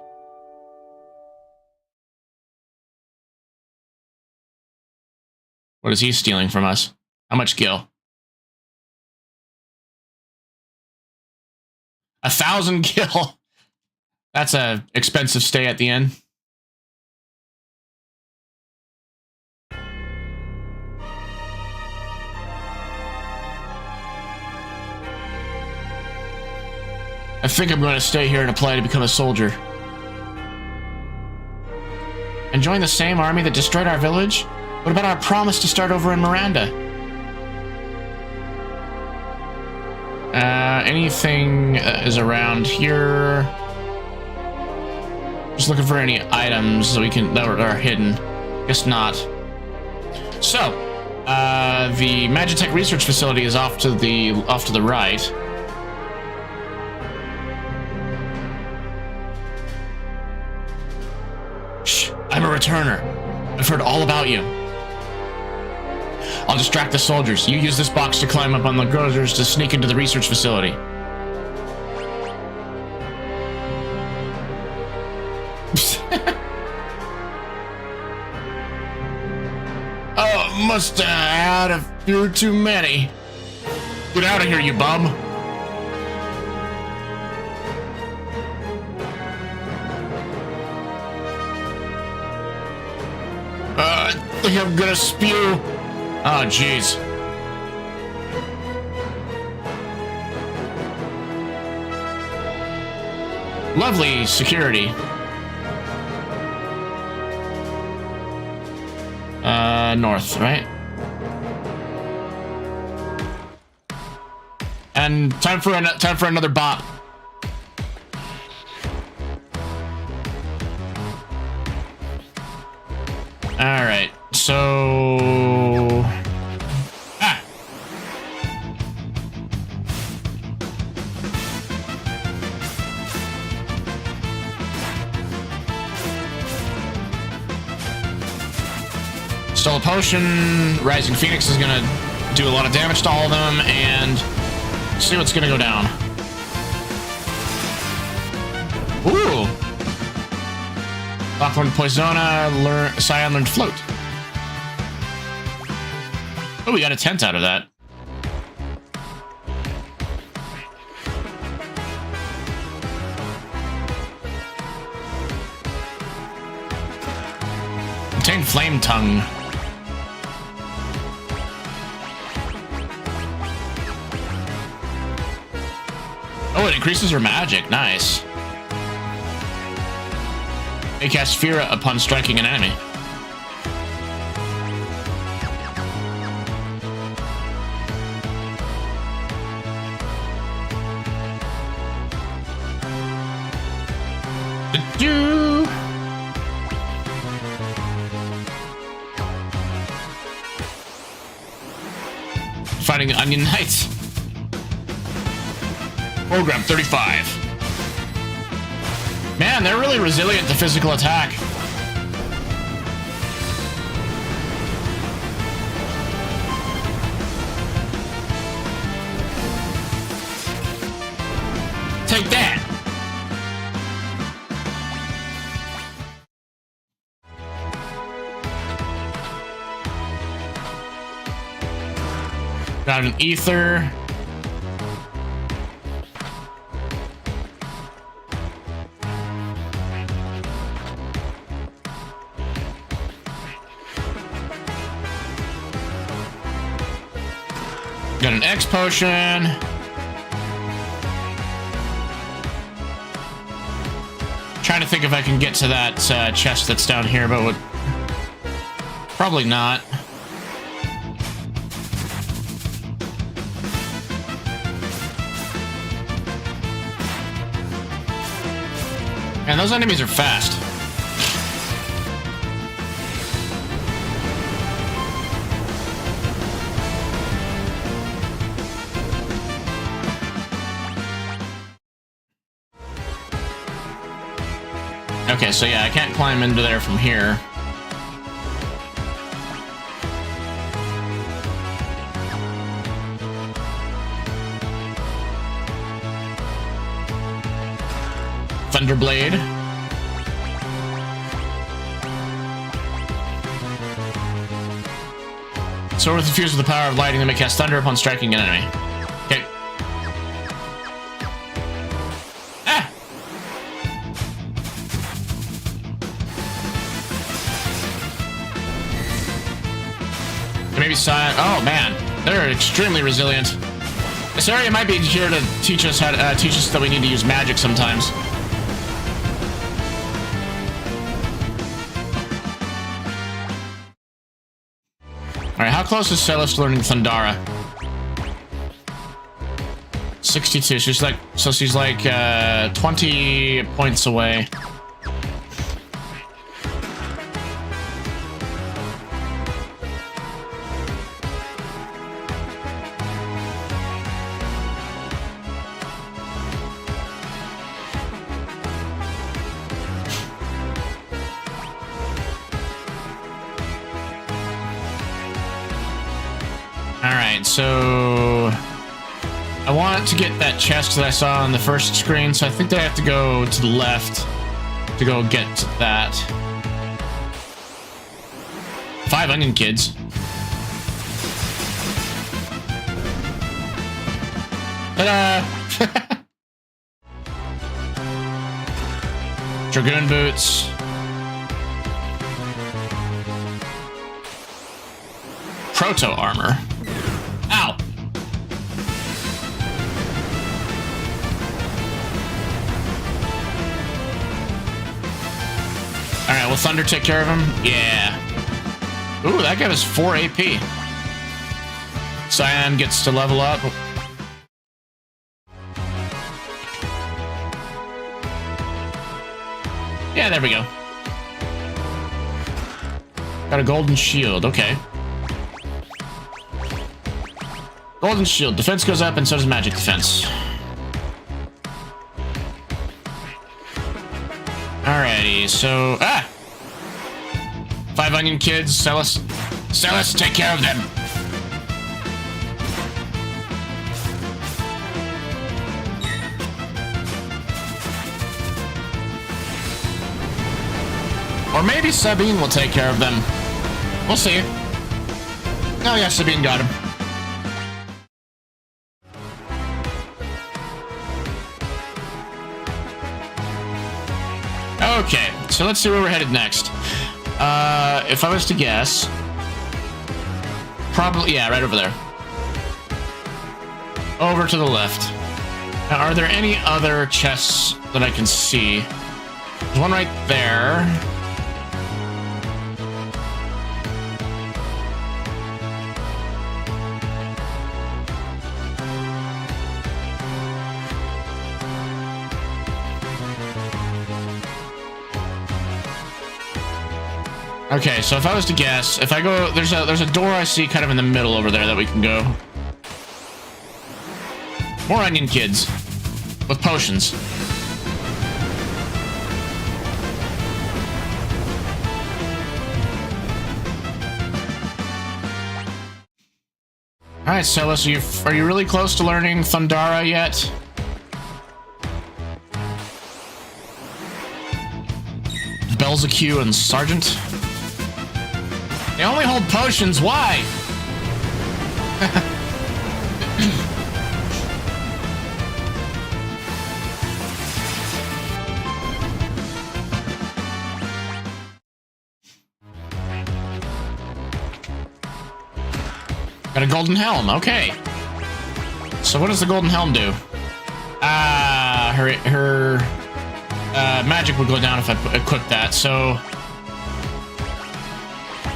What is he stealing from us? How much gil? 1,000 gil. That's a expensive stay at the inn. I think I'm going to stay here and apply to become a soldier. And join the same army that destroyed our village? What about our promise to start over in Miranda? Anything is around here. Just looking for any items that are hidden. Guess not. So, the Magitech Research Facility is off to the right. Shh, I'm a returner. I've heard all about you. I'll distract the soldiers. You use this box to climb up on the girders to sneak into the research facility. Oh, must have had a few too many. Get out of here, you bum. I think I'm gonna spew. Oh, jeez. Lovely security. North, right? And time for another bop. All right, so Stole a potion. Rising Phoenix is gonna do a lot of damage to all of them, and see what's gonna go down. Ooh! Lock learned Poisona, Cyan learned Float. Oh, we got a tent out of that. Obtain Flame Tongue. Oh, it increases her magic. Nice. May cast Fear upon striking an enemy. Fighting the Onion Knights. Program 35. Man, they're really resilient to physical attack. Take that. Got an ether. Got an X potion. Trying to think if I can get to that chest that's down here, but would probably not. Man, those enemies are fast. Okay, so yeah, I can't climb into there from here. Thunderblade. Sword with infused with the power of lightning that may cast thunder upon striking an enemy. Okay. Ah! Maybe Cyan. Oh man, they're extremely resilient. This area might be here to teach us how to teach us that we need to use magic sometimes. All right, how close is Celis to learning Thundara? 62. She's like 20 points away. Alright, so I want to get that chest that I saw on the first screen, so I think that I have to go to the left to go get to that. 5 onion kids. Ta-da! Dragoon boots. Proto armor. Ow! Alright, will Thunder take care of him? Yeah. Ooh, that guy was 4 AP. Cyan gets to level up. Yeah, there we go. Got a golden shield, okay. Golden shield. Defense goes up and so does magic defense. Alrighty, so... Ah! 5 onion kids, Celis. So let's take care of them. Or maybe Sabine will take care of them. We'll see. Oh yeah, Sabine got him. Okay, so let's see where we're headed next. If I was to guess, probably, yeah, right over there. Over to the left. Now, are there any other chests that I can see? There's one right there. Okay, so if I was to guess, if I go, there's a door I see kind of in the middle over there that we can go. More onion kids with potions. All right, Celis, are you really close to learning Thundara yet? Belzeq and Sergeant. They only hold potions. Why? Got a golden helm. Okay. So what does the golden helm do? Her magic would go down if I equip that. So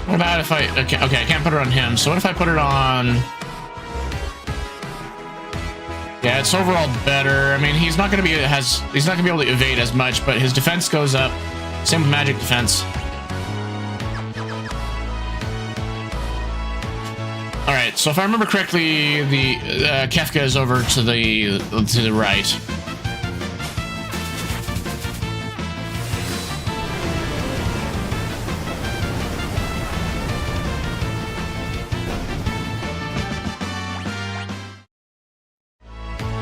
what about if I... Okay, I can't put it on him. So what if I put it on... Yeah, it's overall better. I mean, he's not going to be able to evade as much, but his defense goes up. Same with magic defense. All right, so if I remember correctly, the Kefka is over to the right.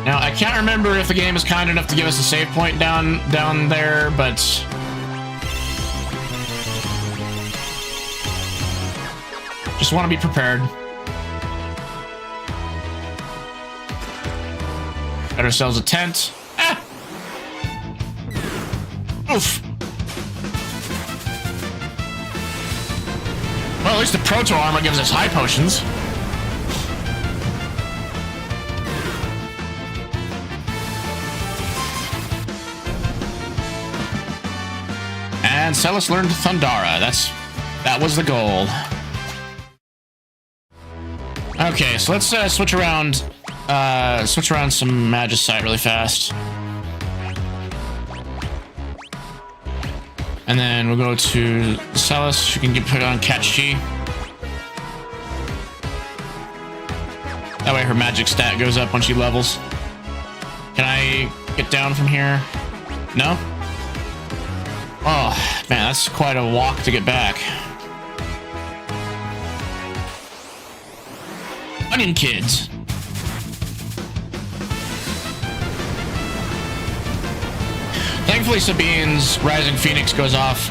Now, I can't remember if the game is kind enough to give us a save point down there, but... just want to be prepared. Got ourselves a tent. Ah! Oof. Well, at least the proto armor gives us high potions. And Celis learned Thundara. That was the goal. Okay, so let's switch around some Magicite really fast. And then we'll go to Celis. She can put on Catch Chi. That way her magic stat goes up when she levels. Can I get down from here? No? Oh, man, that's quite a walk to get back. Onion kids. Thankfully, Sabine's Rising Phoenix goes off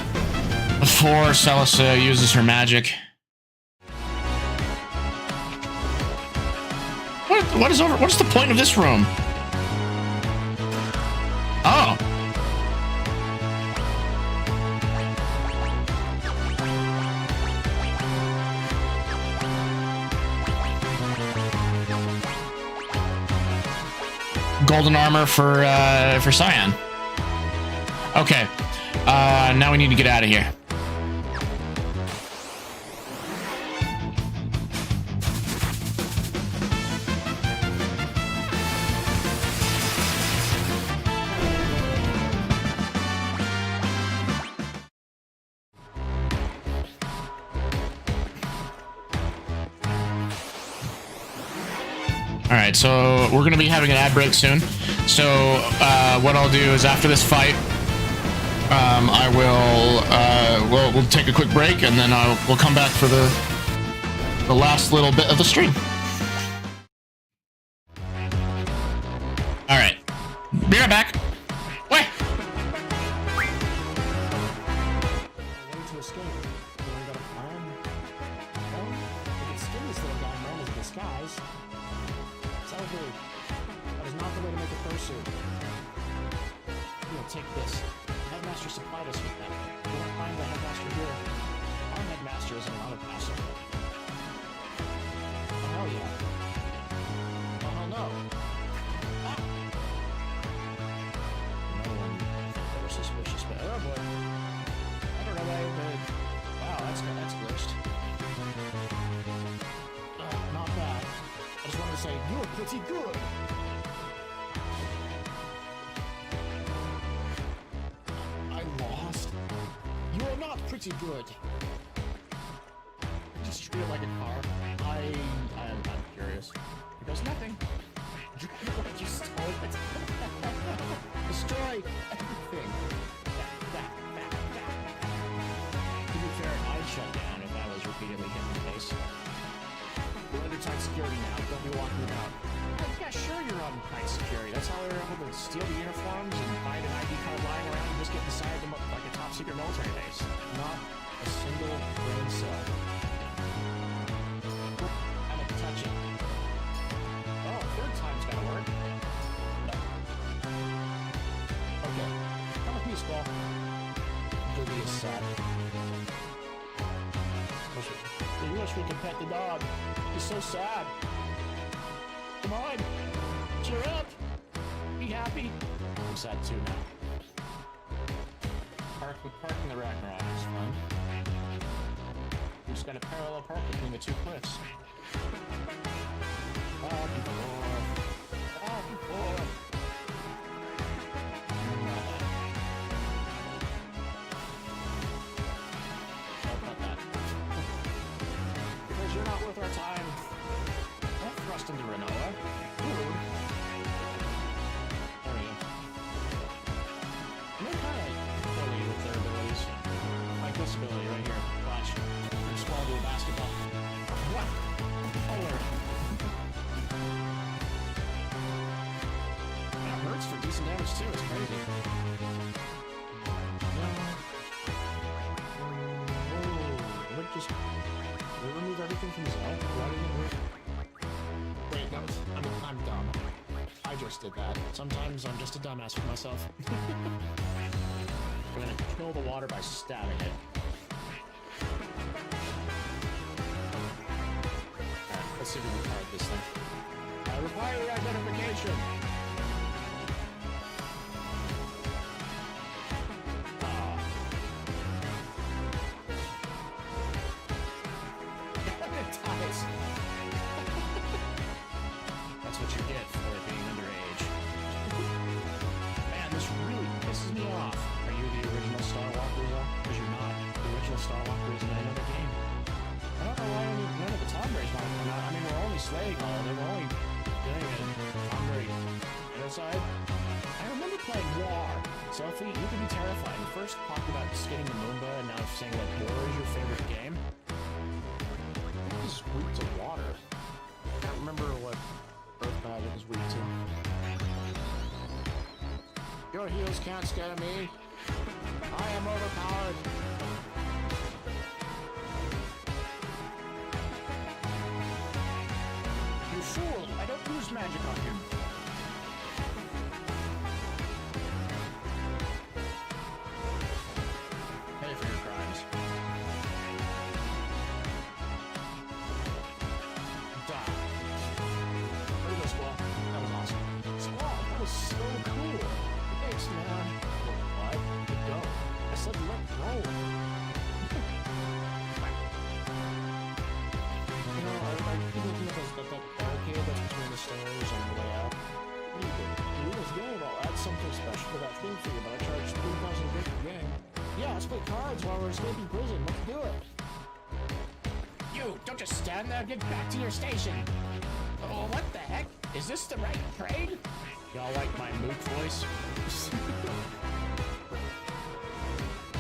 before Celis uses her magic. What is the point of this room? Oh. Golden armor for Cyan. Okay. Now we need to get out of here. All right, so we're gonna be having an ad break soon. So what I'll do is after this fight, we'll take a quick break, and then we'll come back for the the last little bit of the stream. All right, be right back. Wait. Way to escape. You only got a plan? Well, if it's still this little guy known as a disguise, celebrate. That is not the way to make a fursuit. Here, take this. The headmaster supplied us with that. We won't find the headmaster here. Our headmaster isn't allowed to pass over. Oh, hell yeah. Oh, hell no. Ah. No one thought they were suspicious, but oh boy. I don't know why, but wow, that's glitched. Not bad. I just wanted to say, you're pretty good. I lost. You are not pretty good. Just treat it like a car. I'm curious. He goes, nothing. You stole it. Destroy everything. To be fair, I'd shut down if I was repeatedly hit in the face. We're under tight security now. Don't be walking about. Yeah, sure you're on tight security. That's how we were able to steal the uniforms and find an ID card lying around and just get inside them like a top secret military base. Not a single brain cell. I had to touch it. Oh, third time's gotta work. Okay, come with me, Squall. Gilby is sad. You wish we could pet the dog. He's so sad. Come on, cheer up. Be happy. I'm sad too now. Parking the Ragnarok is fun. We just got a parallel park between the two cliffs. Back and forth. Back and forth. About that. Because you're not worth our time. Don't thrust into Renoa. Rude. There we go. And they're kind of silly with their abilities. Like this ability right here. Watch. From Squall to a basketball. What? Polar. That hurts for decent damage too. It's crazy. Oh, look, just... Did we remove everything from his health? Why didn't it work? Wait, that was... I'm dumb. I just did that. Sometimes I'm just a dumbass for myself. We're gonna kill the water by stabbing it. Alright, let's see if we can card this thing. I require your identification! That's what you get for being underage. Man, this really pisses me off. Are you the original Star Walker, though? Because you're not. The original Star Walker is in another game. I don't know why none of the Tom Brays want to come out. I mean, we're only slaying all of them. We're only doing it. Tom Bray genocide. I remember playing War. Sophie, you could be terrifying. You first talked about skating the Moomba, and now saying that War is your favorite game. This is weak to water. I can't remember what Earth Magic is weak to. Your heels can't scare me. I am overpowered. You fool! I don't use magic on him. Pay for your crimes. Die. There you go, Squall. That was awesome. Squall, that was so cool. Thanks, man. What? Let go. I said let go. You know, I keep looking at that barricade that's between the stairs and the way out. What do you think? You this game, I'll add something special to that thing for you, but I charge 3,000 gold per game. Yeah, let's play cards while we're escaping prison. Let's do it. You, don't just stand there. Get back to your station. Oh, what the heck? Is this the right trade? Y'all like my mook voice?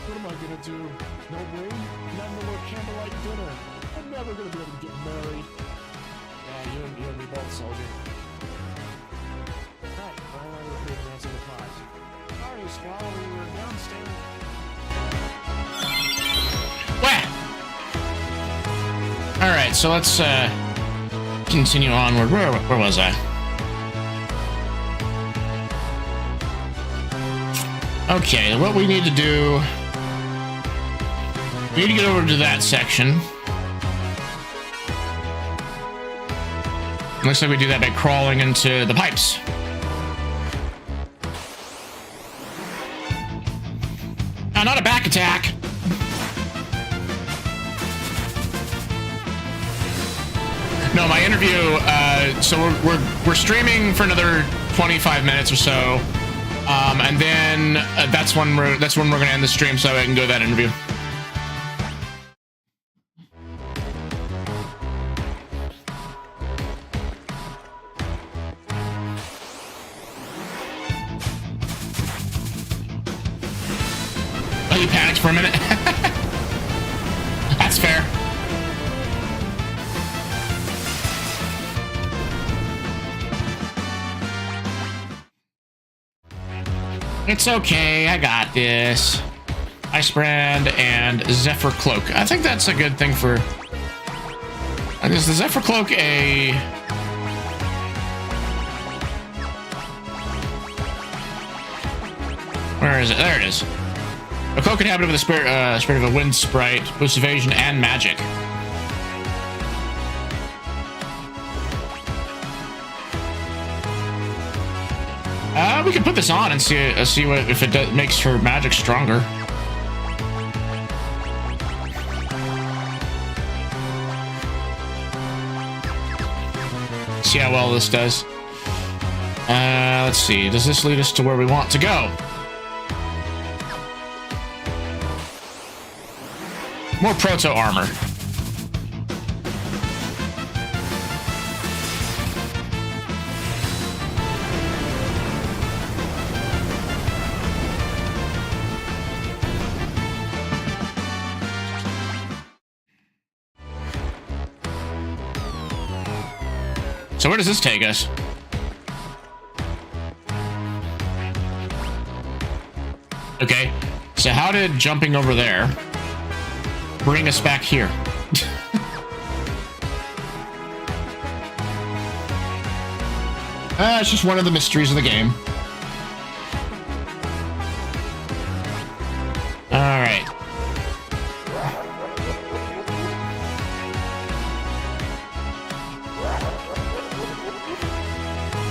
What am I gonna do? No rain? Not more candlelight dinner. I'm not never gonna be able to get married. Yeah, you and me both, soldier. Right, well, I repeat and answer the prize. Sorry, Squall, we were downstairs. Wah! Alright, so let's continue onward. Where was I? Okay, what we need to do... We need to get over to that section. Looks like we do that by crawling into the pipes. Oh, not a back attack! No, my interview, so we're streaming for another 25 minutes or so. And then that's when we're gonna end the stream so I can go to that interview. Oh, you panicked for a minute? That's fair. It's okay, I got this. Ice Brand and Zephyr Cloak. I think that's a good thing for... Is the Zephyr Cloak a... Where is it? There it is. A cloak inhabited with the spirit of a wind sprite, boosts evasion and magic. We can put this on and see what if it makes her magic stronger. See how well this does. Let's see. Does this lead us to where we want to go? More proto armor. So where does this take us? Okay, so how did jumping over there bring us back here? It's just one of the mysteries of the game. All right.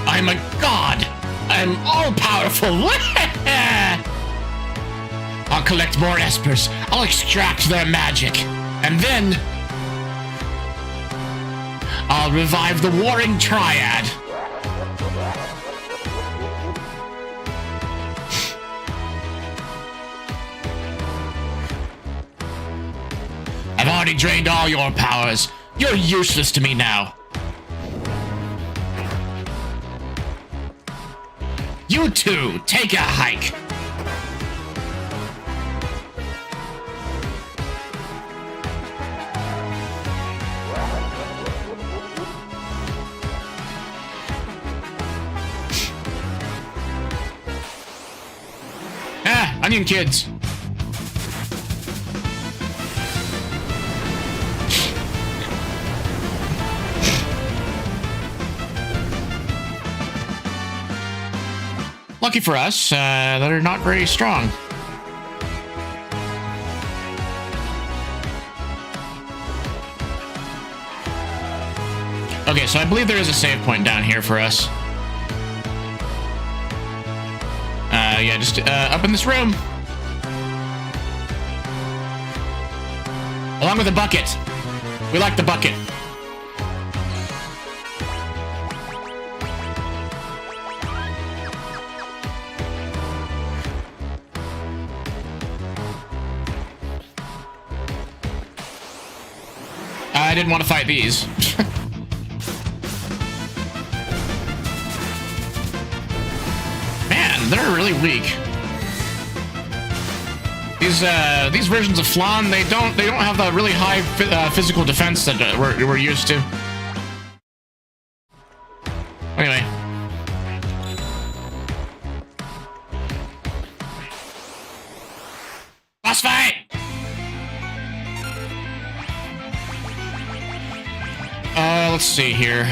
I'm a god! I'm all-powerful! I'll collect more Espers. I'll extract their magic. And then... I'll revive the Warring Triad. I've already drained all your powers. You're useless to me now. You two, take a hike. Onion kids. Lucky for us, they're not very strong. Okay, so I believe there is a save point down here for us. Yeah, just up in this room. Along with a bucket. We like the bucket. I didn't want to fight these. Man, they're really weak. These versions of Flan, they don't have the really high physical defense that we're used to. Anyway. Boss fight! Let's see here.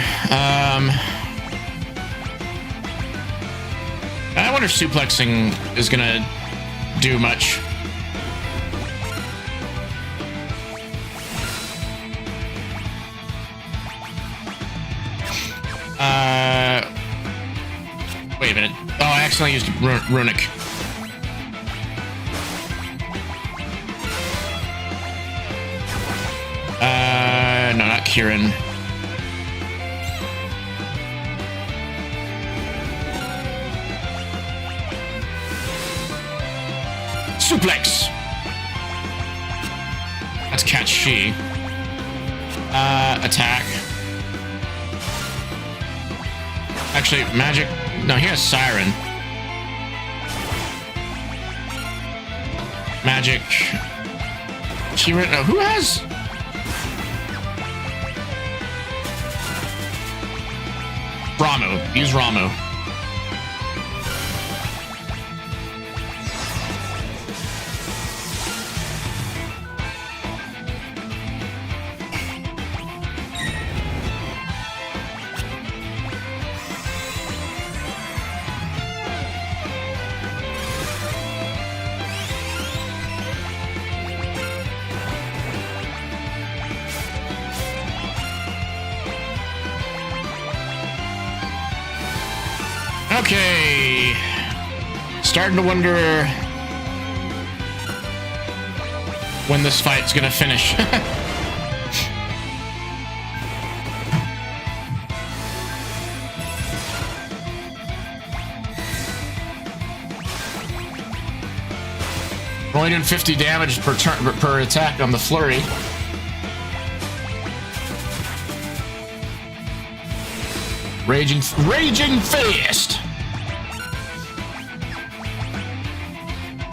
I wonder if suplexing is gonna do much. Wait a minute. Oh, I accidentally used Runic. No, not Kieran. Suplex! That's catch she. Attack. Actually, magic. No, he has Siren. Magic. Kieran. No, who has? Ramu. Use Ramu. Okay, starting to wonder when this fight's gonna finish. We're only doing 50 damage per turn per attack on the flurry. Raging Fist.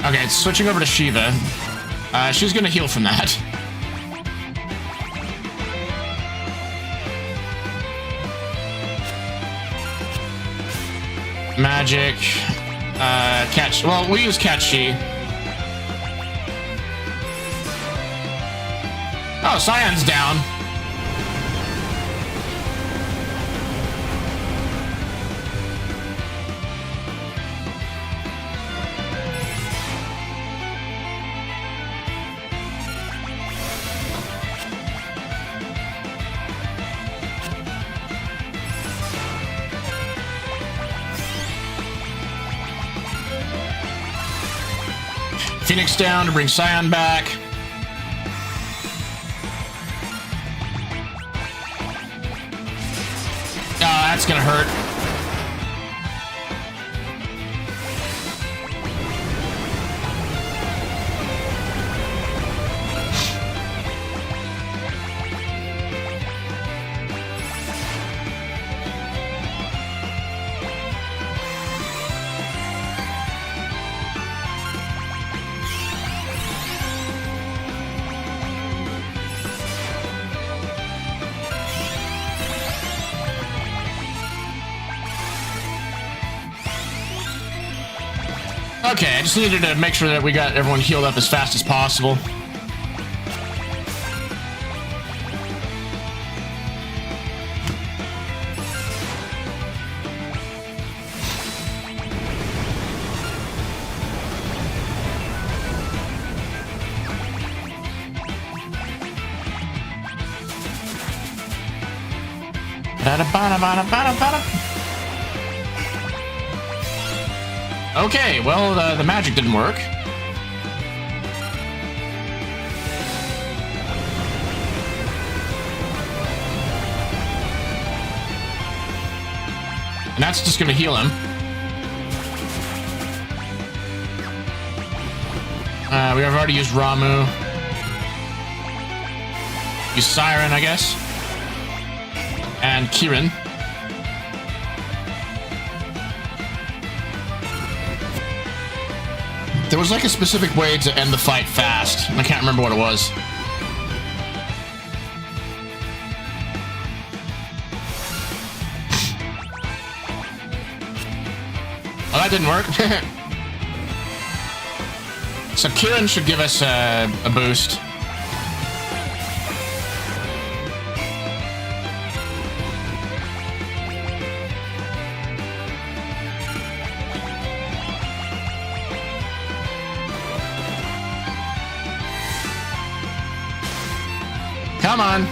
Okay, it's switching over to Shiva. She's gonna heal from that. Magic. Catch. Well, we use Catch She. Oh, Cyan's down. Phoenix down to bring Cyan back. Oh, that's gonna hurt. Okay, I just needed to make sure that we got everyone healed up as fast as possible. Okay, well, the magic didn't work. And that's just gonna heal him. We have already used Ramu. Use Siren, I guess. And Kieran. There was like a specific way to end the fight fast. I can't remember what it was. Oh, that didn't work. So Kieran should give us a boost. Come on.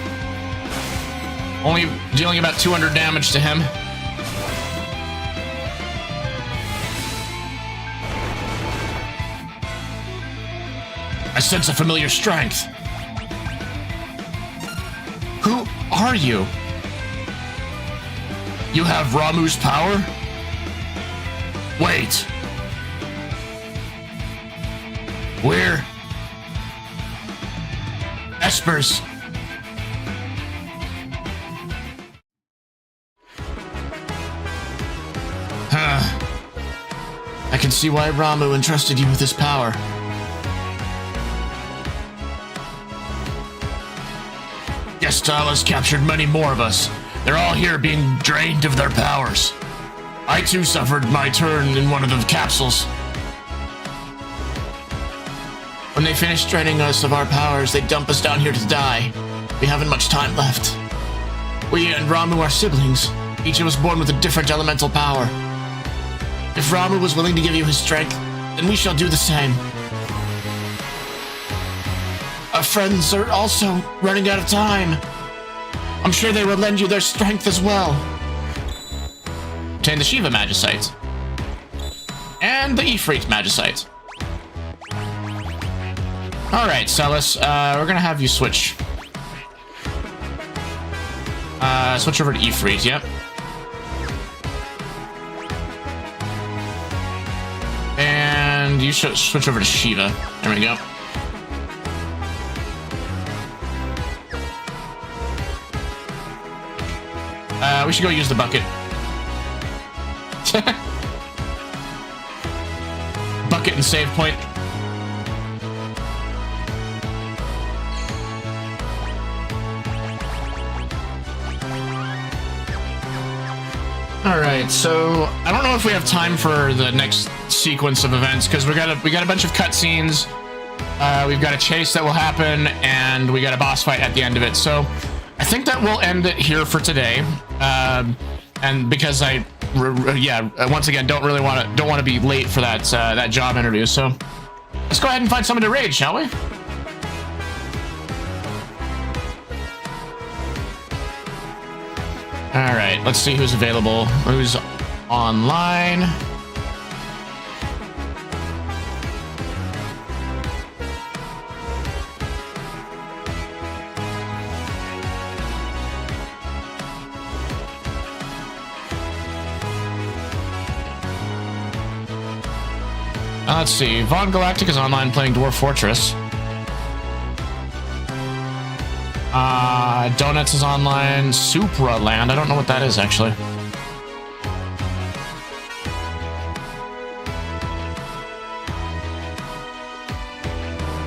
Only dealing about 200 damage to him. I sense a familiar strength. Who are you? You have Ramuh's power? Wait. We're Esper's. I can see why Ramuh entrusted you with this power. Gestal has captured many more of us. They're all here being drained of their powers. I too suffered my turn in one of the capsules. When they finish draining us of our powers, they dump us down here to die. We haven't much time left. We and Ramuh are siblings. Each of us born with a different elemental power. If Ramuh was willing to give you his strength, then we shall do the same. Our friends are also running out of time. I'm sure they will lend you their strength as well. Obtain the Shiva Magicite. And the Ifrit Magicite. Alright, Celis, we're gonna have you switch. Switch over to Ifrit, yep. And you should switch over to Shiva. There we go. We should go use the bucket. Bucket and save point. Alright, so I don't know if we have time for the next sequence of events, because we got a bunch of cutscenes, we've got a chase that will happen, and we got a boss fight at the end of it. So I think that we'll end it here for today. And because once again, don't want to be late for that job interview. So let's go ahead and find someone to raid, shall we? All right, let's see who's available, who's online. Let's see. Von Galactic is online playing Dwarf Fortress. Donuts is online. Supra Land. I don't know what that is, actually.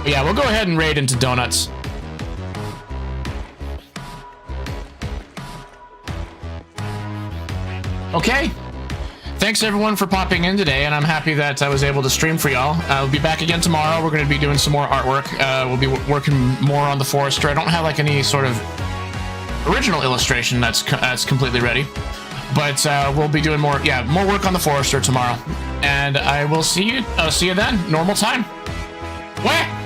But yeah, we'll go ahead and raid into Donuts. Okay. Thanks everyone for popping in today, and I'm happy that I was able to stream for y'all. I'll be back again tomorrow. We're going to be doing some more artwork. We'll be working more on the Forester. I don't have like any sort of original illustration that's completely ready, but we'll be doing more work on the Forester tomorrow. And I will see you then, normal time. Whack!